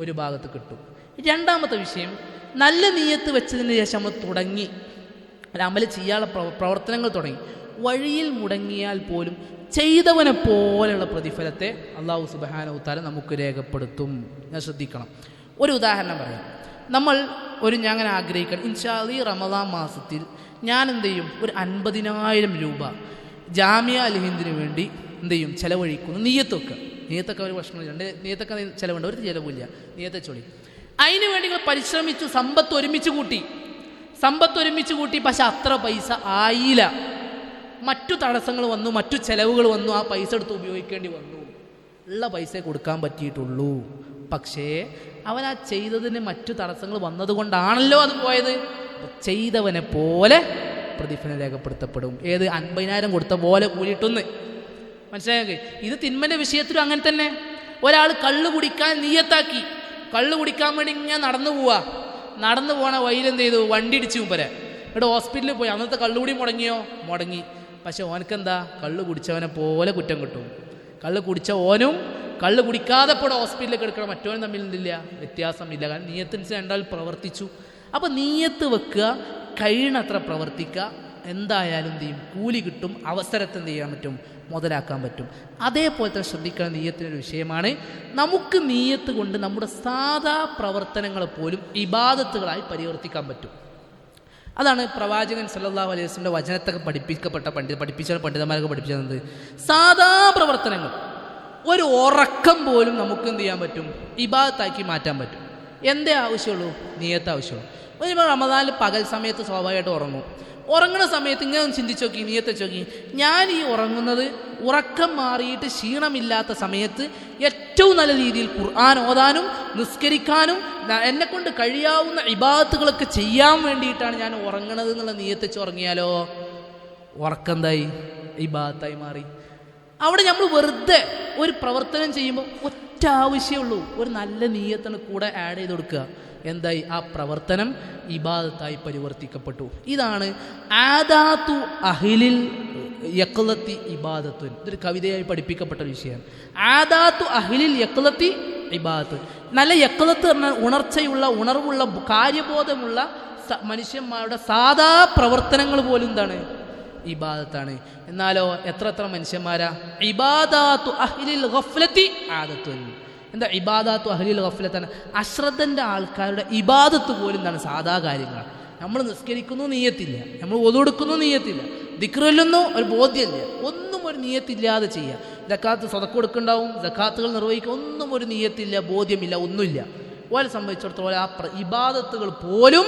ഒരു ഭാഗത്ത് കിട്ടും. രണ്ടാമത്തെ വിഷയം, നല്ല നിയ്യത്ത് വെച്ചതിന് ശേഷം നമ്മൾ തുടങ്ങി ഒരു അമല് ചെയ്യാനുള്ള പ്രവർത്തനങ്ങൾ തുടങ്ങി, വഴിയിൽ മുടങ്ങിയാൽ പോലും ചെയ്തവനെ പോലെയുള്ള പ്രതിഫലത്തെ അല്ലാഹു സുബ്ഹാനഹു വ തആല നമുക്ക് രേഖപ്പെടുത്തും. ഞാൻ ശ്രദ്ധിക്കണം. ഒരു ഉദാഹരണം പറയാം. ഞാൻ അങ്ങനെ ആഗ്രഹിക്കണം, ഇൻഷാ അല്ലാഹ് ഈ റമദാൻ മാസത്തിൽ ഞാൻ എന്ത് ചെയ്യും, ഒരു 50,000 രൂപ ജാമിയ അൽ ഹിന്ദിന് വേണ്ടി എന്ത് ചെയ്യും, ചിലവഴിക്കുന്നു. നീയത്തൊക്കെ ഒരു പ്രശ്നമില്ല, നീയത്തൊക്കെ ചിലവുണ്ട്, ഒരു ചിലവില്ല, നീയത്തെ ചൊല്ലി. അതിനു വേണ്ടി നിങ്ങൾ പരിശ്രമിച്ചു, സമ്പത്ത് ഒരുമിച്ച് കൂട്ടി. പക്ഷെ അത്ര പൈസ ആയില്ല. മറ്റു തടസ്സങ്ങൾ വന്നു, മറ്റു ചിലവുകൾ വന്നു, ആ പൈസ എടുത്ത് ഉപയോഗിക്കേണ്ടി വന്നു. ഉള്ള പൈസ കൊടുക്കാൻ പറ്റിയിട്ടുള്ളൂ. പക്ഷേ അവൻ ആ ചെയ്തതിന് മറ്റു തടസ്സങ്ങൾ വന്നതുകൊണ്ടാണല്ലോ അത് പോയത്. ചെയ്തവനെ പോലെ പ്രതിഫലം രേഖപ്പെടുത്തപ്പെടും. ഏത് 50,000 കൊടുത്ത പോലെ കൂലിയിട്ടൊന്ന്. മനസ്സിലാക്കി? ഇത് തിന്മൻ്റെ വിഷയത്തിലും അങ്ങനെ തന്നെ. ഒരാൾ കള്ള് കുടിക്കാൻ നിയ്യത്താക്കി, കള്ള് കുടിക്കാൻ വേണ്ടി ഇങ്ങനെ നടന്നു പോണ വഴിയിൽ എന്ത് ചെയ്തു, വണ്ടി ഇടിച്ചു മുമ്പരെ. ഇവിടെ ഹോസ്പിറ്റലിൽ പോയി. അന്നത്തെ കള്ളുകൂടി മുടങ്ങി. പക്ഷെ ഓനക്കെന്താ, കള്ള് കുടിച്ചവനെ പോലെ കുറ്റം കിട്ടും. കള്ള് കുടിച്ച ഓനും കള്ള് കുടിക്കാതെ ഇപ്പോൾ ഹോസ്പിറ്റലിലേക്ക് എടുക്കണം, മറ്റവനും തമ്മിൽ എന്തില്ല, വ്യത്യാസമില്ല. കാരണം നിയ്യത്തനുസരിച്ച് രണ്ടാൾ പ്രവർത്തിച്ചു. അപ്പോൾ നിയ്യത്ത് വെക്കുക, കഴിയണത്ര പ്രവർത്തിക്കുക, എന്തായാലും എന്ത് ചെയ്യും, കൂലി കിട്ടും. അവസരത്തെ എന്ത് ചെയ്യാൻ പറ്റും, മുതലാക്കാൻ പറ്റും. അതേപോലെ തന്നെ ശ്രദ്ധിക്കുന്ന നിയ്യത്തിനൊരു വിഷയമാണ്, നമുക്ക് നിയ്യത്ത് കൊണ്ട് നമ്മുടെ സാധാ പ്രവർത്തനങ്ങൾ പോലും ഇബാദത്തുകളായി പരിവർത്തിക്കാൻ പറ്റും. അതാണ് പ്രവാചകൻ സല്ലല്ലാഹു അലൈഹി വസല്ലമയുടെ വചനത്തൊക്കെ പഠിപ്പിച്ച പണ്ഡിതന്മാരൊക്കെ പഠിപ്പിച്ചത്. സാധാ പ്രവർത്തനങ്ങൾ, ഒരു ഉറക്കം പോലും നമുക്ക് എന്ത് ചെയ്യാൻ പറ്റും, ഇബാദത്താക്കി മാറ്റാൻ പറ്റും. എന്തേ ആവശ്യമുള്ളൂ, നിയ്യത്ത് ആവശ്യമുള്ളൂ. ഒരു റമദാനിൽ പകൽ സമയത്ത് സ്വാഭാവികമായിട്ട് ഉറങ്ങുന്ന സമയത്ത് ഇങ്ങനെ ഒന്ന് ചിന്തിച്ച് നോക്കി, നിയ്യത്ത് നോക്കി, ഞാൻ ഈ ഉറങ്ങുന്നത് ഉറക്കം മാറിയിട്ട് ക്ഷീണമില്ലാത്ത സമയത്ത് ഏറ്റവും നല്ല രീതിയിൽ ഖുർആൻ ഓതാനും നിസ്കരിക്കാനും എന്നെക്കൊണ്ട് കഴിയാവുന്ന ഇബാദത്തുകളൊക്കെ ചെയ്യാൻ വേണ്ടിയിട്ടാണ് ഞാൻ ഉറങ്ങണത് എന്നുള്ള നിയ്യത്ത് വെച്ച് ഉറങ്ങിയാലോ ഉറക്കം എന്തായി, ഇബാദത്തായി മാറി. അവിടെ നമ്മൾ വെറുതെ ഒരു പ്രവർത്തനം ചെയ്യുമ്പോൾ ഒറ്റ ആവശ്യമുള്ളൂ, ഒരു നല്ല നിയ്യത്തിന് കൂടെ ആഡ് ചെയ്ത് കൊടുക്കുക. എന്തായി, ആ പ്രവർത്തനം ഇബാദത്തായി പരിവർത്തിക്കപ്പെട്ടു. ഇതാണ് ആദാത്തു അഹ്ലിൽ യഖ്ലത്തി ഇബാദത്തുൻ. ഇതൊരു കവിതയായി പഠിപ്പിക്കപ്പെട്ട ഒരു വിഷയമാണ്. ആദാത്തു അഹ്ലിൽ യഖ്ലത്തി ഇബാദത്ത്. നല്ല യഖ്ലത്ത് പറഞ്ഞാൽ ഉണർവുള്ള കാര്യബോധമുള്ള മനുഷ്യന്മാരുടെ സാധാ പ്രവർത്തനങ്ങൾ പോലും എന്താണ്, ഇബാദത്താണ്. എന്നാലോ എത്ര മനുഷ്യന്മാരാ, ഇബാദാത്തു അഹ്ലിൽ ഗഫ്ലത്തി ആദത്തുൻ. എന്താ ഇബാദാത്തു അഹ്ലിൽ ഗഫ്ലത്താണ്, അശ്രദ്ധൻ്റെ ആൾക്കാരുടെ ഇബാദത്ത് പോലും എന്താണ്, സാധാ കാര്യങ്ങൾ. നമ്മൾ നിസ്കരിക്കുന്നു നിയ്യത്തില്ല, നമ്മൾ ഒതു കൊടുക്കുന്നു നിയ്യത്തില്ല, ദിക്ർ ചൊല്ലുന്നു ഒരു ബോധ്യമില്ല, ഒന്നും ഒരു നിയ്യത്തില്ലാതെ ചെയ്യുക. സക്കാത്ത് സ്വതക്ക കൊടുക്കുന്നുണ്ടാവും, സക്കാത്തുകൾ നിർവഹിക്കുക, ഒന്നും ഒരു നിയ്യത്തില്ല, ബോധ്യമില്ല, ഒന്നുമില്ല. ഓലെ സംബന്ധിച്ചിടത്തോളം ആ ഇബാദത്തുകൾ പോലും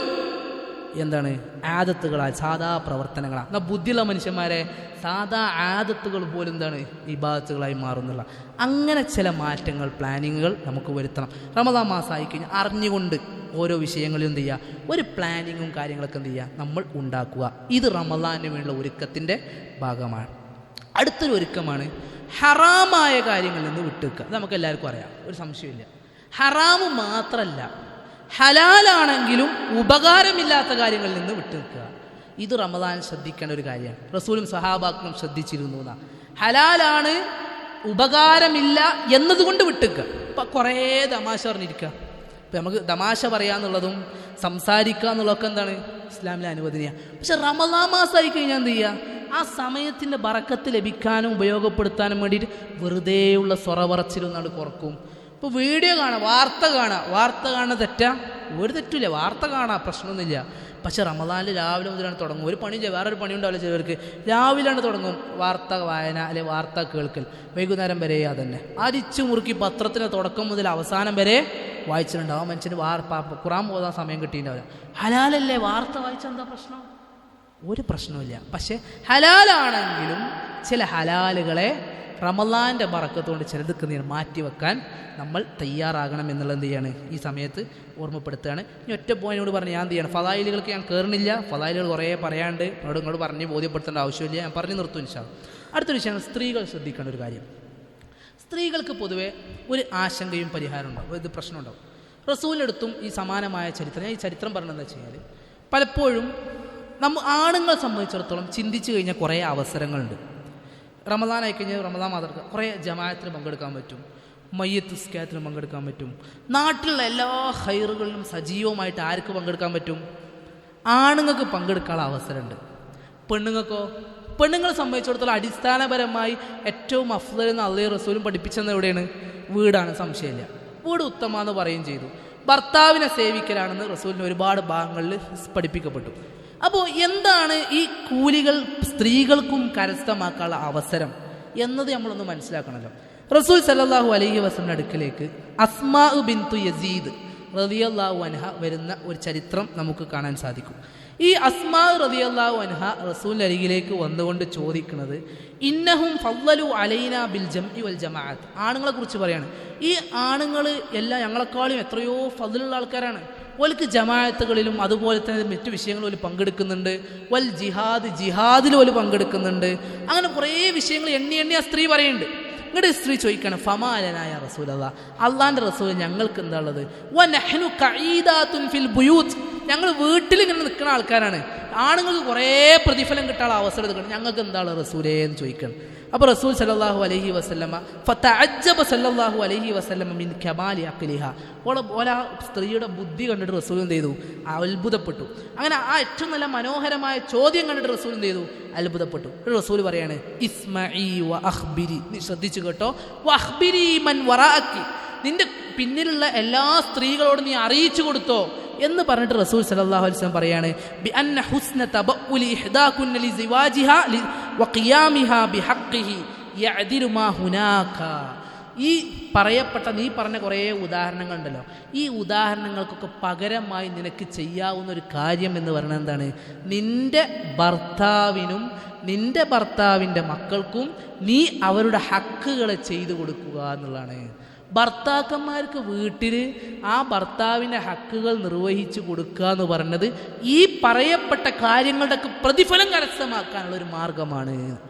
എന്താണ്, ആദത്തുകളാണ്, സാധാ പ്രവർത്തനങ്ങളാണ്. എന്നാൽ ബുദ്ധിയുള്ള മനുഷ്യന്മാരെ സാധാ ആദത്തുകൾ പോലും എന്താണ്, ഇബാദത്തുകളായി മാറുന്നുള്ള അങ്ങനെ ചില മാറ്റങ്ങൾ, പ്ലാനിങ്ങുകൾ നമുക്ക് വരുത്തണം. റമദാൻ മാസമായി കഴിഞ്ഞാൽ അറിഞ്ഞുകൊണ്ട് ഓരോ വിഷയങ്ങളും എന്ത് ചെയ്യുക, ഒരു പ്ലാനിങ്ങും കാര്യങ്ങളൊക്കെ എന്ത് ചെയ്യുക, നമ്മൾ ഉണ്ടാക്കുക. ഇത് റമദാനിന് വേണ്ടിയുള്ള ഒരുക്കത്തിൻ്റെ ഭാഗമാണ്. അടുത്തൊരു ഒരുക്കമാണ് ഹറാമായ കാര്യങ്ങളിൽ നിന്ന് വിട്ടുവെക്കുക. അത് നമുക്ക് എല്ലാവർക്കും അറിയാം, ഒരു സംശയമില്ല. ഹറാമ് മാത്രമല്ല, ഹലാലാണെങ്കിലും ഉപകാരമില്ലാത്ത കാര്യങ്ങളിൽ നിന്ന് വിട്ടുവെക്കുക. ഇത് റമദാൻ ശ്രദ്ധിക്കേണ്ട ഒരു കാര്യമാണ്. റസൂലും സഹാബാക്കളും ശ്രദ്ധിച്ചിരുന്നു എന്നാ. ഹലാലാണ്, ഉപകാരമില്ല എന്നതുകൊണ്ട് വിട്ടുവെക്കുക. ഇപ്പം കുറേ തമാശ പറഞ്ഞിരിക്കുക. ഇപ്പം നമുക്ക് തമാശ പറയാന്നുള്ളതും സംസാരിക്കുക എന്നുള്ളതൊക്കെ എന്താണ് ഇസ്ലാമിലെ അനുവദനീയ. പക്ഷെ റമദാൻ മാസമായി കഴിഞ്ഞാൽ എന്ത് ചെയ്യുക? ആ സമയത്തിൻ്റെ ബറക്കത്ത് ലഭിക്കാനും ഉപയോഗപ്പെടുത്താനും വേണ്ടിയിട്ട് വെറുതെയുള്ള സ്വറവറച്ചിലൊന്നാണ് കുറക്കും. ഇപ്പോൾ വീഡിയോ കാണാം, വാർത്ത കാണുക തെറ്റാ? ഒരു തെറ്റില്ല, വാർത്ത കാണാം, പ്രശ്നമൊന്നുമില്ല. പക്ഷെ റമദാനിൽ രാവിലെ മുതലാണ് തുടങ്ങും. ഒരു പണി വേറൊരു പണി ഉണ്ടാവില്ല ചിലവർക്ക്. രാവിലെയാണ് തുടങ്ങും വാർത്ത വായന, അല്ലെങ്കിൽ വാർത്ത കേൾക്കൽ. വൈകുന്നേരം വരെ അതന്നെ അരിച്ചു മുറുക്കി പത്രത്തിന് തുടക്കം മുതൽ അവസാനം വരെ വായിച്ചിട്ടുണ്ടാവും. മനുഷ്യന് ഖുറാൻ പോകാൻ സമയം കിട്ടിയിട്ടുണ്ടാവില്ല. ഹലാലല്ലേ, വാർത്ത വായിച്ചാൽ എന്താ പ്രശ്നം? ഒരു പ്രശ്നമില്ല. പക്ഷെ ഹലാലാണെങ്കിലും ചില ഹലാലുകളെ റമദാൻ്റെ ബറക്കത്തുകൊണ്ട് ചിലതൊക്കെ മാറ്റിവെക്കാൻ നമ്മൾ തയ്യാറാകണം എന്നുള്ളത് എന്ത് ചെയ്യാണ് ഈ സമയത്ത് ഓർമ്മപ്പെടുത്തുകയാണ്. ഇനി ഒറ്റ പോയിനോട് പറഞ്ഞ് ഞാൻ എന്ത് ചെയ്യണം, ഫളായിലുകൾക്ക് ഞാൻ കയറുന്നില്ല. ഫളായിലുകൾ കുറേ പറയാണ്ട് ഇങ്ങോട്ട് പറഞ്ഞ് ബോധ്യപ്പെടുത്തേണ്ട ആവശ്യമില്ല, ഞാൻ പറഞ്ഞു നിർത്തും ഇൻഷാ അല്ലാഹ്. അടുത്തൊരു വിഷയമാണ് സ്ത്രീകൾ ശ്രദ്ധിക്കേണ്ട ഒരു കാര്യം. സ്ത്രീകൾക്ക് പൊതുവെ ഒരു ആശങ്കയും പരിഹാരം ഉണ്ടാവും, ഇത് പ്രശ്നം ഉണ്ടാവും. റസൂലിനടുത്തും ഈ സമാനമായ ചരിത്രം, ഞാൻ ഈ ചരിത്രം പറഞ്ഞതെന്ന് വെച്ച് കഴിഞ്ഞാൽ പലപ്പോഴും ആണുങ്ങളെ സംബന്ധിച്ചിടത്തോളം ചിന്തിച്ചു കഴിഞ്ഞാൽ കുറേ അവസരങ്ങളുണ്ട്. റമദാൻ ആയി കഴിഞ്ഞാൽ റമദാൻ മാത്രം കുറേ ജമാഅത്തിന് പങ്കെടുക്കാൻ പറ്റും, മയ്യത്ത് നിസ്കാരത്തിന് പങ്കെടുക്കാൻ പറ്റും, നാട്ടിലുള്ള എല്ലാ ഹൈറുകളിലും സജീവമായിട്ട് ആർക്ക് പങ്കെടുക്കാൻ പറ്റും? ആണുങ്ങൾക്ക് പങ്കെടുക്കാനുള്ള അവസരമുണ്ട്. പെണ്ണുങ്ങളെ സംബന്ധിച്ചിടത്തോളം അടിസ്ഥാനപരമായി ഏറ്റവും അഫ്ളൽ എന്ന് അള്ളാഹും റസൂലും പഠിപ്പിച്ചെന്ന് എവിടെയാണ്? വീടാണ്, സംശയമില്ല. വീട് ഉത്തമാന്ന് പറയുകയും ചെയ്തു. ഭർത്താവിനെ സേവിക്കലാണെന്ന് റസൂലിന് ഒരുപാട് ഭാഗങ്ങളിൽ പഠിപ്പിക്കപ്പെട്ടു. അപ്പോൾ എന്താണ് ഈ കൂലികൾ സ്ത്രീകൾക്കും കരസ്ഥമാക്കാനുള്ള അവസരം എന്നത് നമ്മളൊന്ന് മനസ്സിലാക്കണമല്ലോ. റസൂൽ സല്ലല്ലാഹു അലൈഹി വസല്ലം അടുക്കലേക്ക് അസ്മാ ബിൻതു യസീദ് റളിയല്ലാഹു അൻഹ വരുന്ന ഒരു ചരിത്രം നമുക്ക് കാണാൻ സാധിക്കും. ഈ അസ്മാ റളിയല്ലാഹു അൻഹ റസൂലിൻ്റെ അരികിലേക്ക് വന്നുകൊണ്ട് ചോദിക്കുന്നത്, ഇന്നഹും ഫളലു അലൈന ബിൽ ജംഇ വൽ ജമാഅത്ത്. ആണുങ്ങളെ കുറിച്ച് പറയാണ്. ഈ ആണുങ്ങൾ എല്ലാം ഞങ്ങളെക്കാളും എത്രയോ ഫളലുള്ള ആൾക്കാരാണ്. ഓൽക്ക് ജമാഅത്തുകളിലും അതുപോലെ തന്നെ മറ്റു വിഷയങ്ങളിൽ ഓല് പങ്കെടുക്കുന്നുണ്ട്. വൽ ജിഹാദിൽ ഓല് പങ്കെടുക്കുന്നുണ്ട്. അങ്ങനെ കുറേ വിഷയങ്ങൾ എണ്ണി ആ സ്ത്രീ പറയുന്നുണ്ട്. ഇങ്ങോട്ട് സ്ത്രീ ചോദിക്കണം, ഫമാലനായ റസൂലല്ലാഹ്, അള്ളാൻ്റെ റസൂൽ ഞങ്ങൾക്ക് എന്താ ഉള്ളത്? വനഹ്നു ഖഈദാതുൻ ഫിൽ ബുയൂത്ത്, ഞങ്ങൾ വീട്ടിൽ ഇങ്ങനെ നിൽക്കുന്ന ആൾക്കാരാണ്. ആണുങ്ങൾക്ക് കുറേ പ്രതിഫലം കിട്ടാനുള്ള അവസരം എടുക്കണം, ഞങ്ങൾക്ക് എന്താണ് റസൂലേ എന്ന് ചോദിക്കണം. അപ്പോൾ റസൂൽ സല്ലല്ലാഹു അലൈഹി വസല്ലമ ഫതഅജ്ജബ സല്ലല്ലാഹു അലൈഹി വസല്ലമ മിൻ കമാലി അഖ്ലിഹ, ഓല സ്ത്രീയുടെ ബുദ്ധി കണ്ടിട്ട് റസൂൽ എന്ത് ചെയ്തു? അത്ഭുതപ്പെട്ടു. അങ്ങനെ ആ ഏറ്റവും നല്ല മനോഹരമായ ചോദ്യം കണ്ടിട്ട് റസൂൽ എന്ത് ചെയ്തു? അത്ഭുതപ്പെട്ടു. റസൂൽ പറയാണ്, ഇസ്മഈ വ അഖ്ബിരി, നീ ശ്രദ്ധിച്ചു കേട്ടോ, വഅഖ്ബിരി മൻ വറാഅക്കി, നിന്റെ പിന്നിലുള്ള എല്ലാ സ്ത്രീകളോടും നീ അറിയിച്ചു കൊടുത്തോ എന്ന് പറഞ്ഞിട്ട് റസൂൽ സല്ലല്ലാഹു അലൈഹി വസല്ലം പറയാണ്, ബി അന്ന ഹുസ്ന തബഉലി ഇഹ്ദാകുന്ന ലിസിവാജിഹാ വഖിയാമിഹാ ബിഹഖ്ഖിഹി യഅദിലു മാ ഹുനാക. ഈ പറയപ്പെട്ട നീ പറഞ്ഞ കുറേ ഉദാഹരണങ്ങളുണ്ടല്ലോ, ഈ ഉദാഹരണങ്ങൾക്കൊക്കെ പകരമായി നിനക്ക് ചെയ്യാവുന്ന ഒരു കാര്യം എന്ന് പറയുന്നത് എന്താണ്? നിന്റെ ഭർത്താവിനും നിന്റെ ഭർത്താവിൻ്റെ മക്കൾക്കും നീ അവരുടെ ഹക്കുകളെ ചെയ്തു കൊടുക്കുക എന്നുള്ളതാണ്. ഭർത്താക്കന്മാർക്ക് വീട്ടിൽ ആ ഭർത്താവിൻ്റെ ഹക്കുകൾ നിർവഹിച്ചു കൊടുക്കുക എന്ന് പറയുന്നത് ഈ പറയപ്പെട്ട കാര്യങ്ങളുടെയൊക്കെ പ്രതിഫലം കരസ്ഥമാക്കാനുള്ള ഒരു മാർഗമാണ്.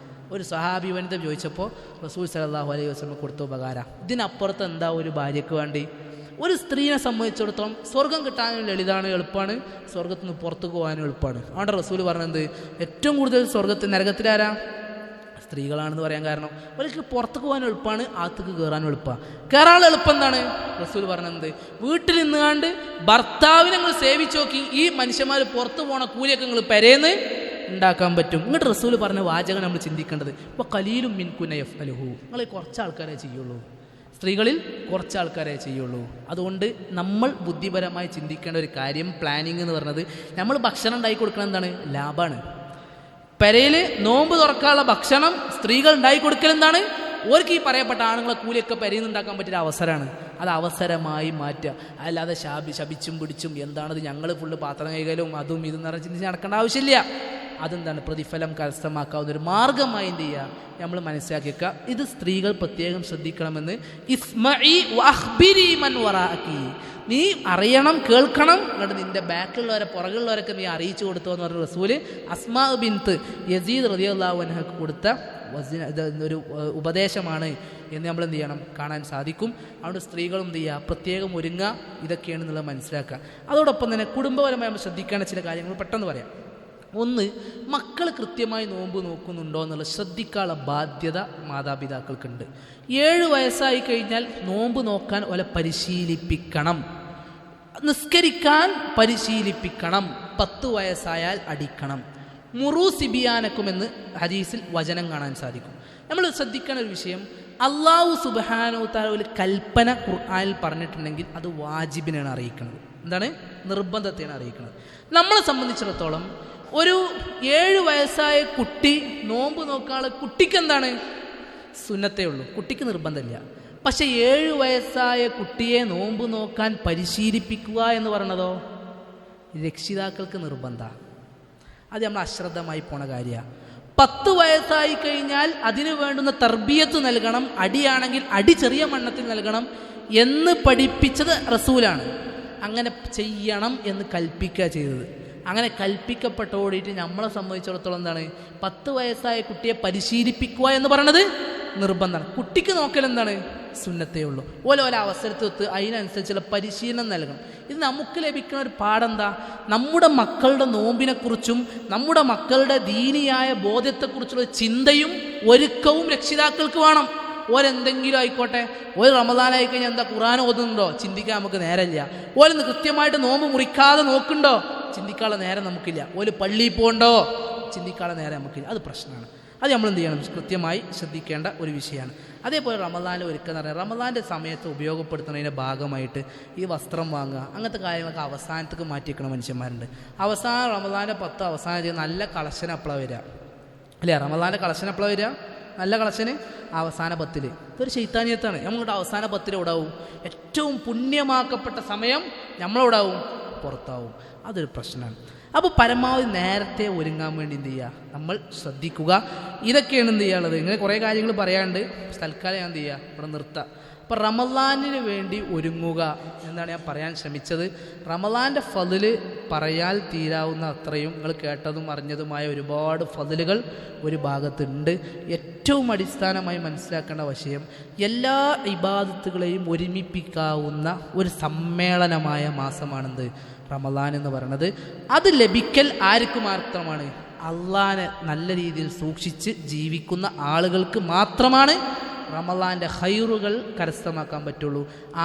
ഒരു സഹാബി വനിത ചോദിച്ചപ്പോൾ റസൂൽ സല്ലല്ലാഹു അലൈഹി വസല്ലം കൊടുത്ത ഉപകാരം. ഇതിനപ്പുറത്ത് എന്താ ഒരു ഭാര്യയ്ക്ക് വേണ്ടി? ഒരു സ്ത്രീയെ സംബന്ധിച്ചിടത്തോളം സ്വർഗം കിട്ടാനും ലളിതാണ്, എളുപ്പമാണ്. സ്വർഗത്തിൽ നിന്ന് പുറത്തു പോകാനും എളുപ്പമാണ്. അവിടെ റസൂൽ പറഞ്ഞത് ഏറ്റവും കൂടുതൽ സ്വർഗത്തിൽ നരകത്തിലാരാ? സ്ത്രീകളാണെന്ന് പറയാൻ കാരണം അവർക്ക് പുറത്തേക്ക് പോകാൻ എളുപ്പമാണ്, അകത്തേക്ക് കയറാനും എളുപ്പമാണ്. കയറാനുള്ള എളുപ്പം എന്താണ്? റസൂൽ പറഞ്ഞത്, വീട്ടിൽ നിന്നുകാണ്ട് ഭർത്താവിനെ നിങ്ങൾ സേവിച്ച് നോക്കി, ഈ മനുഷ്യന്മാർ പുറത്ത് പോണ കൂലിയൊക്കെ നിങ്ങൾ പെരേന്ന് ഉണ്ടാക്കാൻ പറ്റും. ഇങ്ങോട്ട് റസൂൽ പറഞ്ഞ വാചകം നമ്മൾ ചിന്തിക്കേണ്ടത്, ഇപ്പോൾ ഖലീലും മിൻകുന യഫ്അലുഹു, നിങ്ങൾ കുറച്ച് ആൾക്കാരെ ചെയ്യുള്ളൂ, സ്ത്രീകളിൽ കുറച്ച് ആൾക്കാരെ ചെയ്യുള്ളൂ. അതുകൊണ്ട് നമ്മൾ ബുദ്ധിപരമായി ചിന്തിക്കേണ്ട ഒരു കാര്യം, പ്ലാനിങ് എന്ന് പറയുന്നത്, നമ്മൾ ഭക്ഷണം ഉണ്ടാക്കി കൊടുക്കണം എന്താണ്? ലാഭമാണ്. പെരയിൽ നോമ്പ് തുറക്കാനുള്ള ഭക്ഷണം സ്ത്രീകൾ ഉണ്ടാക്കി കൊടുക്കൽ എന്താണ്? ഓർക്ക് ഈ പറയപ്പെട്ട ആണുങ്ങളെ കൂലിയൊക്കെ പെരയിൽ നിന്ന് ഉണ്ടാക്കാൻ പറ്റിയ അവസരമാണ്. അത് അവസരമായി മാറ്റുക. അല്ലാതെ ശപിച്ചും പിടിച്ചും എന്താണത് ഞങ്ങൾ ഫുള്ള് പാത്രം കൈകലും അതും ഇതും നിറഞ്ഞ് ചിന്തിച്ച് നടക്കേണ്ട ആവശ്യമില്ല. അതെന്താണ്? പ്രതിഫലം കരസ്ഥമാക്കാവുന്ന ഒരു മാർഗമായി എന്ത് ചെയ്യുക നമ്മൾ മനസ്സിലാക്കിയേക്കുക. ഇത് സ്ത്രീകൾ പ്രത്യേകം ശ്രദ്ധിക്കണമെന്ന്. ഇസ്മഈ വഅഖ്ബിരി മൻ വറാഅകി, നീ അറിയണം, കേൾക്കണം, എന്നിട്ട് നിന്റെ ബാക്കിലുള്ളവരെ പുറകിലുള്ളവരൊക്കെ നീ അറിയിച്ചു കൊടുത്തു എന്ന് പറഞ്ഞ റസൂല് അസ്മാ ബിൻത്ത് യസീദ് റളിയല്ലാഹു അൻഹക്ക് കൊടുത്ത ഒരു ഉപദേശമാണ് എന്ന് നമ്മൾ എന്ത് ചെയ്യണം, കാണാൻ സാധിക്കും. അതുകൊണ്ട് സ്ത്രീകളും എന്ത് ചെയ്യുക, പ്രത്യേകം ഒരുങ്ങുക, ഇതൊക്കെയാണെന്നുള്ളത് മനസ്സിലാക്കുക. അതോടൊപ്പം തന്നെ കുടുംബപരമായി നമ്മൾ ശ്രദ്ധിക്കേണ്ട ചില കാര്യങ്ങൾ പെട്ടെന്ന് പറയാം. ഒന്ന്, മക്കൾ കൃത്യമായി നോമ്പ് നോക്കുന്നുണ്ടോ എന്നുള്ളത് ശ്രദ്ധിക്കാനുള്ള ബാധ്യത മാതാപിതാക്കൾക്കുണ്ട്. 7 വയസ്സായി കഴിഞ്ഞാൽ നോമ്പ് നോക്കാൻ ഓലെ പരിശീലിപ്പിക്കണം, നിസ്കരിക്കാൻ പരിശീലിപ്പിക്കണം. 10 വയസ്സായാൽ അടിക്കണം. മുറു സിബിയാനക്കുമെന്ന് ഹദീസിൽ വചനം കാണാൻ സാധിക്കും. നമ്മൾ ശ്രദ്ധിക്കേണ്ട ഒരു വിഷയം, അള്ളാഹു സുബ്ഹാനഹു തആല ഒരു കൽപ്പന ഖുർആനിൽ പറഞ്ഞിട്ടുണ്ടെങ്കിൽ അത് വാജിബിനാണ് അറിയിക്കുന്നത്. എന്താണ്? നിർബന്ധത്തെയാണ് അറിയിക്കുന്നത്. നമ്മളെ സംബന്ധിച്ചിടത്തോളം ഒരു 7 വയസ്സായ കുട്ടി നോമ്പ് നോക്കാനുള്ള കുട്ടിക്ക് എന്താണ്? സുന്നത്തേ ഉള്ളൂ, കുട്ടിക്ക് നിർബന്ധമില്ല. പക്ഷെ 7 വയസ്സായ കുട്ടിയെ നോമ്പ് നോക്കാൻ പരിശീലിപ്പിക്കുക എന്ന് പറയണതോ രക്ഷിതാക്കൾക്ക് നിർബന്ധമാണ്. അത് നമ്മൾ അശ്രദ്ധമായി പോണ കാര്യമാണ്. 10 വയസ്സായി കഴിഞ്ഞാൽ അതിനു വേണ്ടുന്ന തർബിയത്ത് നൽകണം, അടിയാണെങ്കിൽ അടി ചെറിയ മണ്ണത്തിൽ നൽകണം എന്ന് പഠിപ്പിച്ചത് റസൂലാണ്. അങ്ങനെ ചെയ്യണം എന്ന് കൽപ്പിക്കുക ചെയ്തത്. അങ്ങനെ കൽപ്പിക്കപ്പെട്ടോടിയിട്ട് നമ്മളെ സംബന്ധിച്ചിടത്തോളം എന്താണ്, 10 വയസ്സായ കുട്ടിയെ പരിശീലിപ്പിക്കുക എന്ന് പറയണത് നിർബന്ധമാണ്. കുട്ടിക്ക് നോക്കൽ എന്താണ്? സുന്നത്തേ ഉള്ളൂ. ഓരോ അവസരത്തൊത്ത് അതിനനുസരിച്ചുള്ള പരിശീലനം നൽകണം. ഇത് നമുക്ക് ലഭിക്കുന്ന ഒരു പാഠെന്താ? നമ്മുടെ മക്കളുടെ നോമ്പിനെക്കുറിച്ചും നമ്മുടെ മക്കളുടെ ദീനിയായ ബോധ്യത്തെക്കുറിച്ചുള്ള ചിന്തയും ഒരുക്കവും രക്ഷിതാക്കൾക്ക് വേണം. ഓരെന്തെങ്കിലും ആയിക്കോട്ടെ, ഒരു റമദാനായി കഴിഞ്ഞാൽ എന്താ ഖുർആൻ ഓതുന്നുണ്ടോ ചിന്തിക്കാൻ നമുക്ക് നേരമില്ല. ഓരൊന്ന് കൃത്യമായിട്ട് നോമ്പ് മുറിക്കാതെ നോക്കുന്നുണ്ടോ ചിന്തിക്കാനുള്ള നേരം നമുക്കില്ല. ഒരു പള്ളിയിൽ പോകണ്ടോ ചിന്തിക്കാനുള്ള നേരം നമുക്കില്ല. അത് പ്രശ്നമാണ്. അത് നമ്മൾ എന്ത് ചെയ്യണം, കൃത്യമായി ശ്രദ്ധിക്കേണ്ട ഒരു വിഷയമാണ്. അതേപോലെ റമദാനിൽ ഒരുക്കുക എന്ന് പറഞ്ഞാൽ റമദാൻ്റെ സമയത്ത് ഉപയോഗപ്പെടുത്തുന്നതിൻ്റെ ഭാഗമായിട്ട് ഈ വസ്ത്രം വാങ്ങുക, അങ്ങനത്തെ കാര്യങ്ങളൊക്കെ അവസാനത്തേക്ക് മാറ്റിവെക്കുന്ന മനുഷ്യന്മാരുണ്ട്. അവസാനം റമദാൻ്റെ 10 അവസാനം നല്ല കളക്ഷൻ എപ്പോഴാണ് വരിക അല്ലേ? റമദാൻ്റെ കളക്ഷൻ എപ്പോഴാണ് വരിക? നല്ല കളക്ഷന് അവസാന 10. ഇതൊരു ശൈത്താനിയത്താണ്. നമ്മളുടെ അവസാന 10 എവിടാവും? ഏറ്റവും പുണ്യമാക്കപ്പെട്ട സമയം നമ്മളെവിടാവും? പുറത്താവും. അതൊരു പ്രശ്നമാണ്. അപ്പോൾ പരമാവധി നേരത്തെ ഒരുങ്ങാൻ വേണ്ടി എന്ത് ചെയ്യുക, നമ്മൾ ശ്രദ്ധിക്കുക. ഇതൊക്കെയാണ് എന്ത് ചെയ്യാനുള്ളത്. ഇങ്ങനെ കുറേ കാര്യങ്ങൾ പറയാണ്ട് തൽക്കാലം ഞാൻ എന്ത് ചെയ്യുക, ഇവിടെ നിർത്താം. അപ്പോൾ റമദാനിന് വേണ്ടി ഒരുങ്ങുക എന്നാണ് ഞാൻ പറയാൻ ശ്രമിച്ചത്. റമദാൻ്റെ ഫضല് പറയാൽ തീരാവുന്ന അത്രയും നിങ്ങൾ കേട്ടതും അറിഞ്ഞതുമായ ഒരുപാട് ഫضലുകൾ ഒരു ഭാഗത്തുണ്ട്. ഏറ്റവും അടിസ്ഥാനമായി മനസ്സിലാക്കേണ്ട വിഷയം, എല്ലാ ഇബാദത്തുകളെയും ഒരുമിപ്പിക്കാവുന്ന ഒരു സമ്മേളനമായ മാസമാണെന്ത് റമദാൻ എന്ന് പറയുന്നത്. അത് ലഭിക്കൽ ആർക്ക് മാത്രമാണ്? അള്ളാനെ നല്ല രീതിയിൽ സൂക്ഷിച്ച് ജീവിക്കുന്ന ആളുകൾക്ക് മാത്രമാണ് റമദാൻ്റെ ഹൈറുകൾ കരസ്ഥമാക്കാൻ പറ്റുള്ളൂ.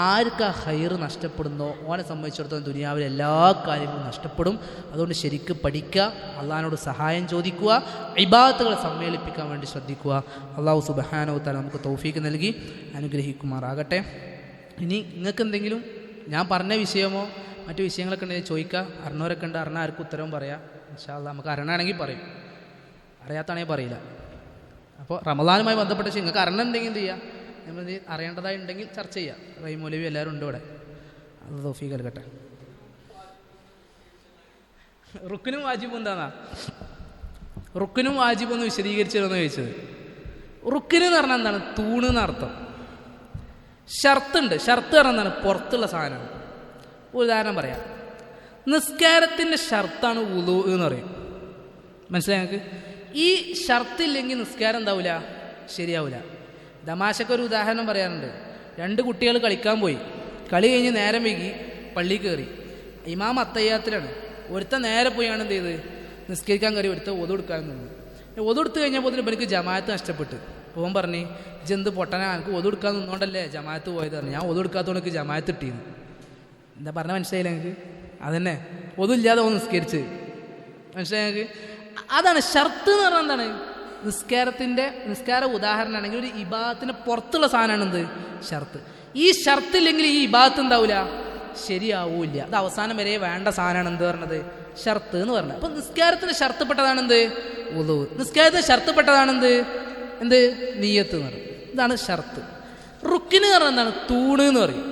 ആർക്ക് ആ ഹൈറ് നഷ്ടപ്പെടുന്നോ ഓനെ സംബന്ധിച്ചിടത്തോളം ദുനിയാവിലെ എല്ലാ കാര്യങ്ങളും നഷ്ടപ്പെടും. അതുകൊണ്ട് ശരിക്ക് പഠിക്കുക, അള്ളാഹിനോട് സഹായം ചോദിക്കുക, ഇബാദത്തുകൾ സമ്മേളിപ്പിക്കാൻ വേണ്ടി ശ്രദ്ധിക്കുക. അള്ളാഹു സുബ്ഹാനഹു തആല നമുക്ക് തൗഫീക്ക് നൽകി അനുഗ്രഹിക്കുമാറാകട്ടെ. ഇനി നിങ്ങൾക്ക് എന്തെങ്കിലും ഞാൻ പറഞ്ഞ വിഷയമോ മറ്റു വിഷയങ്ങളൊക്കെ ഉണ്ടെങ്കിൽ ചോദിക്കുക. അറിഞ്ഞവരൊക്കെ ഉണ്ട്, അറിഞ്ഞ ആർക്കും ഉത്തരവും പറയാം. ഇൻഷാ അല്ലാഹ് നമുക്ക് അറിയണമെങ്കിൽ പറയും, അറിയാത്താണെങ്കിൽ പറയില്ല. അപ്പോൾ റമദാനുമായി ബന്ധപ്പെട്ട നിങ്ങൾക്ക് അറിയണമെന്നുണ്ടെങ്കിൽ എന്ത് ചെയ്യുക, നമ്മൾ അറിയേണ്ടതായിട്ടുണ്ടെങ്കിൽ ചർച്ച ചെയ്യുക. റഹീം മൗലവി എല്ലാവരും ഉണ്ട് ഇവിടെ. അത് തൗഫീഖ് നൽകട്ടെ. റുക്നും വാജിബും എന്താന്നാ? റുക്നും വാജിബും ഒന്ന് വിശദീകരിച്ചിരുന്നു ചോദിച്ചത്. റുക്കിന് എന്ന് പറഞ്ഞാൽ എന്താണ്? തൂണ് എന്നർത്ഥം. ഷർത്തുണ്ട്. ഷർത്ത് പറഞ്ഞാൽ എന്താണ്? പുറത്തുള്ള സാധനമാണ്. ഉദാഹരണം പറയാം, നിസ്കാരത്തിൻ്റെ ഷർത്താണ് വുളൂ എന്ന് പറയും. മനസ്സിലായി ഞങ്ങൾക്ക്? ഈ ഷർത്തില്ലെങ്കിൽ നിസ്കാരം എന്താവില്ല, ശരിയാവില്ല. തമാശക്കൊരു ഉദാഹരണം പറയാറുണ്ട്. 2 കുട്ടികൾ കളിക്കാൻ പോയി. കളി കഴിഞ്ഞ് നേരം വൈകി പള്ളിയിൽ കയറി. ഇമാം അത്തയ്യാത്തിലാണ്. ഒരുത്തൻ നേരെ പോയാണ് എന്ത് ചെയ്ത് നിസ്കരിക്കാൻ കയറി, ഒരുത്തൻ ഒതു കൊടുക്കാൻ നിന്നു. ഒതു കൊടുത്ത് കഴിഞ്ഞപ്പോൾ എനിക്ക് ജമാഅത്ത് നഷ്ടപ്പെട്ട്. പോകാൻ പറഞ്ഞ്, ഇജെന്ത് പൊട്ടനാ, എനിക്ക് ഒതു കൊടുക്കാൻ നിന്നുകൊണ്ടല്ലേ ജമാഅത്ത് പോയത് പറഞ്ഞു. ഞാൻ ഒതു കൊടുക്കാത്തതുകൊണ്ട് എനിക്ക് ജമാഅത്ത് കിട്ടിയിരുന്നു. എന്താ പറഞ്ഞാൽ മനസ്സിലായില്ല നിങ്ങൾക്ക്? അതന്നെ, ഒതുമില്ലാതെ ഒന്ന് നിസ്കരിച്ച്. മനസ്സിലായി നിങ്ങൾക്ക്? അതാണ് ഷർത്ത് എന്ന് പറഞ്ഞാൽ. എന്താണ്? നിസ്കാര ഉദാഹരണമാണെങ്കിൽ ഒരു ഇബാദത്തിന് പുറത്തുള്ള സാധനമാണ് എന്ത്? ഷർത്ത്. ഈ ഷർത്തില്ലെങ്കിൽ ഈ ഇബാദത്ത് എന്താവില്ല, ശരിയാവൂല്ല. അത് അവസാനം വരെ വേണ്ട സാധനമാണ് എന്ത് പറഞ്ഞത്? ഷർത്ത് എന്ന് പറഞ്ഞത്. അപ്പം നിസ്കാരത്തിന് ഷർത്തപ്പെട്ടതാണ് എന്ത്? വുളൂ. നിസ്കാരത്തിന് ഷർത്തപ്പെട്ടതാണ് എന്ത്? നിയ്യത്ത് എന്ന് പറയും. ഇതാണ് ഷർത്ത്. റുക്കിന് പറഞ്ഞാൽ എന്താണ്? തൂണ് എന്ന് പറയും.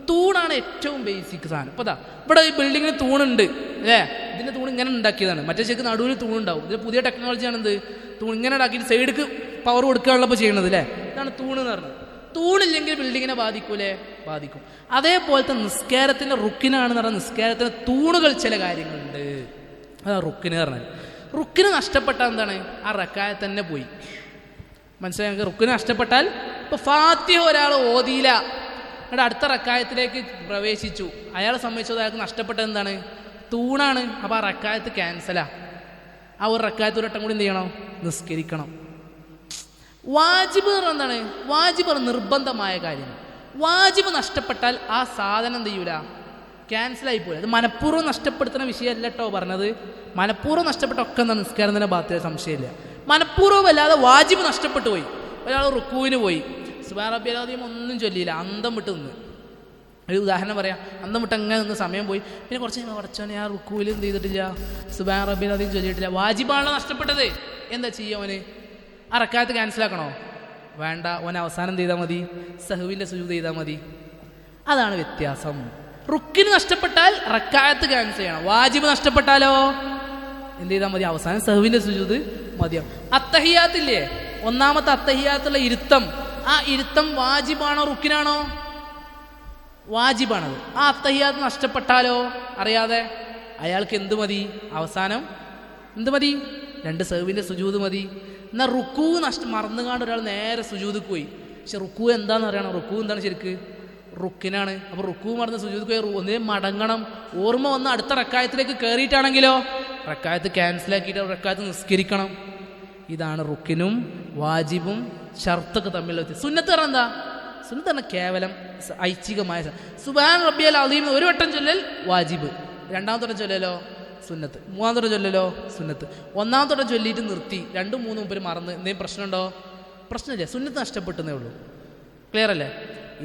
തൂണാണ് ഏറ്റവും ബേസിക് സാധനം. ഇപ്പോൾ ഇവിടെ ഈ ബിൽഡിങ്ങിന് തൂണുണ്ട് അല്ലേ? ഇതിൻ്റെ തൂണ് ഇങ്ങനെ ഉണ്ടാക്കിയതാണ്. മറ്റേ ശരിക്കും നടുവിൽ തൂണുണ്ടാവും. ഇതിൽ പുതിയ ടെക്നോളജിയാണ് എന്ത്? തൂൺ ഇങ്ങനെ ഉണ്ടാക്കിയിട്ട് സൈഡിക്ക് പവർ കൊടുക്കാനുള്ളപ്പോൾ ചെയ്യണത് അല്ലേ? ഇതാണ് തൂണ് എന്ന് പറഞ്ഞത്. തൂണില്ലെങ്കിൽ ബിൽഡിങ്ങിനെ ബാധിക്കൂലേ? ബാധിക്കും. അതേപോലത്തെ നിസ്കാരത്തിൻ്റെ റുക്കിനാണെന്ന് പറഞ്ഞാൽ നിസ്കാരത്തിൻ്റെ തൂണുകൾ ചില കാര്യങ്ങളുണ്ട്. അതാണ് റുക്കിന് പറഞ്ഞത്. റുക്കിന് നഷ്ടപ്പെട്ട എന്താണ്? ആ റക്കായത്ത് തന്നെ പോയി. മനസ്സിലായി? ഞങ്ങൾക്ക് റുക്കിന് നഷ്ടപ്പെട്ടാൽ ഇപ്പോൾ ഫാത്തിഹ ഒരാൾ ഓതിയില്ല, എന്നിട്ട് അടുത്ത റക്കായത്തിലേക്ക് പ്രവേശിച്ചു, അയാളെ സംബന്ധിച്ചത് അയാൾക്ക് നഷ്ടപ്പെട്ടത് എന്താണ്? തൂണാണ്. അപ്പോൾ ആ റക്കായത്ത് ക്യാൻസലാ. ആ ഒരു റക്കായത്ത് ഒരു വട്ടം കൂടി എന്ത് ചെയ്യണം? നിസ്കരിക്കണം. വാജിബ് എന്താണ്? വാജിബ് നിർബന്ധമായ കാര്യം. വാജിബ് നഷ്ടപ്പെട്ടാൽ ആ സാധനം എന്ത് ചെയ്യൂല? ക്യാൻസലായി പോയി. അത് മനഃപൂർവ്വം നഷ്ടപ്പെടുത്തുന്ന വിഷയമല്ല കേട്ടോ പറഞ്ഞത്. മനഃപൂർവ്വം നഷ്ടപ്പെട്ട ഒക്കെ എന്താ നിസ്കാരം തന്നെ ബാധ്യത, സംശയമില്ല. മനഃപൂർവ്വം അല്ലാതെ വാജിബ് നഷ്ടപ്പെട്ടു പോയി. ഒരാൾ റുക്കൂവിന് പോയി, സുബ്ഹാന റബ്ബിയൽ അദീം ഒന്നും ചൊല്ലിയില്ല, അന്തം വിട്ട് നിന്ന്. ഒരു ഉദാഹരണം പറയാം. അന്തം വിട്ട് അങ്ങനെ നിന്ന് സമയം പോയി. പിന്നെ കുറച്ച് കഴിഞ്ഞാൽ പഠിച്ചോനെ ആ റുക്കൂവിൽ എന്ത് ചെയ്തിട്ടില്ല, സുബ്ഹാന റബ്ബിയൽ അദീം ചൊല്ലിയിട്ടില്ല. വാജിബാണല്ലോ നഷ്ടപ്പെട്ടത്. എന്താ ചെയ്യുക ഓന്? ആ റക്കായത്ത് ക്യാൻസലാക്കണോ? വേണ്ട. ഓൻ അവസാനം ചെയ്താൽ മതി, സഹുവിൻ്റെ സുജൂദ് ചെയ്താൽ മതി. അതാണ് വ്യത്യാസം. റുക്കിന് നഷ്ടപ്പെട്ടാൽ റക്കായത്ത് ക്യാൻസൽ ചെയ്യണം. വാജിബ് നഷ്ടപ്പെട്ടാലോ എന്ത് ചെയ്താൽ മതി? അവസാനം സഹുവിൻ്റെ സുജൂദ് മതിയാവും. അത്തഹിയാത്തില്ലേ, ഒന്നാമത്തെ അത്തഹിയാത്തുള്ള ഇരുത്തം, ആ ഇരുത്തം വാജിബാണോ റുക്കിനാണോ? വാജിബാണത്. ആ അത്തഹിയാത്ത് നഷ്ടപ്പെട്ടാലോ അറിയാതെ അയാൾക്ക് എന്ത് മതി? അവസാനം എന്ത് മതി? 2 സഹുവിൻ്റെ സുജൂദ് മതി. എന്നാൽ റുക്കൂ മറന്നുകാണ്ട് ഒരാൾ നേരെ സുജൂദ് പോയി. പക്ഷെ റുക്കൂ എന്താണെന്ന് അറിയണം. റുക്കൂ എന്താണ് ശരിക്ക്? റുക്കിനാണ്. അപ്പോൾ റുക്കൂ മറന്ന് സുജൂദ് പോയി ഒന്നേ മടങ്ങണം. ഓർമ്മ വന്ന് അടുത്ത റക്കായത്തിലേക്ക് കയറിയിട്ടാണെങ്കിലോ റക്കായത്ത് ക്യാൻസലാക്കിയിട്ട് റക്കായത്ത് നിസ്കരിക്കണം. ഇതാണ് റുക്കിനും വാജിബും ഷർത്തൊക്കെ തമ്മിലുള്ള വ്യത്യാസം. സുന്നത്ത് പറഞ്ഞാൽ എന്താ? സുന്നത്ത് പറഞ്ഞാൽ കേവലം ഐച്ഛികമായ സുബ്ഹാന റബ്ബിയൽ അദീം ഒരു വട്ടം ചൊല്ലൽ വാജിബ്, രണ്ടാമത്തെ വട്ടം ചൊല്ലലോ സുന്നത്ത്, മൂന്നാമത്തെ വട്ടം ചൊല്ലലോ സുന്നത്ത്. ഒന്നാമത്തെ വട്ടം ചൊല്ലിയിട്ട് നിർത്തി, 2, 3 മുമ്പ് മറന്ന് എന്തെങ്കിലും പ്രശ്നമുണ്ടോ? പ്രശ്നമില്ല. സുന്നത്ത് നഷ്ടപ്പെട്ടെന്നേ ഉള്ളൂ. ക്ലിയർ അല്ലേ?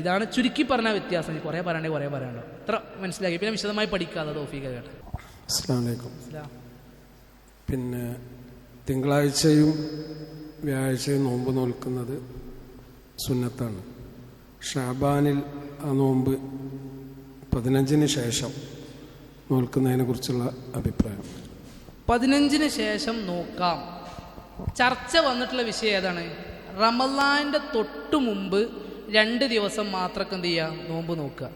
ഇതാണ് ചുരുക്കി പറഞ്ഞ വ്യത്യാസം. കുറേ പറയണ്ടേ കുറേ പറയാനുണ്ടോ? ഇത്ര മനസ്സിലാക്കി. പിന്നെ വിശദമായി പഠിക്കാതെ തൗഫീഖ് കേട്ടെ. അസ്സലാമു അലൈക്കും. പിന്നെ തിങ്കളാഴ്ചയും വ്യാഴാഴ്ചയും നോമ്പ് നോൽക്കുന്നത് സുന്നത്താണ്. ഷാബാനിൽ ആ നോമ്പ് 15-ന് ശേഷം നോൽക്കുന്നതിനെ കുറിച്ചുള്ള അഭിപ്രായം. 15-ന് ശേഷം നോക്കാം. ചർച്ച വന്നിട്ടുള്ള വിഷയം ഏതാണ്? റമളാനിൻ്റെ തൊട്ട് മുമ്പ് 2 ദിവസം മാത്രമൊക്കെ എന്ത് ചെയ്യുക? നോമ്പ് നോക്കുക.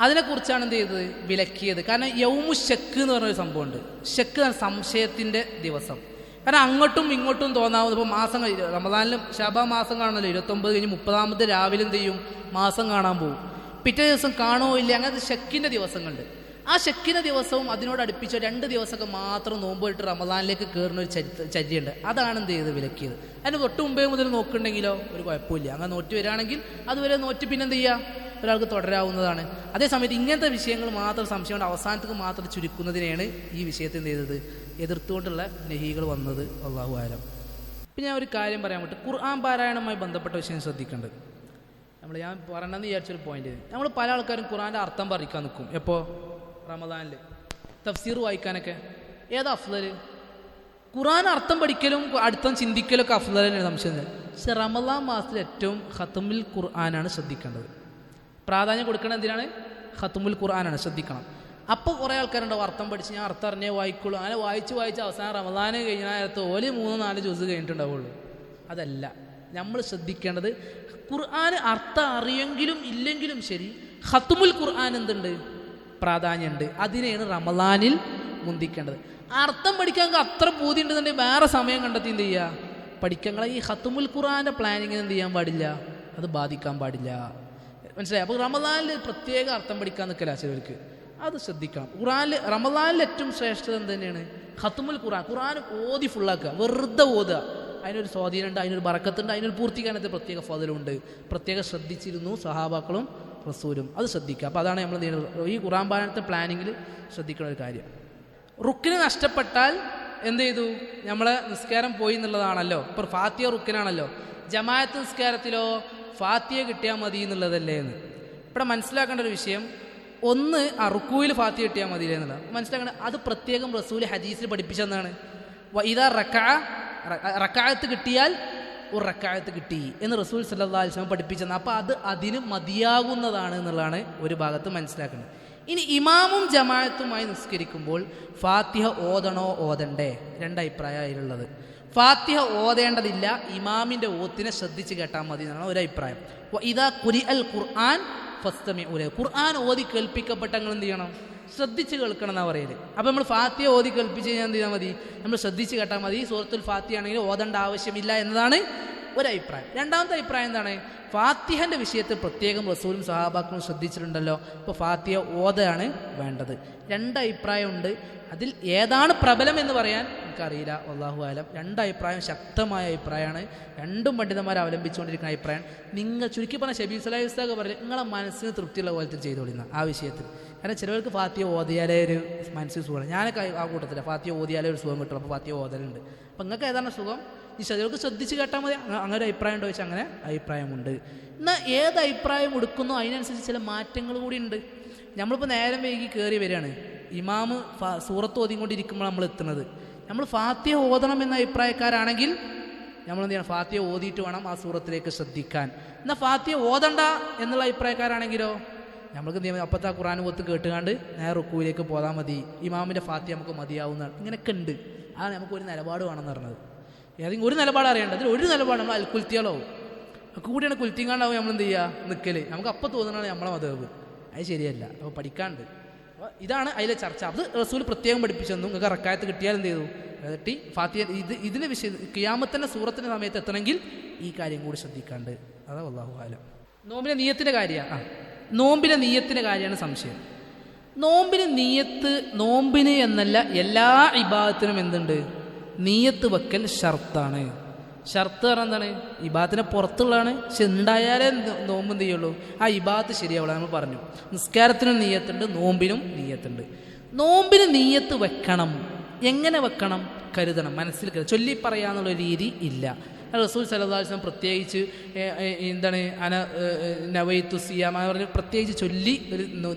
അതിനെക്കുറിച്ചാണ് എന്ത് ചെയ്തത്? വിലക്കിയത്. കാരണം യൗമു ശക്ക് എന്ന് പറഞ്ഞൊരു സംഭവമുണ്ട്. ശക്ക് സംശയത്തിൻ്റെ ദിവസം. കാരണം അങ്ങോട്ടും ഇങ്ങോട്ടും തോന്നാവുന്നത്. ഇപ്പോൾ മാസം റമളാനിലും ഷാബാൻ മാസം കാണണമല്ലോ, 29 കഴിഞ്ഞ് 30-ാമത്തെ രാവിലെ എന്ത് ചെയ്യും? മാസം കാണാൻ പോകും. പിറ്റേ ദിവസം കാണുമോ ഇല്ല, അങ്ങനത്തെ ശക്കിൻ്റെ ദിവസങ്ങളുണ്ട്. ആ ശക്കിൻ്റെ ദിവസവും അതിനോട് അടുപ്പിച്ച 2 ദിവസമൊക്കെ മാത്രം നോമ്പുമായിട്ട് റമളാനിലേക്ക് കയറുന്ന ഒരു ചര്യയുണ്ട്. അതാണ് എന്ത് ചെയ്ത് വിലക്കിയത്. അതിന് തൊട്ട് മുമ്പേ മുതൽ നോക്കുന്നുണ്ടെങ്കിലോ ഒരു കുഴപ്പമില്ല. അങ്ങനെ നോറ്റ് വരികയാണെങ്കിൽ അതുവരെ നോറ്റ് പിന്നെന്ത് ചെയ്യുക? ഒരാൾക്ക് തുടരാവുന്നതാണ്. അതേസമയത്ത് ഇങ്ങനത്തെ വിഷയങ്ങൾ മാത്രം സംശയം കൊണ്ട് അവസാനത്തേക്ക് മാത്രം ചുരുക്കുന്നതിനെയാണ് ഈ വിഷയത്തിൽ എന്ത് ചെയ്തത്? എതിർത്തുകൊണ്ടുള്ള നഹികൾ വന്നത്. അല്ലാഹു ആലം. പിന്നെ ഞാൻ ഒരു കാര്യം പറയാൻ പറ്റും. ഖുർആൻ പാരായണവുമായി ബന്ധപ്പെട്ട വിഷയം ശ്രദ്ധിക്കേണ്ടത്. ഞാൻ പറയണമെന്ന് വിചാരിച്ചൊരു പോയിന്റ്. നമ്മൾ പല ആൾക്കാരും ഖുർആൻ്റെ അർത്ഥം പറിക്കാൻ നിൽക്കും. എപ്പോൾ? റമളാനിൽ തഫ്സീർ വായിക്കാനൊക്കെ. ഏതാ അഫ്ളൽ? ഖുർആൻ അർത്ഥം പഠിക്കലും അർത്ഥം ചിന്തിക്കലൊക്കെ അഫ്ളലിന് സംശയമില്ല. പക്ഷെ റമളാൻ മാസത്തിൽ ഏറ്റവും ഖത്മുൽ ഖുർആനാണ് ശ്രദ്ധിക്കേണ്ടത്. പ്രാധാന്യം കൊടുക്കണം. എന്തിനാണ്? ഖത്മുൽ ഖുർആനാണ് ശ്രദ്ധിക്കണം. അപ്പോൾ കുറേ ആൾക്കാരുണ്ടാവും അർത്ഥം പഠിച്ച് ഞാൻ അർത്ഥം അറിഞ്ഞേ വായിക്കുള്ളൂ, അങ്ങനെ വായിച്ച് അവസാനം റമളാൻ കഴിഞ്ഞ നേരത്ത് 3-4 ജുസ് കഴിഞ്ഞിട്ടുണ്ടാവുള്ളൂ. അതല്ല നമ്മൾ ശ്രദ്ധിക്കേണ്ടത്. ഖുർആൻ അർത്ഥം അറിയെങ്കിലും ഇല്ലെങ്കിലും ശരി ഖത്മുൽ ഖുർആൻ എന്തുണ്ട്? പ്രാധാന്യമുണ്ട്. അതിനെയാണ് റമളാനിൽ മുന്തിക്കേണ്ടത്. അർത്ഥം പഠിക്കാൻ അത്ര പൂതി ഉണ്ടെന്നുണ്ടെങ്കിൽ വേറെ സമയം കണ്ടെത്തി എന്ത് ചെയ്യുക? പഠിക്കാൻ. ഈ ഖത്മുൽ ഖുർആൻ്റെ പ്ലാനിങ്ങിന് എന്ത് ചെയ്യാൻ പാടില്ല? അത് ബാധിക്കാൻ പാടില്ല. മനസ്സിലായി? അപ്പോൾ റമളാനിൽ പ്രത്യേക അർത്ഥം പഠിക്കാൻ നിൽക്കല ചിലർക്ക്. അത് ശ്രദ്ധിക്കണം. റമളാനിൽ ഏറ്റവും ശ്രേഷ്ഠത എന്ത് തന്നെയാണ്? ഖത്മുൽ ഖുർആൻ. ഖുർആൻ ഓതി ഫുള്ളാക്കുക, വെറുതെ ഓതുക. അതിനൊരു സ്വാധീനമുണ്ട്, അതിനൊരു ബറക്കത്തുണ്ട്, അതിനൊരു പൂർത്തീകരണത്തിൽ പ്രത്യേക ഫضലുണ്ട്. പ്രത്യേകം ശ്രദ്ധിച്ചിരുന്നു സഹാബാക്കളും റസൂലും. അത് ശ്രദ്ധിക്കുക. അപ്പോൾ അതാണ് നമ്മൾ ഈ ഖുർആൻ പാരായണത്തെ പ്ലാനിങ്ങിൽ ശ്രദ്ധിക്കുന്ന ഒരു കാര്യം. റുക്കിന് നഷ്ടപ്പെട്ടാൽ എന്ത് ചെയ്തു? നമ്മളെ നിസ്കാരം പോയി എന്നുള്ളതാണല്ലോ. ഇപ്പോൾ ഫാത്തിഹ റുക്കിനാണല്ലോ. ജമാഅത്ത് നിസ്കാരത്തിലോ ഫാത്തിഹ കിട്ടിയാൽ മതി എന്നുള്ളതല്ലേ എന്ന് ഇവിടെ മനസ്സിലാക്കേണ്ട ഒരു വിഷയം. ഒന്ന് റുക്കൂയിൽ ഫാത്തിഹ കിട്ടിയാൽ മതിയില്ലേ എന്നുള്ളത് മനസ്സിലാക്കേണ്ടത്. അത് പ്രത്യേകം റസൂൽ ഹദീസിൽ പഠിപ്പിച്ചെന്നാണ്. ഇതാ റക്അത്ത് കിട്ടിയാൽ ഒരു റക്അത്ത് കിട്ടി എന്ന് റസൂൽ സല്ലല്ലാഹു അലൈഹി വസല്ലം പഠിപ്പിച്ചെന്ന്. അപ്പോൾ അതിന് മതിയാകുന്നതാണ് എന്നുള്ളതാണ് ഒരു ഭാഗത്ത് മനസ്സിലാക്കുന്നത്. ഇനി ഇമാമും ജമാഅത്തുമായി നിസ്കരിക്കുമ്പോൾ ഫാത്തിഹ ഓതണോ ഓതണ്ടേ? 2 അഭിപ്രായമാണ് അതിലുള്ളത്. ഫാത്തിഹ ഓതേണ്ടതില്ല, ഇമാമിൻ്റെ ഓത്തിനെ ശ്രദ്ധിച്ച് കേട്ടാൽ മതി എന്നാണ് ഒരു അഭിപ്രായം. ഇതാ ഖുരിഅൽ ഖുർആൻ ഫസ്തമിഉ ലഹു. ഖുർആൻ ഓതി കേൾപ്പിക്കപ്പെട്ട നിങ്ങൾ എന്ത് ചെയ്യണം? ശ്രദ്ധിച്ച് കേൾക്കണം എന്നാണ് പറയല്. അപ്പോൾ നമ്മൾ ഫാത്തിഹ ഓതി കേൾപ്പിച്ച് കഴിഞ്ഞാൽ എന്ത് ചെയ്താൽ മതി? നമ്മൾ ശ്രദ്ധിച്ച് കേട്ടാൽ മതി. സൂറത്തുൽ ഫാത്തിഹ ആണെങ്കിൽ ഓതേണ്ട ആവശ്യമില്ല എന്നതാണ് ഒരഭിപ്രായം. രണ്ടാമത്തെ അഭിപ്രായം എന്താണ്? ഫാത്തിഹൻ്റെ വിഷയത്തിൽ പ്രത്യേകം റസൂലും സഹാബാക്കളും ശ്രദ്ധിച്ചിട്ടുണ്ടല്ലോ, ഇപ്പോൾ ഫാത്തിഹ ഓതാണ് വേണ്ടത്. രണ്ടഭിപ്രായമുണ്ട്. അതിൽ ഏതാണ് പ്രബലം എന്ന് പറയാൻ എനിക്കറിയില്ല, വല്ലാഹു ആലം. രണ്ടഭിപ്രായം ശക്തമായ അഭിപ്രായമാണ്. രണ്ടും പണ്ഡിതന്മാർ അവലംബിച്ചുകൊണ്ടിരിക്കുന്ന അഭിപ്രായം. നിങ്ങൾ ചുരുക്കി പറഞ്ഞ ഷബീർ സലാഹി ഉസ്താദ് പറഞ്ഞ് നിങ്ങളെ മനസ്സിന് തൃപ്തിയുള്ള പോലത്തിൽ ചെയ്തുകൊള്ളുന്ന ആ വിഷയത്തിൽ. കാരണം ചിലവർക്ക് ഫാത്തിഹ ഓതിയാലേ ഒരു മനസ്സിന് സുഖമാണ്. ഞാനൊക്കെ ആ കൂട്ടത്തില്ല, ഫാത്തിഹ ഓതിയാലേ ഒരു സുഖം കിട്ടുള്ളൂ. അപ്പോൾ ഫാത്തിഹ ഓതലുണ്ട്. അപ്പം നിങ്ങൾക്ക് ഏതാണ് സുഖം? ഈ ചിലർക്ക് ശ്രദ്ധിച്ച് കേട്ടാൽ മതി. അങ്ങനെ ഒരു അഭിപ്രായം ഉണ്ടോ ചോദിച്ചാൽ അങ്ങനെ അഭിപ്രായമുണ്ട്. എന്നാൽ ഏത് അഭിപ്രായം എടുക്കുന്നോ അതിനനുസരിച്ച് ചില മാറ്റങ്ങൾ കൂടി ഉണ്ട്. നമ്മളിപ്പോൾ നേരം വൈകി കയറി വരികയാണ്, ഇമാമ് സൂറത്ത് ഓതിക്കൊണ്ടിരിക്കുമ്പോൾ നമ്മൾ എത്തുന്നത്. നമ്മൾ ഫാത്തിഹ ഓതണം എന്ന അഭിപ്രായക്കാരാണെങ്കിൽ നമ്മൾ എന്ത് ചെയ്യണം? ഫാത്തിഹ ഓതിയിട്ട് വേണം ആ സൂറത്തിലേക്ക് ശ്രദ്ധിക്കാൻ. എന്നാൽ ഫാത്തിഹ ഓതണ്ട എന്നുള്ള അഭിപ്രായക്കാരാണെങ്കിലോ നമ്മൾക്ക് എന്ത് ചെയ്യാം? അപ്പത്തെ ആ ഖുർആൻ ഓത്ത് കേട്ടുകാണ്ട് നേരെ റുക്കൂയിലേക്ക് പോകാൻ മതി, ഇമാമിൻ്റെ ഫാത്തിഹ നമുക്ക് മതിയാവുന്നതാണ്. ഇങ്ങനെയൊക്കെ ഉണ്ട്. അതാണ് നമുക്കൊരു നിലപാട് വേണമെന്ന് പറഞ്ഞത്. ഏതെങ്കിലും ഒരു നിലപാട് അറിയേണ്ടത്. അതിൽ ഒരു നിലപാട് നമ്മൾ അൽക്കുൽത്തിയാലാവും, കൂടിയാണ് കുൽത്തിങ്ങാണ്ടാവും നമ്മൾ എന്ത് ചെയ്യുക? നിൽക്കൽ. നമുക്ക് അപ്പം തോന്നുന്നതാണ് നമ്മളെ മതേബ്. അത് ശരിയല്ല. അപ്പോൾ പഠിക്കാണ്ട്. അപ്പോൾ ഇതാണ് അതിലെ ചർച്ച. അത് റസൂൽ പ്രത്യേകം പഠിപ്പിച്ചെന്നും നിങ്ങൾക്ക് റക്കായത്ത് കിട്ടിയാൽ എന്ത് ചെയ്തു? എന്നിട്ട് ഫാത്തിഹ ഇതിൻ്റെ വിഷയം ഖിയാമത്തിൻ്റെ സൂറത്തിൻ്റെ സമയത്ത് എത്തണമെങ്കിൽ ഈ കാര്യം കൂടി ശ്രദ്ധിക്കാണ്ട്. അതാ വല്ലാഹു ആലം. നോമ്പിൻ്റെ നീയത്തിൻ്റെ കാര്യമാണ്. നോമ്പിൻ്റെ നീയത്തിൻ്റെ കാര്യമാണ് സംശയം. നോമ്പിന് നീയത്ത്, നോമ്പിന് എന്നല്ല എല്ലാ ഇബാദത്തിനും എന്തുണ്ട്? നീയത്ത് വെക്കൽ ഷർത്താണ്. ഷർത്ത് പറഞ്ഞാൽ എന്താണ്? ഇബാദത്തിനെ പുറത്തുള്ളതാണ്. പക്ഷെ ഉണ്ടായാലേ നോമ്പ് എന്ത് ചെയ്യുള്ളൂ? ആ ഇബാദത്ത് ശരിയാവുള്ളൂ. നമ്മൾ പറഞ്ഞു നിസ്കാരത്തിനും നീയത്തുണ്ട്, നോമ്പിനും നീയത്തുണ്ട്. നോമ്പിന് നീയത്ത് വെക്കണം. എങ്ങനെ വെക്കണം? കരുതണം, മനസ്സിൽ കരുതണം. ചൊല്ലി പറയാന്നുള്ള രീതി ഇല്ല. റസൂൽ സല്ലല്ലാഹു അലൈഹി വസല്ലം പ്രത്യേകിച്ച് എന്താണ് നവൈതു സിയാമ പറഞ്ഞ് പ്രത്യേകിച്ച് ചൊല്ലി ഒരു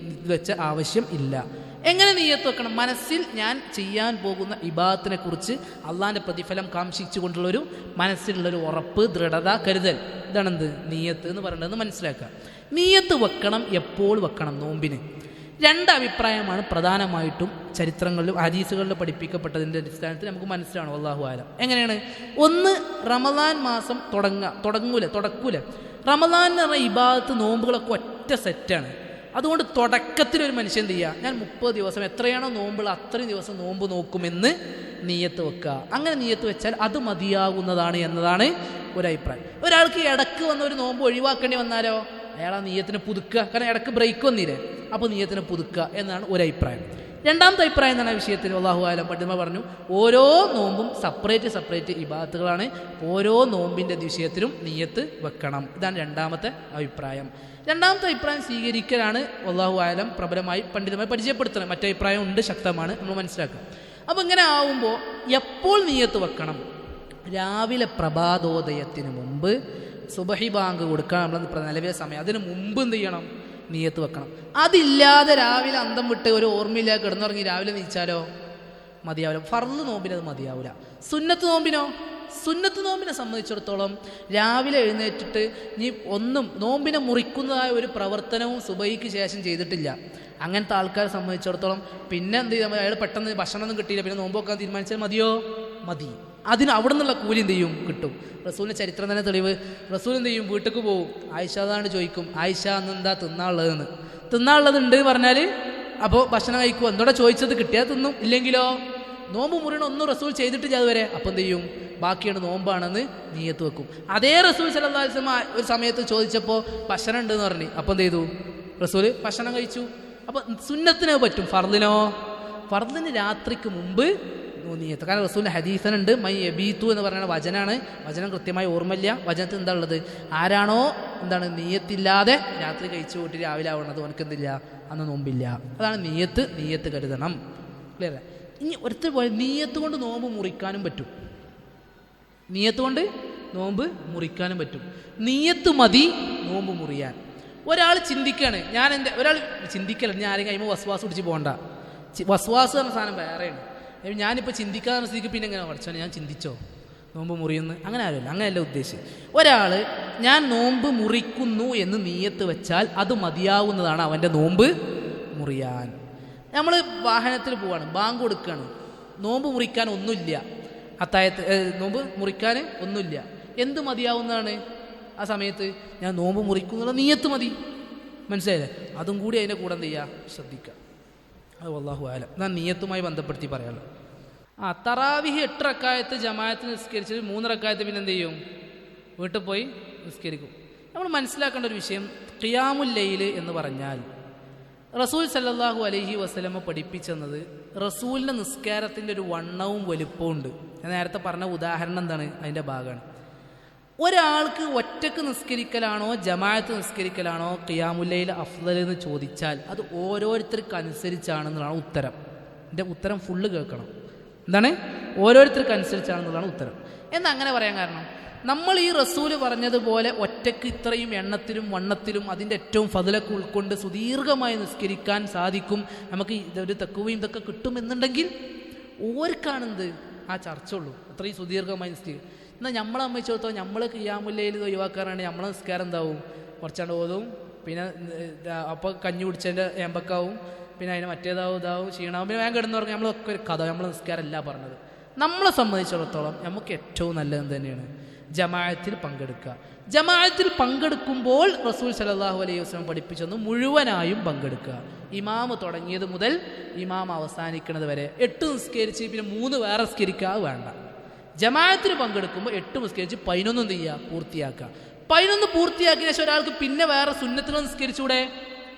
വെച്ച ആവശ്യം ഇല്ല. എങ്ങനെ നീയത്ത് വെക്കണം? മനസ്സിൽ ഞാൻ ചെയ്യാൻ പോകുന്ന ഇബാദത്തിനെ കുറിച്ച് അള്ളാഹിൻ്റെ പ്രതിഫലം കാംക്ഷിച്ചു കൊണ്ടുള്ളൊരു മനസ്സിലുള്ളൊരു ഉറപ്പ്, ദൃഢത, കരുതൽ. ഇതാണെന്ത്? നീയത്ത് എന്ന് പറയുന്നത് മനസ്സിലാക്കുക. നീയത്ത് വെക്കണം. എപ്പോൾ വെക്കണം? നോമ്പിന്. രണ്ടഭിപ്രായമാണ് പ്രധാനമായിട്ടും ചരിത്രങ്ങളിലും ഹദീസുകളിലും പഠിപ്പിക്കപ്പെട്ടതിൻ്റെ അടിസ്ഥാനത്തിൽ നമുക്ക് മനസ്സിലാണ്. വല്ലാഹു ആലം. എങ്ങനെയാണ്? ഒന്ന്, റമദാൻ മാസം തുടക്കൂല. റമദാൻ എന്ന് പറഞ്ഞ ഇബാദത്ത് നോമ്പുകളൊക്കെ ഒറ്റ സെറ്റാണ്. അതുകൊണ്ട് തുടക്കത്തിലൊരു മനുഷ്യൻ എന്ത് ചെയ്യുക? ഞാൻ 30 ദിവസം എത്രയാണോ നോമ്പുകൾ അത്രയും ദിവസം നോമ്പ് നോക്കുമെന്ന് നീയത്ത് വെക്കുക. അങ്ങനെ നീയത്ത് വെച്ചാൽ അത് മതിയാകുന്നതാണ് എന്നതാണ് ഒരഭിപ്രായം. ഒരാൾക്ക് ഇടക്ക് വന്ന ഒരു നോമ്പ് ഒഴിവാക്കേണ്ടി വന്നാലോ അയാൾ ആ നീയത്തിനെ പുതുക്കുക. കാരണം ഇടക്ക് ബ്രേക്ക് വന്നില്ലേ, അപ്പോൾ നീയത്തിനെ പുതുക്കുക എന്നാണ് ഒരഭിപ്രായം. രണ്ടാമത്തെ അഭിപ്രായം എന്താണ് ആ വിഷയത്തിൽ? അല്ലാഹു ആലം. പണ്ഡിതന്മാർ പറഞ്ഞു ഓരോ നോമ്പും സെപ്പറേറ്റ് ഇബാദത്തുകളാണ്. ഓരോ നോമ്പിൻ്റെ വിഷയത്തിലും നീയത്ത് വെക്കണം. ഇതാണ് രണ്ടാമത്തെ അഭിപ്രായം. രണ്ടാമത്തെ അഭിപ്രായം സ്വീകരിക്കലാണ് അല്ലാഹു ആലം പ്രബലമായി പണ്ഡിതമായി പരിചയപ്പെടുത്തണം. മറ്റേ അഭിപ്രായം ഉണ്ട്, ശക്തമാണ്, നമ്മൾ മനസ്സിലാക്കുക. അപ്പോൾ ഇങ്ങനെ ആവുമ്പോൾ എപ്പോൾ നീയത്ത് വെക്കണം? രാവിലെ പ്രഭാതോദയത്തിന് മുമ്പ് സുബഹി ബാങ്ക് കൊടുക്കാൻ നമ്മൾ നിലവിലെ സമയം, അതിന് മുമ്പ് എന്ത് ചെയ്യണം? നീയത്ത് വെക്കണം. അതില്ലാതെ രാവിലെ അന്തം വിട്ട് ഒരു ഓർമ്മയില്ല കിടന്നുറങ്ങി രാവിലെ നീച്ചാലോ മതിയാവില്ല. ഫർള് നോമ്പിന് അത് മതിയാവില്ല. സുന്നത്ത് നോമ്പിനെ സംബന്ധിച്ചിടത്തോളം രാവിലെ എഴുന്നേറ്റിട്ട് നീ ഒന്നും നോമ്പിനെ മുറിക്കുന്നതായ ഒരു പ്രവർത്തനവും സുബഹിക്ക് ശേഷം ചെയ്തിട്ടില്ല. അങ്ങനത്തെ ആൾക്കാരെ സംബന്ധിച്ചിടത്തോളം പിന്നെ എന്ത് ചെയ്താൽ അയാൾ പെട്ടെന്ന് ഭക്ഷണമൊന്നും കിട്ടിയില്ല, പിന്നെ നോമ്പ് വെക്കാൻ തീരുമാനിച്ചാൽ മതി. അതിന് അവിടെ നിന്നുള്ള കൂലി എന്ത് ചെയ്യും? കിട്ടും. റസൂലിൻ്റെ ചരിത്രം തന്നെ തെളിവ്. റസൂൽ എന്ത് ചെയ്യും? വീട്ടിലേക്ക് പോകും. ആയിഷാദാണ്ട് ചോദിക്കും, ആയിഷ അന്ന് എന്താ തിന്നാനുള്ളതുണ്ട് പറഞ്ഞാൽ അപ്പോൾ ഭക്ഷണം കഴിക്കും. എന്തോടെ ചോദിച്ചത് കിട്ടിയാൽ തിന്നും, ഇല്ലെങ്കിലോ നോമ്പ് മുറിയണ ഒന്നും റസൂൽ ചെയ്തിട്ടില്ല അതുവരെ. അപ്പം എന്ത് ചെയ്യും? ബാക്കിയാണ് നോമ്പാണെന്ന് നീയത്ത് വെക്കും. അതേ റസൂൽ സല്ലല്ലാഹു അലൈഹി വസല്ലം ഒരു സമയത്ത് ചോദിച്ചപ്പോൾ ഭക്ഷണം ഉണ്ടെന്ന് പറഞ്ഞു. അപ്പം എന്ത് ചെയ്തു? റസൂൽ ഭക്ഷണം കഴിച്ചു. അപ്പം സുന്നത്തിനോ പറ്റും, ഫർദിന് രാത്രിക്ക് മുമ്പ് നീയത്ത്. കാരണം റസൂലിൻ്റെ ഹദീസനുണ്ട്, മൈ യബീത്തു എന്ന് പറയുന്ന വചനം കൃത്യമായി ഓർമ്മയില്ല. വചനത്തിൽ എന്താ ഉള്ളത്? ആരാണോ നീയത്തില്ലാതെ രാത്രി കഴിച്ചു കൂട്ടി രാവിലെ ആവണത് അവനക്കെന്തില്ല? അന്ന് നോമ്പില്ല. അതാണ് നീയത്ത് കരുതണം. ക്ലിയർ? ഇനി ഒരുത്തർ പോയ നീയത്ത് കൊണ്ട് നോമ്പ് മുറിക്കാനും പറ്റും. നീയത്ത് മതി നോമ്പ് മുറിയാൻ. ഒരാൾ ചിന്തിക്കുകയാണ്, ഒരാൾ ചിന്തിക്കല്ല, ഞാൻ ആരെങ്കിലും കഴിയുമ്പോൾ വസ്വാസ് പിടിച്ച് പോകണ്ട. വസ്വാസ് എന്ന സാധനം വേറെയാണ്. ഞാനിപ്പോൾ ചിന്തിക്കാതെ സ്ഥിതിക്ക് പിന്നെ എങ്ങനെ പഠിച്ചാണ് ഞാൻ ചിന്തിച്ചോ നോമ്പ് മുറിയുന്നു? അങ്ങനെ ആരുമല്ല, അങ്ങനെയല്ല ഉദ്ദേശിച്ച്. ഒരാൾ ഞാൻ നോമ്പ് മുറിക്കുന്നു എന്ന് നീയത്ത് വെച്ചാൽ അത് മതിയാവുന്നതാണ് അവൻ്റെ നോമ്പ് മുറിയാൻ. നമ്മൾ വാഹനത്തിൽ പോവാണ്, ബാങ്ക് കൊടുക്കുകയാണ്, നോമ്പ് മുറിക്കാൻ ഒന്നുമില്ല, നോമ്പ് മുറിക്കാൻ ഒന്നുമില്ല, എന്ത് മതിയാവുന്നതാണ് ആ സമയത്ത്? ഞാൻ നോമ്പ് മുറിക്കുന്നുള്ള നീയത്ത് മതി. മനസ്സിലായില്ലേ? അതും കൂടി അതിൻ്റെ കൂടെ എന്ത് ചെയ്യുക? ശ്രദ്ധിക്കുക. അത് വല്ലാഹു ആലം. ഞാൻ നീയത്തുമായി ബന്ധപ്പെടുത്തി പറയാമല്ലോ. തറാവിഹ് 8 റക്അത്ത് ജമാഅത്തിന് നിസ്കരിച്ചിട്ട് 3 റക്അത്ത് പിന്നെ എന്ത് ചെയ്യും? വീട്ടിൽ പോയി നിസ്കരിക്കും. നമ്മൾ മനസ്സിലാക്കേണ്ട ഒരു വിഷയം, ഖിയാമുൽ ലൈൽ എന്ന് പറഞ്ഞാൽ റസൂൽ സല്ലല്ലാഹു അലൈഹി വസല്ലമ പഠിപ്പിച്ചെന്നത് റസൂലിൻ്റെ നിസ്കാരത്തിൻ്റെ ഒരു വണ്ണവും വലുപ്പവും ഉണ്ട്. ഞാൻ നേരത്തെ പറഞ്ഞ ഉദാഹരണം എന്താണ്, അതിൻ്റെ ഭാഗമാണ്. ഒരാൾക്ക് ഒറ്റക്ക് നിസ്കരിക്കലാണോ ജമാഅത്ത് നിസ്കരിക്കലാണോ ഖിയാമുൽ ലൈൽ അഫ്ളൽ എന്ന് ചോദിച്ചാൽ അത് ഓരോരുത്തർക്കനുസരിച്ചാണെന്നുള്ളതാണ് ഉത്തരം. എൻ്റെ ഉത്തരം ഫുള്ള് കേൾക്കണം. എന്താണ്? ഓരോരുത്തർക്കനുസരിച്ചാണെന്നുള്ളതാണ് ഉത്തരം. എന്താ അങ്ങനെ പറയാൻ കാരണം, നമ്മൾ ഈ റസൂല് പറഞ്ഞതുപോലെ ഒറ്റക്ക് ഇത്രയും എണ്ണത്തിലും വണ്ണത്തിലും അതിൻ്റെ ഏറ്റവും ഫضലൊക്കെ ഉൾക്കൊണ്ട് സുദീർഘമായി നിസ്കരിക്കാൻ സാധിക്കും, നമുക്ക് ഒരു തഖ്വയും ഇതൊക്കെ കിട്ടുമെന്നുണ്ടെങ്കിൽ ഓർക്കാണെന്ത് ആ ചർച്ച ഉള്ളൂ. അത്രയും സുദീർഘമായി നിസ്കരിക്കും. എന്നാൽ നമ്മളെ അമ്മച്ചോടത്തോളം നമ്മൾ ഖിയാമുൽ ലൈൽ ഒഴിവാക്കാനാണ് നമ്മളെ നിസ്കാരം എന്താവും, കുറച്ചാണ്ട് ഓതും, പിന്നെ അപ്പോൾ കഞ്ഞി കുടിച്ചതിൻ്റെ എമ്പക്കാവും, പിന്നെ അതിന് മറ്റേതാവും ഇതാവും ക്ഷീണാവും, പിന്നെ വേഗം കിടന്നു പറഞ്ഞാൽ നമ്മളൊക്കെ ഒരു കഥ. നമ്മളെ നിസ്കാരമല്ല പറഞ്ഞത്. നമ്മളെ സംബന്ധിച്ചിടത്തോളം നമുക്ക് ഏറ്റവും നല്ലത് തന്നെയാണ് ജമാഅത്തിൽ പങ്കെടുക്കുക. ജമാഅത്തിൽ പങ്കെടുക്കുമ്പോൾ റസൂൽ സല്ലല്ലാഹു അലൈഹി വസല്ലം പഠിപ്പിച്ചെന്ന് മുഴുവനായും പങ്കെടുക്കുക. ഇമാം തുടങ്ങിയത് മുതൽ ഇമാം അവസാനിക്കുന്നത് വരെ 8 നിസ്കരിച്ച് പിന്നെ 3 വേറെ നിസ്കരിക്കുക വേണ്ട. ജമാഅത്തിൽ പങ്കെടുക്കുമ്പോൾ 8 നിസ്കരിച്ച് 11 എന്ത് ചെയ്യുക, പൂർത്തിയാക്കുക. 11 പൂർത്തിയാക്കിയ ശേഷം ഒരാൾക്ക് പിന്നെ വേറെ സുന്നത്തുകൾ നിസ്കരിച്ചൂടെ?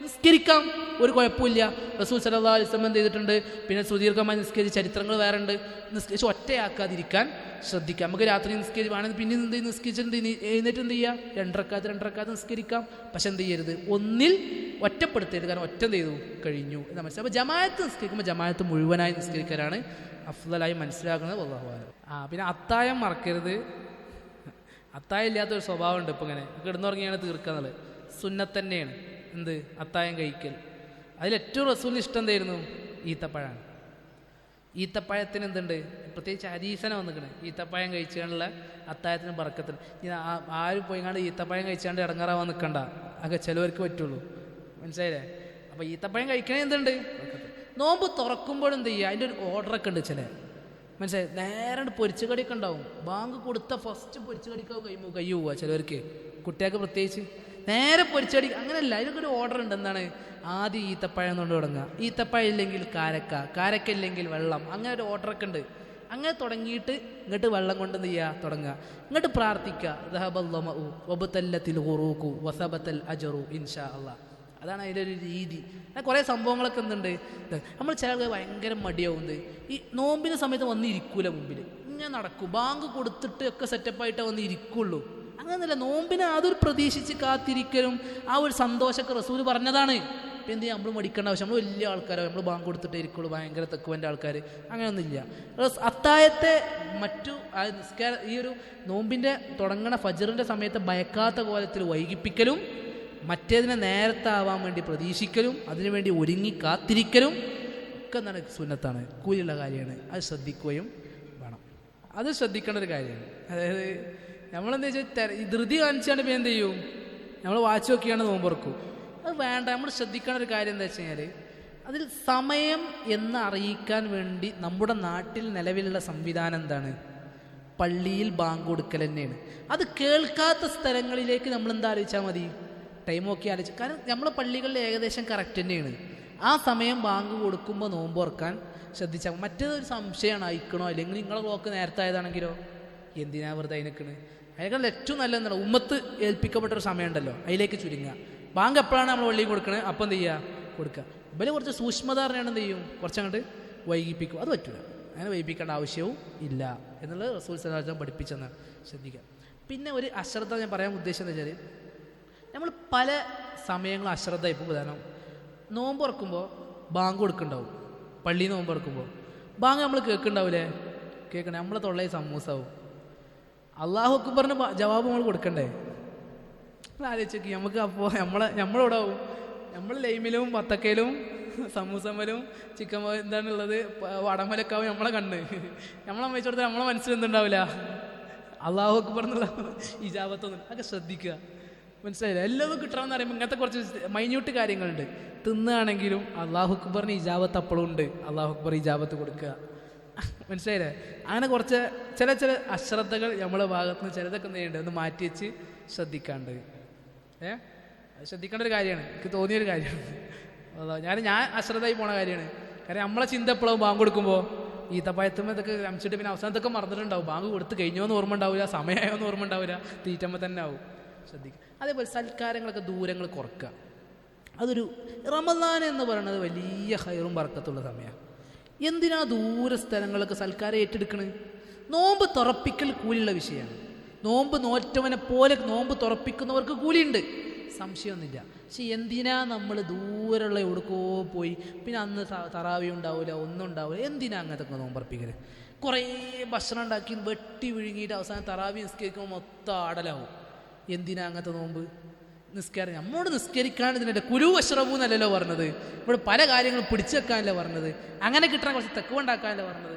നിസ്കരിക്കാം, ഒരു കുഴപ്പമില്ല. റസൂൽ സല്ലല്ലാഹു അലൈഹി വസല്ലം എന്ത് ചെയ്തിട്ടുണ്ട്, പിന്നെ സുദീർഘമായി നിസ്കരിച്ച ചരിത്രങ്ങൾ വേറെ ഉണ്ട്. നിസ്കരിച്ച് ഒറ്റയാക്കാതിരിക്കാൻ ശ്രദ്ധിക്കാം. നമുക്ക് രാത്രി നിസ്കരിച്ച് വേണമെങ്കിൽ പിന്നെ എന്ത് നിസ്കരിച്ചിട്ട് എഴുന്നേറ്റ് എന്ത് ചെയ്യുക, 2 റക്അത്ത് നിസ്കരിക്കാം. പക്ഷെ എന്ത് ചെയ്യരുത്, ഒന്നിൽ ഒറ്റപ്പെടുത്തരുത്. കാരണം ഒറ്റ എന്ത് ചെയ്തു കഴിഞ്ഞു എന്ന് മനസ്സിലാവും. അപ്പോൾ ജമാഅത്ത് നിസ്കരിക്കുമ്പോൾ ജമാഅത്ത് മുഴുവനായി നിസ്കരിക്കാനാണ് അഫ്ളലായി മനസ്സിലാക്കുന്നത്. വല്ലാഹു അലം. പിന്നെ അത്തായം മറക്കരുത്. അത്തായം ഇല്ലാത്തൊരു സ്വഭാവം ഉണ്ട്. ഇപ്പം ഇങ്ങനെ കിടന്നുറങ്ങിയാണ് തീർക്കുന്നത്. സുന്നത്ത് തന്നെയാണ് എന്ത്, അത്തായം കഴിക്കൽ. അതിലേറ്റവും റസൂലിന് ഇഷ്ടം എന്തായിരുന്നു? ഈത്തപ്പഴമാണ്. ഈത്തപ്പഴത്തിന് എന്തുണ്ട്, പ്രത്യേകിച്ച് ഹദീസനെ വന്നിക്കണേ, ഈത്തപ്പഴം കഴിച്ചുകൊണ്ടുള്ള അത്തായത്തിന് ബർക്കത്തിന്. ആരും പോയിങ്ങാണ്ട് ഈത്തപ്പഴം കഴിച്ചാണ്ട് ഇടങ്ങാറാവാൻ നിൽക്കണ്ട. അതൊക്കെ ചിലവർക്ക് പറ്റുള്ളൂ, മനസ്സിലായില്ലേ? അപ്പോൾ ഈത്തപ്പഴം കഴിക്കണേ എന്തുണ്ട്, നോമ്പ് തുറക്കുമ്പോഴും എന്ത് ചെയ്യുക, അതിൻ്റെ ഒരു ഓർഡറൊക്കെ ഉണ്ട് ചില, മനസ്സിലായി? നേരെ പൊരിച്ചു കടിയൊക്കെ ഉണ്ടാവും. ബാങ്ക് കൊടുത്ത ഫസ്റ്റ് പൊരിച്ചു കടിക്കാവും കൈ പോവുക ചിലവർക്ക്, കുട്ടികൾക്ക് പ്രത്യേകിച്ച് നേരെ പൊരിച്ചടി. അങ്ങനെയല്ല, ഇതിനൊക്കെ ഒരു ഓർഡർ ഉണ്ട്. എന്താണ്? ആദ്യം ഈത്തപ്പഴം കൊണ്ട് തുടങ്ങുക, ഈത്തപ്പഴം ഇല്ലെങ്കിൽ കാരക്ക ഇല്ലെങ്കിൽ വെള്ളം, അങ്ങനെ ഒരു ഓർഡറൊക്കെ ഉണ്ട്. അങ്ങനെ തുടങ്ങിയിട്ട് ഇങ്ങോട്ട് വെള്ളം കൊണ്ട് എന്ത് ചെയ്യുക, തുടങ്ങുക. ഇങ്ങോട്ട് പ്രാർത്ഥിക്കുക, ഇൻഷാ അല്ലാഹ്. അതാണ് അതിൻ്റെ ഒരു രീതി. കുറേ സംഭവങ്ങളൊക്കെ എന്തുണ്ട്, നമ്മൾ ചില ഭയങ്കര മടിയാവുന്നത് ഈ നോമ്പിന് സമയത്ത് വന്നിരിക്കൂല, മുമ്പിൽ ഇങ്ങനെ നടക്കും. ബാങ്ക് കൊടുത്തിട്ട് ഒക്കെ സെറ്റപ്പായിട്ടേ വന്ന് ഇരിക്കുള്ളൂ. അങ്ങനെയല്ല, നോമ്പിനെ അതൊരു പ്രതീക്ഷിച്ച് കാത്തിരിക്കലും ആ ഒരു സന്തോഷമൊക്കെ റസൂൽ പറഞ്ഞതാണ്. ഇപ്പം എന്ത് ചെയ്യാം, നമ്മൾ മടിക്കേണ്ട ആവശ്യം, നമ്മൾ വലിയ ആൾക്കാരോ, നമ്മൾ ബാങ്ക് കൊടുത്തിട്ടേ ഇരിക്കുള്ളൂ, ഭയങ്കര തെക്കുവൻ്റെ ആൾക്കാർ, അങ്ങനെയൊന്നുമില്ല. അത്തായത്തെ മറ്റു നിസ്കാരം ഈ ഒരു നോമ്പിൻ്റെ തുടങ്ങണ ഫജ്റിൻ്റെ സമയത്ത് ഭയക്കാത്ത കോലത്തിൽ വൈകിപ്പിക്കലും, മറ്റേതിനെ നേരത്തെ ആവാൻ വേണ്ടി പ്രതീക്ഷിക്കലും, അതിനുവേണ്ടി ഒരുങ്ങി കാത്തിരിക്കലും ഒക്കെ എന്താണ്, സുന്നത്താണ്, കൂലിയുള്ള കാര്യമാണ്. അത് ശ്രദ്ധിക്കുകയും വേണം. അത് ശ്രദ്ധിക്കേണ്ട ഒരു കാര്യമാണ്. അതായത് നമ്മളെന്താ വെച്ചാൽ ധൃതി കാണിച്ചാണ്ട് പിന്നെ എന്ത് ചെയ്യും, നമ്മൾ വാച്ച് നോക്കിയാണ് നോമ്പുറക്കും. അത് വേണ്ട. നമ്മൾ ശ്രദ്ധിക്കേണ്ട ഒരു കാര്യം എന്താ വെച്ച് കഴിഞ്ഞാൽ, അതിൽ സമയം എന്ന് അറിയിക്കാൻ വേണ്ടി നമ്മുടെ നാട്ടിൽ നിലവിലുള്ള സംവിധാനം എന്താണ്, പള്ളിയിൽ ബാങ്ക് കൊടുക്കൽ തന്നെയാണ്. അത് കേൾക്കാത്ത സ്ഥലങ്ങളിലേക്ക് നമ്മൾ എന്താ ആലോചിച്ചാൽ മതി, ടൈം നോക്കി ആലോചിച്ച്. കാരണം നമ്മളെ പള്ളികളിൽ ഏകദേശം കറക്റ്റ് തന്നെയാണ്. ആ സമയം ബാങ്ക് കൊടുക്കുമ്പോൾ നോമ്പ് തുറക്കാൻ ശ്രദ്ധിച്ചാൽ. മറ്റേതൊരു സംശയമാണ്, അയക്കണോ അല്ലെങ്കിൽ നിങ്ങളെ ക്ലോക്ക് നേരത്തെ ആയതാണെങ്കിലോ എന്തിനാ വെറുതെ അതിനൊക്കെയാണ്. അതിനേക്കാൾ ഏറ്റവും നല്ലതെന്നാണ് ഉമ്മത്ത് ഏൽപ്പിക്കപ്പെട്ടൊരു സമയമുണ്ടല്ലോ, അതിലേക്ക് ചുരുങ്ങുക. ബാങ്ക് എപ്പോഴാണ് നമ്മൾ പള്ളിയിൽ കൊടുക്കണത്, അപ്പം എന്ത് ചെയ്യുക, കൊടുക്കുക. ഇവര് കുറച്ച് സൂക്ഷ്മത അറിഞ്ഞാണ് എന്ത് ചെയ്യും, കുറച്ചങ്ങോട്ട് വൈകിപ്പിക്കും. അത് പറ്റില്ല, അങ്ങനെ വൈകിപ്പിക്കേണ്ട ആവശ്യവും ഇല്ല എന്നുള്ളത് റസൂൽ സല്ലല്ലാഹു അലൈഹി വസല്ലം പഠിപ്പിച്ചെന്നാണ്. ശ്രദ്ധിക്കുക. പിന്നെ ഒരു അശ്രദ്ധ ഞാൻ പറയാൻ ഉദ്ദേശിച്ചത് വെച്ചാൽ, നമ്മൾ പല സമയങ്ങളും അശ്രദ്ധ. ഇപ്പോൾ ഉദാഹരണം, നോമ്പ് തുറക്കുമ്പോൾ ബാങ്ക് കൊടുക്കുന്നുണ്ടാവും. പള്ളിയിൽ നോമ്പ് തുറക്കുമ്പോൾ ബാങ്ക് നമ്മൾ കേൾക്കുന്നുണ്ടാവില്ലേ, കേൾക്കണേ, നമ്മളെ തൊള്ളയിൽ സമൂസാവും. അല്ലാഹു അക്ബറിന് ജവാബ് നമ്മൾ കൊടുക്കണ്ടേ? ആലോചിച്ച് നോക്കി. നമുക്ക് അപ്പോൾ നമ്മളിവിടെ ആവും, നമ്മൾ ലൈമിലും വത്തക്കയിലും സമൂസമ്മലും ചിക്കൻ എന്താണുള്ളത് വടമലൊക്കെ ആവും നമ്മളെ കണ്ണ്. നമ്മളെ അമ്മച്ചു കൊടുത്താൽ നമ്മളെ മനസ്സിൽ എന്തുണ്ടാവില്ല, അല്ലാഹു അക്ബർ എന്നുള്ള ഇജാബത്തൊന്നും. അതൊക്കെ ശ്രദ്ധിക്കുക, മനസ്സിലായില്ല? എല്ലാവരും കിട്ടണമെന്ന് പറയുമ്പോൾ ഇങ്ങനത്തെ കുറച്ച് മൈന്യൂട്ട് കാര്യങ്ങളുണ്ട്. തിന്നുകയാണെങ്കിലും അല്ലാഹു അക്ബറിന് ഇജാബത്ത് അപ്പോഴും ഉണ്ട്, അല്ലാഹു അക്ബർ ഇജാബത്ത് കൊടുക്കുക, മനസ്സിലായില്ലേ? അങ്ങനെ കുറച്ച് ചില അശ്രദ്ധകൾ നമ്മളെ ഭാഗത്ത് നിന്ന് ചിലതൊക്കെ എന്ത് ചെയ്യേണ്ടത്, ഒന്ന് മാറ്റി വെച്ച് ശ്രദ്ധിക്കാണ്ട്. അത് ശ്രദ്ധിക്കേണ്ട ഒരു കാര്യമാണ്, എനിക്ക് തോന്നിയൊരു കാര്യമാണ്. ഞാൻ അശ്രദ്ധമായി പോണ കാര്യമാണ്. കാരണം നമ്മളെ ചിന്ത എപ്പോഴും ബാങ്ക് കൊടുക്കുമ്പോൾ ഈത്തപ്പഴത്തുമ്പോൾ ഇതൊക്കെ രമിച്ചിട്ട് പിന്നെ അവസാനത്തൊക്കെ മറന്നിട്ടുണ്ടാവും. ബാങ്ക് കൊടുത്ത് കഴിഞ്ഞോന്ന് ഓർമ്മ ഉണ്ടാവില്ല, സമയമായോന്ന് ഓർമ്മ ഉണ്ടാവില്ല, തീറ്റമ്മ തന്നെ ആവും. ശ്രദ്ധിക്കുക. അതേപോലെ സൽക്കാരങ്ങളൊക്കെ ദൂരങ്ങൾ കുറക്കുക. അതൊരു റമദാൻ എന്ന് പറയുന്നത് വലിയ ഹൈറും ബർക്കത്തുള്ള സമയമാണ്. എന്തിനാ ദൂര സ്ഥലങ്ങളൊക്കെ സൽക്കാരം ഏറ്റെടുക്കണത്? നോമ്പ് തുറപ്പിക്കൽ കൂലിയുള്ള വിഷയമാണ്. നോമ്പ് നോറ്റവനെ പോലെ നോമ്പ് തുറപ്പിക്കുന്നവർക്ക് കൂലിയുണ്ട്, സംശയമൊന്നുമില്ല. പക്ഷെ എന്തിനാ നമ്മൾ ദൂരമുള്ള എവിടേക്കോ പോയി പിന്നെ അന്ന് തറാവി ഉണ്ടാവില്ല, ഒന്നും ഉണ്ടാവില്ല, എന്തിനാ അങ്ങനത്തെ നോമ്പറപ്പിക്കൽ? കുറേ ഭക്ഷണം ഉണ്ടാക്കി വെട്ടി വിഴുങ്ങിയിട്ട് അവസാനം തറാവി നിസ്കരിക്കുമ്പോൾ മൊത്തം ആടലാവും. എന്തിനാ അങ്ങനത്തെ നോമ്പ്? നിസ്കാരം നമ്മോട് നിസ്കരിക്കാൻ ഇതിൻ്റെ കുരു വശ്രബു എന്നല്ലല്ലോ പറഞ്ഞത്. ഇവിടെ പല കാര്യങ്ങളും പിടിച്ചു വെക്കാനല്ലേ പറഞ്ഞത്, അങ്ങനെ കിട്ടാൻ കുറച്ച് തെക്കുണ്ടാക്കാനല്ലേ പറഞ്ഞത്.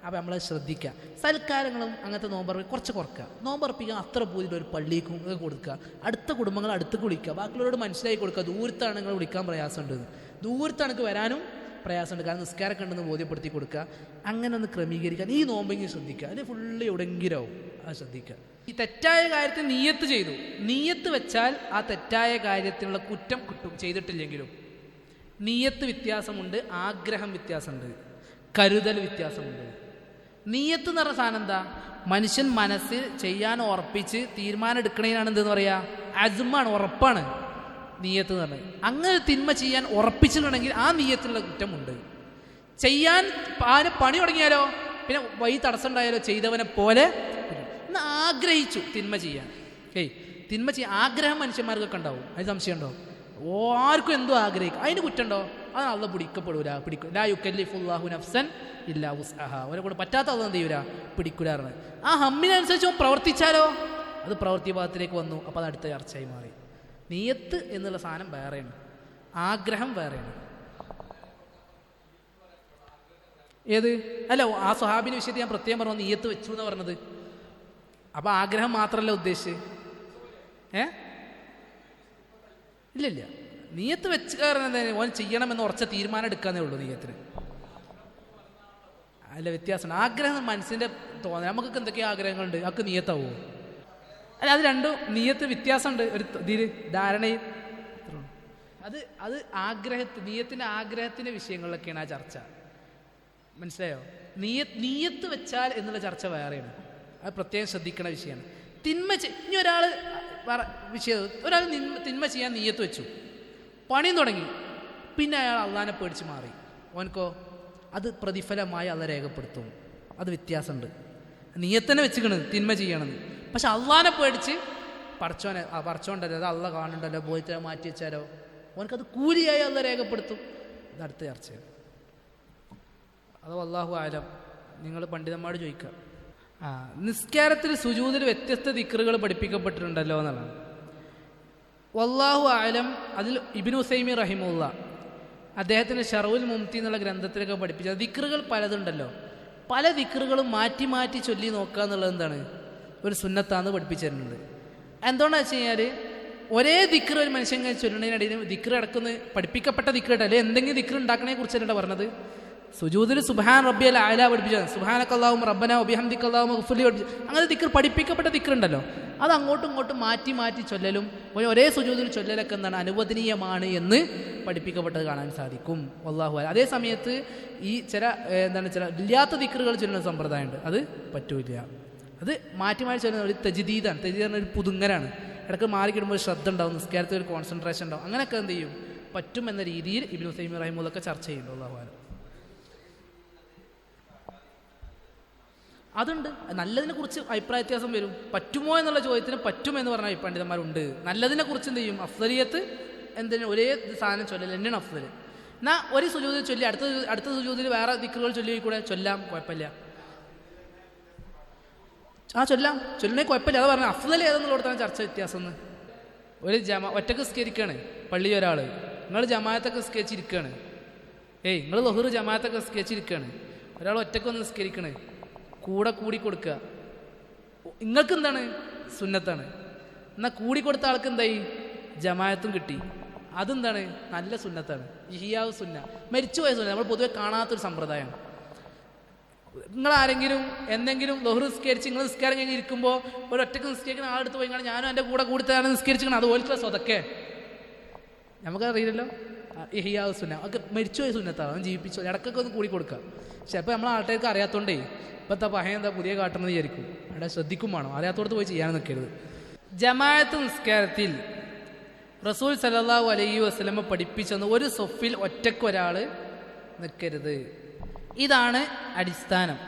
അപ്പം നമ്മളത് ശ്രദ്ധിക്കുക. സൽക്കാരങ്ങളും അങ്ങനത്തെ നോമ്പറപ്പിക്കുക കുറച്ച് കുറക്കുക. നോമ്പറപ്പിക്കാൻ അത്ര പൂതിയിൽ ഒരു പള്ളിക്കും കൊടുക്കുക, അടുത്ത കുടുംബങ്ങൾ അടുത്ത് വിളിക്കുക, ബാക്കിയുള്ളവരോട് മനസ്സിലാക്കി കൊടുക്കുക. ദൂരത്താണ് നിങ്ങൾ വിളിക്കാൻ പ്രയാസമുണ്ട്, ദൂരത്താണെങ്കിൽ വരാനും പ്രയാസമുണ്ട്, കാരണം നിസ്കാരമൊക്കെ ഉണ്ടെന്ന് ബോധ്യപ്പെടുത്തി കൊടുക്കുക. അങ്ങനെ ഒന്ന് ക്രമീകരിക്കാൻ ഈ നോമ്പെങ്കിലും ശ്രദ്ധിക്കുക. അതിന് ഫുള്ള് എവിടെയെങ്കിലും ആവും, അത് ശ്രദ്ധിക്കുക. ഈ തെറ്റായ കാര്യത്തിൽ നീയത്ത് ചെയ്തു, നീയത്ത് വെച്ചാൽ ആ തെറ്റായ കാര്യത്തിനുള്ള കുറ്റം കിട്ടും. ചെയ്തിട്ടില്ലെങ്കിലും നീയത്ത് വ്യത്യാസമുണ്ട്, ആഗ്രഹം വ്യത്യാസമുണ്ട്, കരുതൽ വ്യത്യാസമുണ്ട്. നീയത്ത് എന്ന് പറഞ്ഞ സാധനം എന്താ? മനുഷ്യൻ മനസ്സിൽ ചെയ്യാൻ ഉറപ്പിച്ച് തീരുമാനം എടുക്കണേനാണ് എന്തെന്ന് പറയാ, അസ്മാണ്, ഉറപ്പാണ് നീയത്ത് എന്ന് പറഞ്ഞത്. അങ്ങനെ തിന്മ ചെയ്യാൻ ഉറപ്പിച്ചിട്ടുണ്ടെങ്കിൽ ആ നീയത്തിലുള്ള കുറ്റമുണ്ട്. ചെയ്യാൻ പണി തുടങ്ങിയാലോ പിന്നെ വഴി തടസ്സം ഉണ്ടായാലോ ചെയ്തവനെ പോലെ ഇന്ന് ആഗ്രഹിച്ചു തിന്മ ചെയ്യാൻ. തിന്മ ചെയ്യാൻ ആഗ്രഹം മനുഷ്യന്മാർക്കൊക്കെ ഉണ്ടാവും, അതിന് സംശയമുണ്ടോ? ആർക്കും എന്തോ ആഗ്രഹിക്കും, അതിന് കുറ്റമുണ്ടോ? അത് അള്ളാഹ് പിടിക്കപ്പെടൂല, പിടിക്കും. ലാ യുകല്ലിഫുല്ലാഹു നഫ്സൻ ഇല്ലാ വുസ്അഹാ. അവരെ കൊണ്ട് പറ്റാത്ത അള്ളാഹ് എന്ത് ചെയ്യൂല, പിടിക്കൂലാറുണ്ട്. ആ ഹമ്മിനനുസരിച്ച് പ്രവർത്തിച്ചാലോ അത് പ്രവൃത്തി ഭാഗത്തിലേക്ക് വന്നു. അപ്പോൾ അത് അടുത്ത ചർച്ചയായി മാറി. നിയത്ത് എന്നുള്ള സാധനം വേറെയാണ്, ആഗ്രഹം വേറെയാണ്. ഏത് അല്ല, ആ സ്വഹാബിന്റെ വിഷയത്തിൽ ഞാൻ പ്രത്യേകം പറഞ്ഞു നിയത്ത് വെച്ചു എന്ന് പറഞ്ഞത്. അപ്പോൾ ആഗ്രഹം മാത്രമല്ല ഉദ്ദേശിച്ച്. ഇല്ലില്ല, നീയത്ത് വെച്ച് കയറുന്നത് ഓൻ ചെയ്യണമെന്ന് ഉറച്ച തീരുമാനം എടുക്കാന്നേ ഉള്ളൂ നീയത്തിന്. അല്ല, വ്യത്യാസമുണ്ട്. ആഗ്രഹം മനസ്സിൻ്റെ തോന്നൽ. നമുക്കൊക്കെ എന്തൊക്കെയോ ആഗ്രഹങ്ങളുണ്ട്, അതൊക്കെ നീയത്താവോ? അല്ല, അത് രണ്ടും നീയത്ത് വ്യത്യാസമുണ്ട്. ഒരു ഇതിൽ ധാരണയിൽ അത് നീയത്തിൻ്റെ ആഗ്രഹത്തിൻ്റെ വിഷയങ്ങളിലൊക്കെയാണ് ആ ചർച്ച. മനസ്സിലായോ? നീയത്ത് വെച്ചാൽ എന്നുള്ള ചർച്ച വേറെയാണ്, അത് പ്രത്യേകം ശ്രദ്ധിക്കണ വിഷയമാണ്. ഇനി ഒരാൾ തിന്മ ചെയ്യാൻ നീയത്ത് വെച്ചു, പണിയും തുടങ്ങി, പിന്നെ അയാൾ അള്ളാനെ പേടിച്ച് മാറി, ഓനക്കോ അത് പ്രതിഫലമായി അള്ള രേഖപ്പെടുത്തും. അത് വ്യത്യാസമുണ്ട്. നീയത്തന്നെ വെച്ചിക്കണത് തിന്മ ചെയ്യണമെന്ന്, പക്ഷെ അള്ളാനെ പേടിച്ച് പടച്ചോണ്ടല്ലോ, അത് അള്ള കാണുന്നുണ്ടല്ലോ, പോയിട്ട് മാറ്റി വെച്ചാലോ ഓനക്കത് കൂലിയായി അള്ള രേഖപ്പെടുത്തും. ഇത് അടുത്ത ചർച്ചയാണ്. അത് അല്ലാഹു ആലം, നിങ്ങൾ പണ്ഡിതന്മാരോട് ചോദിക്കുക. നിസ്കാരത്തിൽ സുജൂദിൽ വ്യത്യസ്ത ദിക്റുകൾ പഠിപ്പിക്കപ്പെട്ടിട്ടുണ്ടല്ലോ എന്നുള്ളതാണ്. വല്ലാഹു ആലം. അതിൽ ഇബ്നു ഉസൈമീൻ റഹിമുള്ള അദ്ദേഹത്തിൻ്റെ ഷറഉൽ മുംതി എന്നുള്ള ഗ്രന്ഥത്തിലൊക്കെ പഠിപ്പിച്ചത് ദിക്റുകൾ പലതുണ്ടല്ലോ, പല ദിക്റുകളും മാറ്റി മാറ്റി ചൊല്ലി നോക്കുക എന്നുള്ളത് എന്താണ്, ഒരു സുന്നത്താന്ന് പഠിപ്പിച്ചിരുന്നുണ്ട്. എന്തുകൊണ്ടാണെന്ന് വെച്ച് കഴിഞ്ഞാൽ ഒരേ ദിക്ർ ഒരു മനുഷ്യൻ ചൊല്ലുന്നതിനിടയിൽ ദിക്ർ അടക്കുന്ന പഠിപ്പിക്കപ്പെട്ട ദിക്ർ അല്ലെ എന്തെങ്കിലും ദിക്ർ ഉണ്ടാക്കണേ കുറിച്ചല്ല പറഞ്ഞത്. സുജൂദിൽ സുബ്ഹാൻ റബ്ബിയൽ അഅല പഠിപ്പിച്ചത്, സുബ്ഹാനക്കല്ലാഹുമ്മ റബ്ബനാ വബിഹംദിക്കല്ലാഹുമ്മ ഗഫിർലി പഠിപ്പിച്ചു. അങ്ങനെ ദിക്ർ പഠിപ്പിക്കപ്പെട്ട ദിക്ർ ഉണ്ടല്ലോ, അത് അങ്ങോട്ടും ഇങ്ങോട്ടും മാറ്റി മാറ്റി ചൊല്ലലും ഒരേ സുജൂദിൽ ചൊല്ലലൊക്കെ എന്താണ് അനുവദനീയമാണ് എന്ന് പഠിപ്പിക്കപ്പെട്ടത് കാണാൻ സാധിക്കും. വല്ലാഹു അലം. അതേ സമയത്ത് ഈ ചില ഇല്ലാത്ത ദിക്റുകൾ ചൊല്ലുന്ന സമ്പ്രദായമുണ്ട്, അത് പറ്റൂല. അത് മാറ്റി മാറ്റി ചൊല്ലുന്ന ഒരു തജ്ദീദാണ്. തജ്ദീദ് ഒരു പുതുങ്ങലാണ്, ഇടയ്ക്ക് മാറിക്കിടുമ്പോൾ ഒരു ശ്രദ്ധ ഉണ്ടാവും, നിസ്കാരത്തിൽ ഒരു കോൺസെൻട്രേഷൻ ഉണ്ടാവും. അങ്ങനെയൊക്കെ എന്ത് ചെയ്യും, പറ്റും എന്ന രീതിയിൽ ഇബ്നു ഉസൈമീൻ റഹിമഹുള്ളാഹ് ചർച്ച ചെയ്യുന്നുണ്ട്. വല്ലാഹു അലം. അതുണ്ട്. നല്ലതിനെ കുറിച്ച് അഭിപ്രായ വ്യത്യാസം വരും. പറ്റുമോ എന്നുള്ള ചോദ്യത്തിന് പറ്റുമെന്ന് പറഞ്ഞ പണ്ഡിതന്മാരുണ്ട്. നല്ലതിനെ കുറിച്ച് എന്ത് ചെയ്യും, അഫ്ദലിയത്ത് എന്തിനും ഒരേ സാധനം ചൊല്ലൽ തന്നെയാണ് അഫ്ദൽ. എന്നാൽ ഒരു സുജൂദിൽ ചൊല്ലി അടുത്ത സുജൂദിൽ വേറെ ദിക്റുകൾ ചൊല്ലി കൂടെ ചൊല്ലാം, കുഴപ്പമില്ല. ചൊല്ലണേ കുഴപ്പമില്ല. അത് പറഞ്ഞാൽ അഫ്ദൽ ഏതെന്നുള്ളതാണ് ചർച്ച വ്യത്യാസം എന്ന്. ഒരു ഒറ്റക്ക് സ്കരിക്കുകയാണ് പള്ളി ഒരാൾ, നിങ്ങൾ ജമാഅത്തൊക്കെ സ്കെച്ചിരിക്കുകയാണ്. നിങ്ങൾ ലഹുർ ജമാഅത്തൊക്കെ സ്കെച്ചിരിക്കുകയാണ്, ഒരാൾ ഒറ്റക്കൊന്ന് സ്കരിക്കണേ, കൂടെ കൂടി കൊടുക്കുക. നിങ്ങൾക്ക് എന്താണ്, സുന്നത്താണ്. എന്നാൽ കൂടി കൊടുത്ത ആൾക്ക് എന്തായി, ജമാഅത്തും കിട്ടി. അതെന്താണ്, നല്ല സുന്നത്താണ്, ഇഹിയാവ് സുന്ന, മരിച്ചുപോയ സുന്ന. നമ്മൾ പൊതുവെ കാണാത്തൊരു സമ്പ്രദായമാണ്. നിങ്ങളാരെങ്കിലും എന്തെങ്കിലും ലഹുർ നിസ്കരിച്ച് നിങ്ങൾ നിസ്കാരം കഴിഞ്ഞ് ഇരിക്കുമ്പോൾ ഒരു ഒറ്റക്ക് നിസ്കരിക്കുന്ന ആളെടുത്ത് പോയി ഞാനും എൻ്റെ കൂടെ കൂടിത്താണ് നിസ്കരിച്ചിരിക്കണം, അത് ഓൽക്കുള്ള സ്വതക്കെ നമുക്കറിയില്ലല്ലോ. ഇഹ്യാ സുന്ന ഒക്കെ മരിച്ചുപോയ സുന്നത്താണ്, അത് ജീവിപ്പിച്ചു ഇടക്കൊക്കെ ഒന്ന് കൂടി കൊടുക്കുക. പക്ഷെ അപ്പോൾ നമ്മളെ ആൾക്കാർക്ക് അറിയാത്തതുകൊണ്ടേ ഇപ്പോഴത്തെ പഹയ എന്താ പുതിയ കാട്ടുന്നത് വിചാരിക്കും. അവിടെ ശ്രദ്ധിക്കും വേണം, അറിയാത്തോടത്ത് പോയി ചെയ്യാൻ നിൽക്കരുത്. ജമാഅത്ത് നിസ്കാരത്തിൽ റസൂൽ സല്ലല്ലാഹു അലൈഹി വസല്ലമ പഠിപ്പിച്ചെന്ന് ഒരു സൊഫിൽ ഒറ്റയ്ക്ക് ഒരാൾ നിൽക്കരുത്. ഇതാണ് അടിസ്ഥാനം.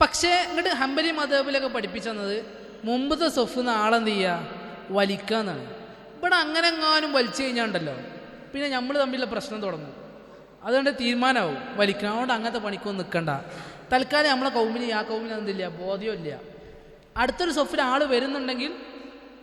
പക്ഷേ ഇങ്ങോട്ട് ഹംബലി മദ്ഹബിലൊക്കെ പഠിപ്പിച്ചെന്നത് മുമ്പത്തെ സൊഫ് ആളെന്ത് ചെയ്യുക, വലിക്കാന്നാണ്. ഇവിടെ അങ്ങനെ എങ്ങാനും വലിച്ചു കഴിഞ്ഞാണ്ടല്ലോ പിന്നെ നമ്മൾ തമ്മിലുള്ള പ്രശ്നം തുടങ്ങും. അതുകൊണ്ട് തീരുമാനമാവും വലിക്കണം. അതുകൊണ്ട് അങ്ങനത്തെ പണിക്കൊന്നും നിൽക്കണ്ട. തൽക്കാലം നമ്മളെ കൗമിന് ആ കൗമിന് എന്തില്ല, ബോധ്യമില്ല. അടുത്തൊരു സൊഫിൽ ആൾ വരുന്നുണ്ടെങ്കിൽ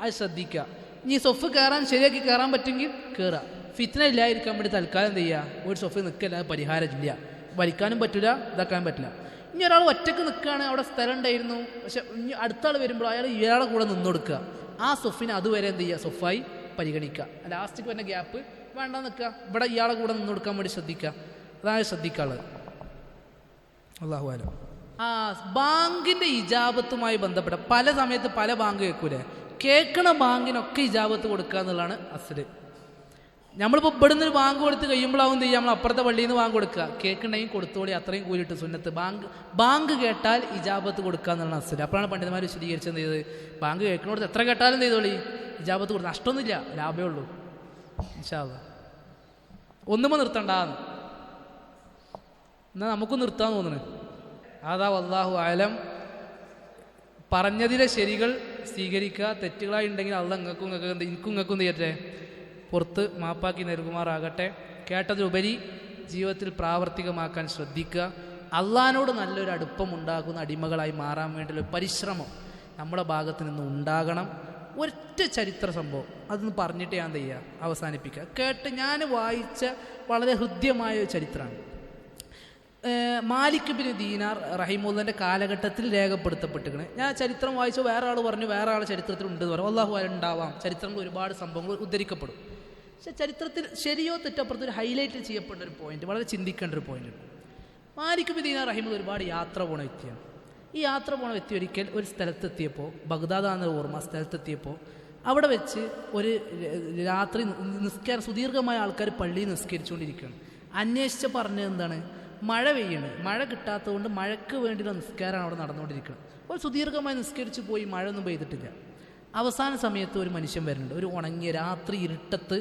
അത് ശ്രദ്ധിക്കുക. ഇനി സൊഫ് കയറാൻ ശരിയാക്കി കയറാൻ പറ്റുമെങ്കിൽ കയറുക. ഫിത്ന ഇല്ലാതിരിക്കാൻ വേണ്ടി തൽക്കാലം എന്ത് ചെയ്യുക, ഒരു സൊഫിൽ നിൽക്കല്ല, അത് പരിഹാരമില്ല. വലിക്കാനും പറ്റില്ല, ഇതാക്കാൻ പറ്റില്ല. ഇനി ഒരാൾ ഒറ്റക്ക് നിൽക്കുകയാണ്, അവിടെ സ്ഥലം ഉണ്ടായിരുന്നു, പക്ഷെ ഇനി അടുത്ത ആൾ വരുമ്പോൾ അയാൾ ഇയാളെ കൂടെ നിന്ന് കൊടുക്കുക. ആ സൊഫിനെ അതുവരെ എന്ത് ചെയ്യുക, സൊഫായി പരിഗണിക്കുക. ലാസ്റ്റിക്ക് വരുന്ന ഗ്യാപ്പ് വേണ്ട നിൽക്കുക, ഇവിടെ ഇയാളെ കൂടെ നിന്ന് കൊടുക്കാൻ വേണ്ടി ശ്രദ്ധിക്കുക. അതാണ് ശ്രദ്ധിക്കാനുള്ളത്. അല്ലാഹു അലം. ബാങ്കിൻ്റെ ഇജാബത്തുമായി ബന്ധപ്പെട്ട പല സമയത്ത് പല ബാങ്ക് കേൾക്കൂലേ, കേൾക്കണ ബാങ്കിനൊക്കെ ഇജാബത്ത് കൊടുക്കുക എന്നുള്ളതാണ് അസ്ല്. നമ്മളിപ്പോൾ ഇവിടുന്ന് ഒരു ബാങ്ക് കൊടുത്ത് കഴിയുമ്പോഴാവും ചെയ്യാം നമ്മൾ അപ്പുറത്തെ പള്ളിയിൽ നിന്ന് ബാങ്ക് കൊടുക്കുക. കേൾക്കണമെങ്കിൽ കൊടുത്തോളി, അത്രയും കൂലിട്ട് സുന്നത്ത്. ബാങ്ക് കേട്ടാൽ ഇജാബത്ത് കൊടുക്കുക എന്നുള്ളതാണ് അസ്ല്. അപ്പോഴാണ് പണ്ഡിതന്മാർ വിശദീകരിച്ചത് ചെയ്തത്, ബാങ്ക് കേൾക്കണോടത്ത് എത്ര കേട്ടാലും ചെയ്തോളി, ഇജാബത്ത് കൊടുത്ത് നഷ്ടമൊന്നുമില്ല, ലാഭമേ ഉള്ളൂ. ഇൻഷാ അല്ലാഹ്. ഒന്നുമ്പോൾ നിർത്തണ്ടാന്ന് എന്നാൽ നമുക്ക് നിർത്താൻ തോന്നുന്നു. അതാ വല്ലാഹു അലം. പറഞ്ഞതിലെ ശരികൾ സ്വീകരിക്കുക, തെറ്റുകളായി ഉണ്ടെങ്കിൽ അള്ള എനിക്കും ചെയ്യട്ടെ, പുറത്ത് മാപ്പാക്കി നൽകുമാറാകട്ടെ. കേട്ടതിലുപരി ജീവിതത്തിൽ പ്രാവർത്തികമാക്കാൻ ശ്രദ്ധിക്കുക. അള്ളാഹിനോട് നല്ലൊരു അടുപ്പമുണ്ടാകുന്ന അടിമകളായി മാറാൻ വേണ്ടിയുള്ള പരിശ്രമം നമ്മുടെ ഭാഗത്ത് നിന്ന് ഉണ്ടാകണം. ഒറ്റ ചരിത്ര സംഭവം അതൊന്ന് പറഞ്ഞിട്ട് ഞാൻ ചെയ്യുക അവസാനിപ്പിക്കുക. കേട്ട് ഞാൻ വായിച്ച വളരെ ഹൃദ്യമായ ഒരു ചരിത്രമാണ്. മാലിക് ബിൻ ദീനാർ റഹിമുള്ളാന്റെ കാലഘട്ടത്തിൽ രേഖപ്പെടുത്തപ്പെട്ടിരിക്കണേ. ഞാൻ ചരിത്രം വായിച്ചു, വേറെ ആൾ പറഞ്ഞു വേറെ ആൾ ചരിത്രത്തിൽ ഉണ്ടെന്ന് പറഞ്ഞു. അല്ലാഹു അലം ഉണ്ടാവാം, ചരിത്രങ്ങൾ ഒരുപാട് സംഭവങ്ങൾ ഉദ്ധരിക്കപ്പെടും. പക്ഷെ ചരിത്രത്തിൽ ശരിയോ തെറ്റപ്പുറത്ത് ഒരു ഹൈലൈറ്റ് ചെയ്യപ്പെട്ട ഒരു പോയിന്റ്, വളരെ ചിന്തിക്കേണ്ട ഒരു പോയിന്റ്. മാലിക് ബിൻ ദീനാർ റഹിമുള്ള ഒരുപാട് യാത്ര പോണ വ്യക്തിയാണ്. ഈ യാത്ര പോണ വ്യക്തി ഒരിക്കൽ ഒരു സ്ഥലത്തെത്തിയപ്പോൾ, ബഗ്ദാദാണ് ഓർമ്മ, സ്ഥലത്തെത്തിയപ്പോൾ അവിടെ വെച്ച് ഒരു രാത്രി നിസ്കാരം, സുദീർഘമായ ആൾക്കാർ പള്ളിയിൽ നിസ്കരിച്ചുകൊണ്ടിരിക്കുകയാണ്. അന്വേഷിച്ച് പറഞ്ഞത് എന്താണ്, മഴ പെയ്യണ്, മഴ കിട്ടാത്തതുകൊണ്ട് മഴയ്ക്ക് വേണ്ടിയുള്ള നിസ്കാരമാണ് അവിടെ നടന്നുകൊണ്ടിരിക്കുന്നത്. ഒരു സുദീർഘമായി നിസ്കരിച്ച് പോയി, മഴയൊന്നും പെയ്തിട്ടില്ല. അവസാന സമയത്ത് ഒരു മനുഷ്യൻ വരുന്നുണ്ട്, ഒരു ഉണങ്ങിയ രാത്രി ഇരുട്ടത്ത്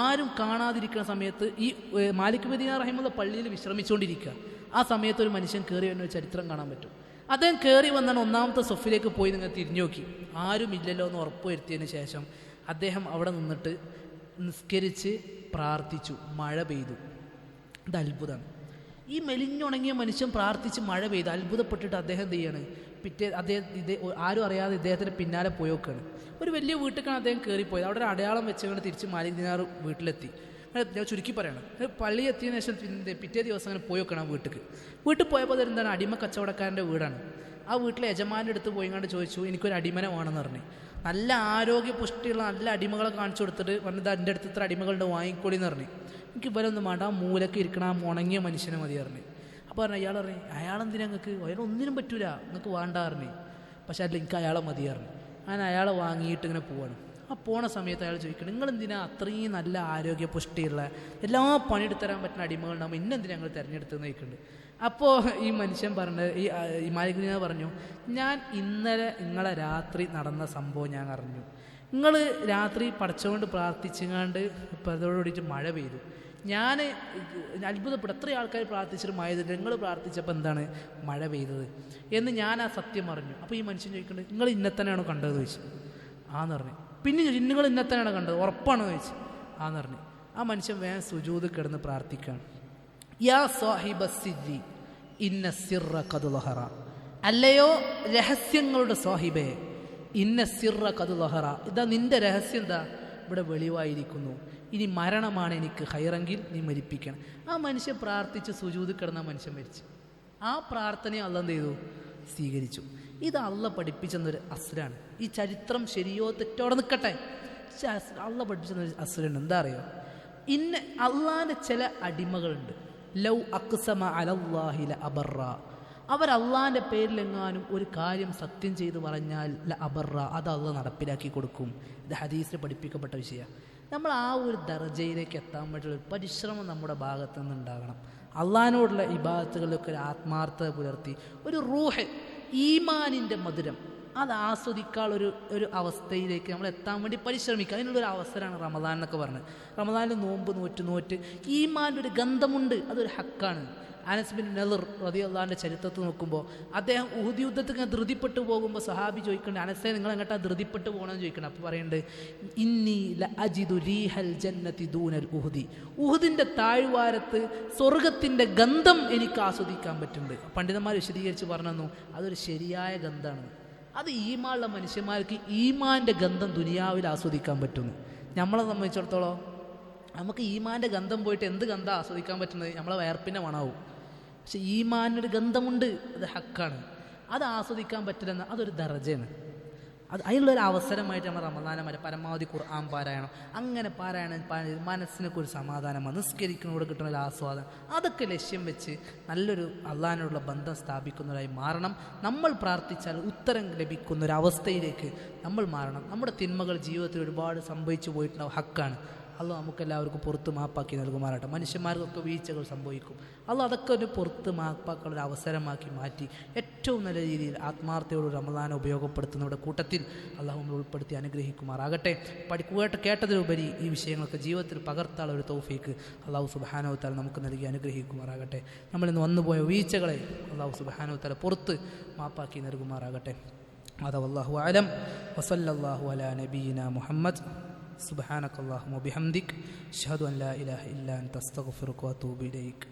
ആരും കാണാതിരിക്കുന്ന സമയത്ത് ഈ മാലിക് ബിൻ ദീനാർ റഹിമുള്ള പള്ളിയിൽ വിശ്രമിച്ചുകൊണ്ടിരിക്കുക. ആ സമയത്ത് ഒരു മനുഷ്യൻ കയറി വരുന്ന ഒരു ചരിത്രം കാണാൻ പറ്റും. അദ്ദേഹം കയറി വന്നാണ് ഒന്നാമത്തെ സൊഫിലേക്ക് പോയി നിങ്ങൾ തിരിഞ്ഞു നോക്കി, ആരുമില്ലല്ലോ എന്ന് ഉറപ്പുവരുത്തിയതിന് ശേഷം അദ്ദേഹം അവിടെ നിന്നിട്ട് നിസ്കരിച്ച് പ്രാർത്ഥിച്ചു. മഴ പെയ്തു. ഇത് അത്ഭുതമാണ്. ഈ മെലിഞ്ഞുണങ്ങിയ മനുഷ്യൻ പ്രാർത്ഥിച്ച് മഴ പെയ്തു. അത്ഭുതപ്പെട്ടിട്ട് അദ്ദേഹം എന്ത് ചെയ്യാണ്, ആരും അറിയാതെ ഇദ്ദേഹത്തിന് പിന്നാലെ പോയോക്കാണ്. ഒരു വലിയ വീട്ടിലേക്കാണ് അദ്ദേഹം കയറിപ്പോയത്. അവിടെ ഒരു അടയാളം വെച്ചുകൊണ്ട് തിരിച്ച് മാലിക് ദീനാർ വീട്ടിലെത്തി. ഞാൻ ചുരുക്കി പറയണം, പള്ളി എത്തിയതിനു ശേഷം പിറ്റേ ദിവസം അങ്ങനെ പോയോക്കണം വീട്ടിൽ പോയപ്പോൾ അതെന്താണ്, അടിമ കച്ചവടക്കാരൻ്റെ വീടാണ്. ആ വീട്ടിലെ യജമാൻ്റെ അടുത്ത് പോയി കണ്ട് ചോദിച്ചു, എനിക്കൊരു അടിമനെ വേണമെന്ന് പറഞ്ഞു. നല്ല ആരോഗ്യ പുഷ്ടിയുള്ള നല്ല അടിമകളെ കാണിച്ചു കൊടുത്തിട്ട് പറഞ്ഞത് എൻ്റെ അടുത്ത് ഇത്ര അടിമകളുടെ വാങ്ങിക്കോളി എന്ന് പറഞ്ഞു. എനിക്ക് ഇവരൊന്നും വേണ്ട, ആ മൂലക്ക് ഇരിക്കണം, ആ ഉണങ്ങിയ മനുഷ്യനെ മതി പറഞ്ഞു. അപ്പോൾ പറഞ്ഞു, അയാൾ പറഞ്ഞു, അയാളെന്തിനാ നിങ്ങൾക്ക്, അയാളൊന്നിനും പറ്റൂല, നിങ്ങൾക്ക് വേണ്ട പറഞ്ഞു. പക്ഷെ അതിൽ എനിക്ക് അയാളെ മതി പറഞ്ഞു. അങ്ങനെ അയാളെ വാങ്ങിയിട്ട് ഇങ്ങനെ പോവാണ്. ആ പോണ സമയത്ത് അയാൾ ചോദിക്കണം, നിങ്ങളെന്തിനാ അത്രയും നല്ല ആരോഗ്യ പുഷ്ടിയുള്ള എല്ലാ പണിയെടുത്തരാൻ പറ്റുന്ന അടിമകളുണ്ടാകുമ്പോൾ ഇന്നെന്തിനാ ഞങ്ങൾ തിരഞ്ഞെടുത്തെന്ന് ചോദിക്കുന്നുണ്ട്. അപ്പോൾ ഈ മനുഷ്യൻ പറഞ്ഞത്, ഈ മാലിക് ദീനാർ പറഞ്ഞു, ഞാൻ ഇന്നലെ നിങ്ങളെ രാത്രി നടന്ന സംഭവം ഞാൻ അറിഞ്ഞു. നിങ്ങൾ രാത്രി പടച്ചുകൊണ്ട് പ്രാർത്ഥിച്ചുകൊണ്ട് ഇപ്പം അതോടുകൂടിയിട്ട് മഴ പെയ്തു. ഞാൻ അത്ഭുതപ്പെട്ടു, എത്ര ആൾക്കാർ പ്രാർത്ഥിച്ചിട്ട് മഴ ചെയ്തിട്ട് നിങ്ങൾ പ്രാർത്ഥിച്ചപ്പോൾ എന്താണ് മഴ പെയ്തത് എന്ന് ഞാൻ ആ സത്യം അറിഞ്ഞു. അപ്പോൾ ഈ മനുഷ്യൻ ചോദിക്കുന്നുണ്ട്, നിങ്ങൾ ഇന്നത്തന്നെയാണോ കണ്ടതെന്ന് ചോദിച്ചു. ആന്ന് പറഞ്ഞു. പിന്നെ നിങ്ങൾ ഇന്നത്തന്നെയാണോ കണ്ടത്, ഉറപ്പാണോ ചോദിച്ചു. ആന്ന് പറഞ്ഞു. ആ മനുഷ്യൻ വേഗം സുജൂദ് കിടന്ന് പ്രാർത്ഥിക്കുകയാണ്. യാ സാഹിബ സിരി ഇന്ന സിർറ ഖദ് ലഹറ, അല്ലയോ രഹസ്യങ്ങളുടെ സാഹിബേ, ഇന്ന സിർറ ഖദ് ലഹറ, ഇതാ നിന്റെ രഹസ്യം എന്താ ഇവിടെ വെളിവായിരിക്കുന്നു. ഇനി മരണമാണ് എനിക്ക് ഹൈറെങ്കിൽ നീ മരിപ്പിക്കണം. ആ മനുഷ്യൻ പ്രാർത്ഥിച്ച് സുജൂദ് കിടന്ന മനുഷ്യൻ മരിച്ചു. ആ പ്രാർത്ഥനയെ അള്ളാഹ് എന്ത് ചെയ്തു, സ്വീകരിച്ചു. ഇത് അള്ളാഹ് പഠിപ്പിച്ചെന്നൊരു അസ്ലാണ്. ഈ ചരിത്രം ശരിയോ തെറ്റോടെ നിൽക്കട്ടെ, അള്ളാഹ് പഠിപ്പിച്ചെന്നൊരു അസ്ലുണ്ട്. എന്താ അറിയോ, ഇന്ന അള്ളാഹിൻ്റെ ചില അടിമകളുണ്ട്, ലൗ അഖ്സമ അലല്ലാഹി ല അബറ, അവർ അള്ളാഹിൻ്റെ പേരിലെങ്ങാനും ഒരു കാര്യം സത്യം ചെയ്ത് പറഞ്ഞാൽ ല അബറ, അത് അള്ളാഹ് നടപ്പിലാക്കി കൊടുക്കും. ഇത് ഹദീസിൽ പഠിപ്പിക്കപ്പെട്ട വിഷയമാണ്. നമ്മൾ ആ ഒരു ദർജയിലേക്ക് എത്താൻ വേണ്ടിയുള്ള ഒരു പരിശ്രമം നമ്മുടെ ഭാഗത്തു നിന്നുണ്ടാകണം. അള്ളാഹിനോടുള്ള ഇബാദത്തുകളിലൊക്കെ ഒരു ആത്മാർത്ഥത പുലർത്തി ഒരു റൂഹ് ഈമാനിൻ്റെ മധുരം അത് ആസ്വദിക്കാനുള്ള ഒരു അവസ്ഥയിലേക്ക് നമ്മൾ എത്താൻ വേണ്ടി പരിശ്രമിക്കുക. അതിനുള്ളൊരു അവസരമാണ് റമദാൻ എന്നൊക്കെ പറഞ്ഞത്. റമദാനിൽ നോമ്പ് നോറ്റ് ഈമാൻ്റെ ഒരു ഗന്ധമുണ്ട്, അതൊരു ഹക്കാണ്. അനസ് ബിൻ നളർ റളിയല്ലാഹുവിന്റെ ചരിത്രത്തിൽ നോക്കുമ്പോൾ അദ്ദേഹം ഉഹുദ് യുദ്ധത്തിൽ ഇങ്ങനെ ധൃതിപ്പെട്ടു പോകുമ്പോൾ സഹാബി ചോദിക്കുന്നുണ്ട്, അനസേ നിങ്ങൾ എങ്ങോട്ടാ ധൃതിപ്പെട്ടു പോകണമെന്ന് ചോദിക്കണം. അപ്പോൾ പറയുന്നുണ്ട്, ഇന്നി ലഅജിദു റീഹൽ ജന്നതി ദൂനൽ ഉഹുദി, ഉഹുദിൻ്റെ താഴ്വാരത്ത് സ്വർഗത്തിൻ്റെ ഗന്ധം എനിക്ക് ആസ്വദിക്കാൻ പറ്റുന്നുണ്ട്. പണ്ഡിതന്മാർ വിശദീകരിച്ച് പറഞ്ഞു അതൊരു ശരിയായ ഗന്ധമാണ്. അത് ഈമാനുള്ള മനുഷ്യന്മാർക്ക് ഈമാൻ്റെ ഗന്ധം ദുനിയാവിൽ ആസ്വദിക്കാൻ പറ്റുന്നു. നമ്മളെ സംബന്ധിച്ചിടത്തോളം നമുക്ക് ഈമാൻ്റെ ഗന്ധം പോയിട്ട് എന്ത് ഗന്ധം ആസ്വദിക്കാൻ പറ്റുന്നത്? നമ്മളെ വയർപ്പിൻ്റെ മണാവും. പക്ഷെ ഈമാനൊരു ഗന്ധമുണ്ട്, അത് ഹക്കാണ്. അത് ആസ്വദിക്കാൻ പറ്റില്ലെന്ന് അതൊരു ദർജയാണ്. അതിനുള്ളൊരു അവസരമായിട്ട് നമ്മൾ റമദാനം വരെ പരമാവധി ഖുർആൻ പാരായണം, അങ്ങനെ പാരായണം മനസ്സിനൊക്കെ ഒരു സമാധാനമാണ്, നിസ്കരിക്കുന്നതോട് കിട്ടുന്ന ഒരു ആസ്വാദനം, അതൊക്കെ ലക്ഷ്യം വെച്ച് നല്ലൊരു അള്ളാഹിനോടുള്ള ബന്ധം സ്ഥാപിക്കുന്നവരായി മാറണം. നമ്മൾ പ്രാർത്ഥിച്ചാൽ ഉത്തരം ലഭിക്കുന്ന ഒരു അവസ്ഥയിലേക്ക് നമ്മൾ മാറണം. നമ്മുടെ തിന്മകൾ ജീവിതത്തിൽ ഒരുപാട് സംഭവിച്ചു പോയിട്ടുണ്ടാവും, ഹക്കാണ്. അള്ളാഹ് നമുക്കെല്ലാവർക്കും പുറത്ത് മാപ്പാക്കി നൽകുമാറാട്ടെ. മനുഷ്യന്മാർക്കൊക്കെ വീഴ്ചകൾ സംഭവിക്കും. അള്ളാഹ് അതൊക്കെ ഒരു പുറത്ത് മാപ്പാക്കാനുള്ള ഒരു അവസരമാക്കി മാറ്റി ഏറ്റവും നല്ല രീതിയിൽ ആത്മാർത്ഥയോട് റമദാനെ ഉപയോഗപ്പെടുത്തുന്നവരുടെ കൂട്ടത്തിൽ അള്ളാഹു നമ്മൾ ഉൾപ്പെടുത്തി അനുഗ്രഹിക്കുമാറാകട്ടെ. കേട്ടതിലുപരി ഈ വിഷയങ്ങളൊക്കെ ജീവിതത്തിൽ പകർത്താനുള്ള ഒരു തൗഫീക്ക് അള്ളാഹു സുബ്ഹാനഹു വതആല നമുക്ക് നൽകി അനുഗ്രഹിക്കുമാറാകട്ടെ. നമ്മളിന്ന് വന്നുപോയ വീഴ്ചകളെ അള്ളാഹു സുബ്ഹാനഹു വതആല പുറത്ത് മാപ്പാക്കി നൽകുമാറാകട്ടെ. അതാ വല്ലാഹു അലം. വസല്ലല്ലാഹു അലാ നബിയിനാ മുഹമ്മദ്. സുബ്ഹാനക അല്ലാഹുമ്മ വബിഹംദിക് അശ്ഹദു അൻ ലാ ഇലാഹ ഇല്ലാ അൻത അസ്തഗ്ഫിറുക വഅതൂബു ഇലൈക്.